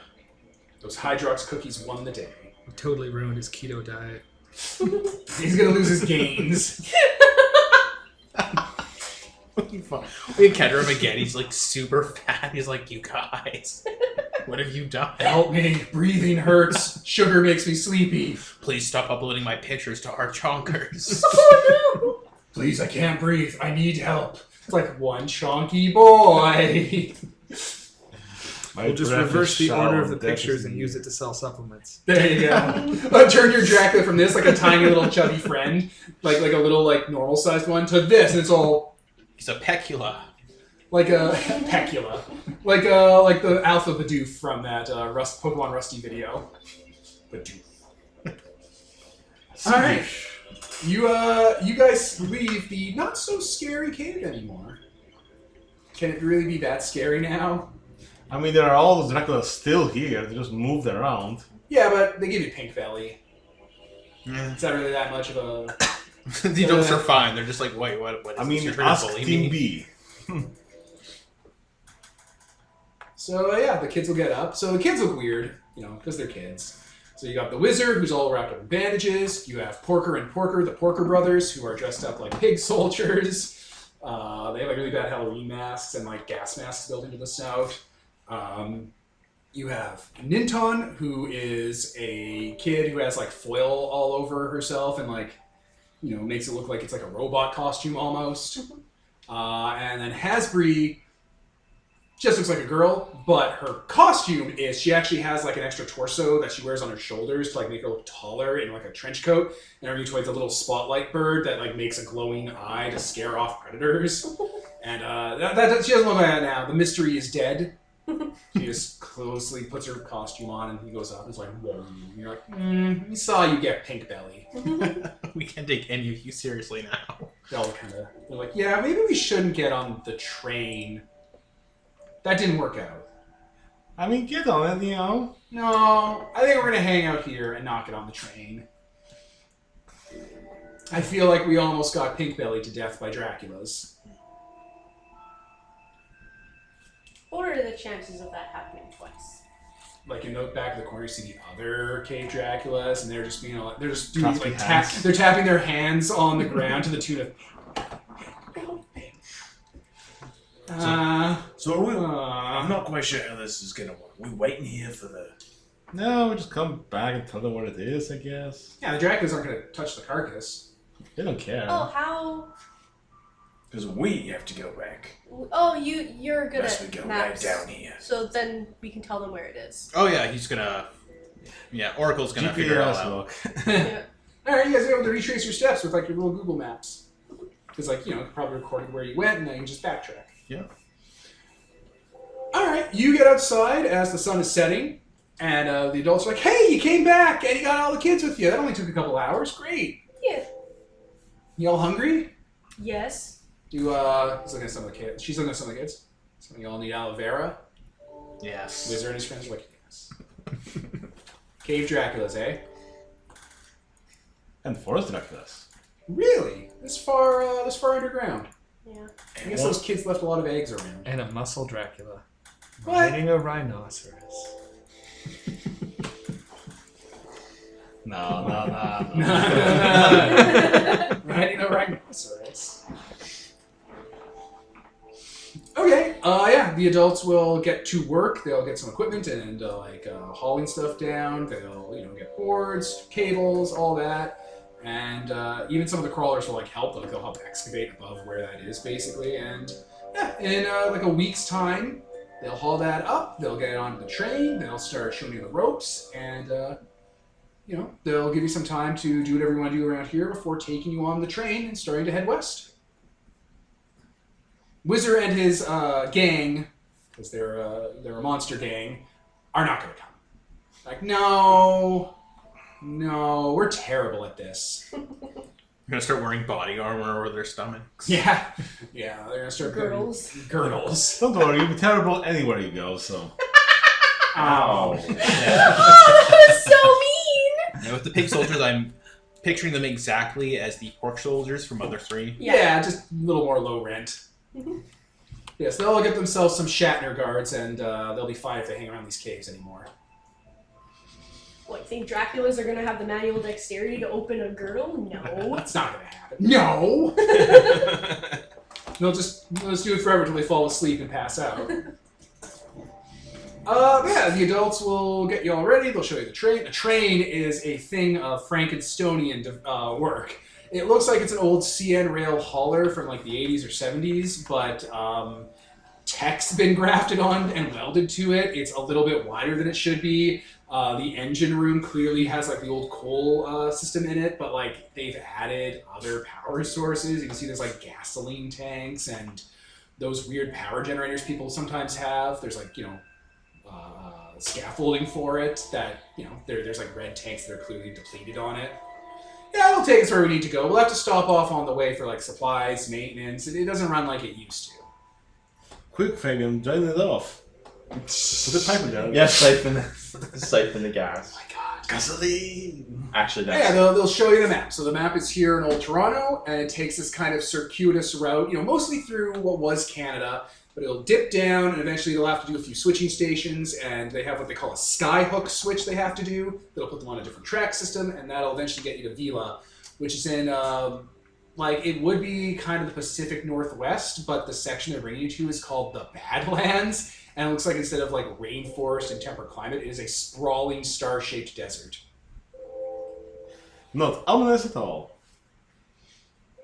A: Those Hydrox cookies won the day.
C: We totally ruined his keto diet.
A: He's gonna lose his gains.
D: We encounter him again. He's like super fat. He's like, you guys, what have you done?
A: Help me. Breathing hurts. Sugar makes me sleepy.
D: Please stop uploading my pictures to our chonkers.
B: Oh no!
A: Please, I can't breathe. I need help. It's like one chonky boy.
E: My
C: We'll just
E: breath
C: reverse
E: is
C: the
E: shallow,
C: order of the
E: death is
C: pictures and
E: near.
C: use it to sell supplements.
A: There you go. Turn your Dracula from this, like a tiny little chubby friend, like a little like normal sized one, to this, and it's all
D: He's a pecula.
A: like a pecula, like the Alpha Bidoof from that Pokemon Rusty video. Bidoof. All right, you guys leave the not so scary cave anymore. Can it really be that scary now?
E: I mean, there are all the Draculas still here. They just moved around.
A: Yeah, but they give you pink belly.
D: Yeah.
A: It's not really that much of a.
D: The adults are fine. They're just like, wait, what is
E: I
D: this?
E: mean,
D: You're trying to
E: ask
D: bully
E: Team
D: me?
E: B.
A: So yeah, the kids will get up. So the kids look weird, because they're kids. So you got the wizard, who's all wrapped up in bandages. You have Porker and Porker, the Porker brothers, who are dressed up like pig soldiers. They have like really bad Halloween masks and like gas masks built into the snout. You have Ninton, who is a kid who has like foil all over herself and like, makes it look like it's like a robot costume almost. And then Hasbury just looks like a girl, but her costume is she actually has like an extra torso that she wears on her shoulders to like make her look taller in like a trench coat, and underneath it's a little spotlight bird that like makes a glowing eye to scare off predators. And she doesn't look like that now. The mystery is dead. She just closely puts her costume on, and he goes up and is like, whoa. And you're like, we saw you get pink belly.
D: We can't take any of you seriously now.
A: They all they're like, yeah, maybe we shouldn't get on the train. That didn't work out.
E: I mean, get on it,
A: No, I think we're gonna hang out here and not get on the train. I feel like we almost got pink belly to death by Draculas.
B: What are the chances of that happening twice?
A: Like in the back of the corner, you see the other cave Draculas, and they're just being all, they're just doing
E: Clasping
A: like
E: hands.
A: they're tapping their hands on the ground to the tune of.
F: So are we? I'm not quite sure how this is gonna work. We waiting here for the.
E: No, we just come back and tell them what it is, I guess.
A: Yeah, the Draculas aren't gonna touch the carcass.
E: They don't care.
B: Oh, how?
F: Because we have to go back.
B: Oh, you're good
F: Unless we
B: at
F: go
B: maps.
F: right down here.
B: So then we can tell them where it is.
D: Oh yeah, he's gonna. Yeah, Oracle's gonna figure it all
E: GPS
D: out.
E: look.
B: Yeah.
A: All right, you guys are able to retrace your steps with like your little Google Maps. Because like you probably recorded where you went, and now you can just backtrack.
D: Yeah.
A: All right, you get outside as the sun is setting, and the adults are like, "Hey, you came back, and you got all the kids with you. That only took a couple hours. Great.
B: Yeah.
A: You all hungry?
B: Yes.
A: He's looking at some of the kids. She's looking at some of the kids. Some of y'all need aloe vera.
D: Yes.
A: Wizard and his friends are like, yes. Cave Draculas, eh?
E: And Forest Draculas.
A: Really? This far underground.
B: Yeah.
A: I guess those kids left a lot of eggs around.
C: And a muscle Dracula.
A: What?
C: Riding a rhinoceros.
E: No.
A: Riding a rhinoceros. Okay, yeah, the adults will get to work. They'll get some equipment and hauling stuff down. They'll, get boards, cables, all that. And even some of the crawlers will help. They'll help excavate above where that is, basically. And yeah, in a week's time, they'll haul that up. They'll get it onto the train. They'll start showing you the ropes, and they'll give you some time to do whatever you want to do around here before taking you on the train and starting to head west. Wizard and his gang, because they're a monster gang, are not going to come. No, we're terrible at this.
D: You're gonna start wearing body armor over their stomachs.
A: Yeah, they're gonna start
B: Girdles.
A: Girdles.
E: Don't worry, you'll be terrible anywhere you go, so.
F: Ow.
B: Oh, that was so mean!
D: With the pig soldiers, I'm picturing them exactly as the pork soldiers from Mother 3.
A: Yeah, just a little more low rent. Yes, they'll get themselves some Shatner guards, and they'll be fine if they hang around these caves anymore.
B: What, you think Draculas are going to have the manual dexterity to open a girdle? No.
A: That's not going to happen. No! They'll just do it forever until they fall asleep and pass out. Yeah, the adults will get you all ready. They'll show you the train. The train is a thing of Frankensteinian work. It looks like it's an old CN rail hauler from the 80s or 70s, but tech's been grafted on and welded to it. It's a little bit wider than it should be. The engine room clearly has the old coal system in it, but they've added other power sources. You can see there's gasoline tanks and those weird power generators people sometimes have. There's scaffolding for it that there's red tanks that are clearly depleted on it. Yeah, it'll take us where we need to go. We'll have to stop off on the way for supplies, maintenance. It doesn't run like it used to.
E: Quick, Fabian, drain it off. Put the pipe in there.
F: Yeah, siphon the gas.
A: Oh my god.
E: Gasoline!
F: Actually,
A: Yeah,
F: that's
A: they'll show you the map. So the map is here in Old Toronto, and it takes this kind of circuitous route, mostly through what was Canada, but it'll dip down, and eventually they'll have to do a few switching stations, and they have what they call a skyhook switch they have to do. That'll put them on a different track system, and that'll eventually get you to Vila, which is in, it would be kind of the Pacific Northwest, but the section they're bringing you to is called the Badlands, and it looks like instead of rainforest and temperate climate, it is a sprawling star-shaped desert.
E: Not ominous at all.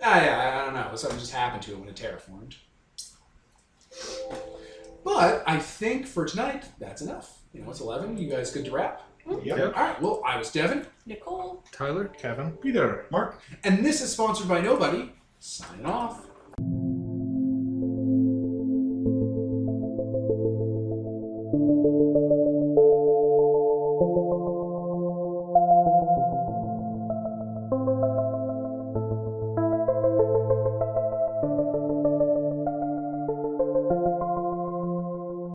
A: Yeah, I don't know. Something just happened to it when it terraformed. But I think for tonight, that's enough. It's 11. You guys good to wrap?
E: Yep.
A: All right. Well, I was Devin.
B: Nicole.
C: Tyler?
D: Kevin?
E: Peter.
F: Mark.
A: And this is sponsored by Nobody. Signing off.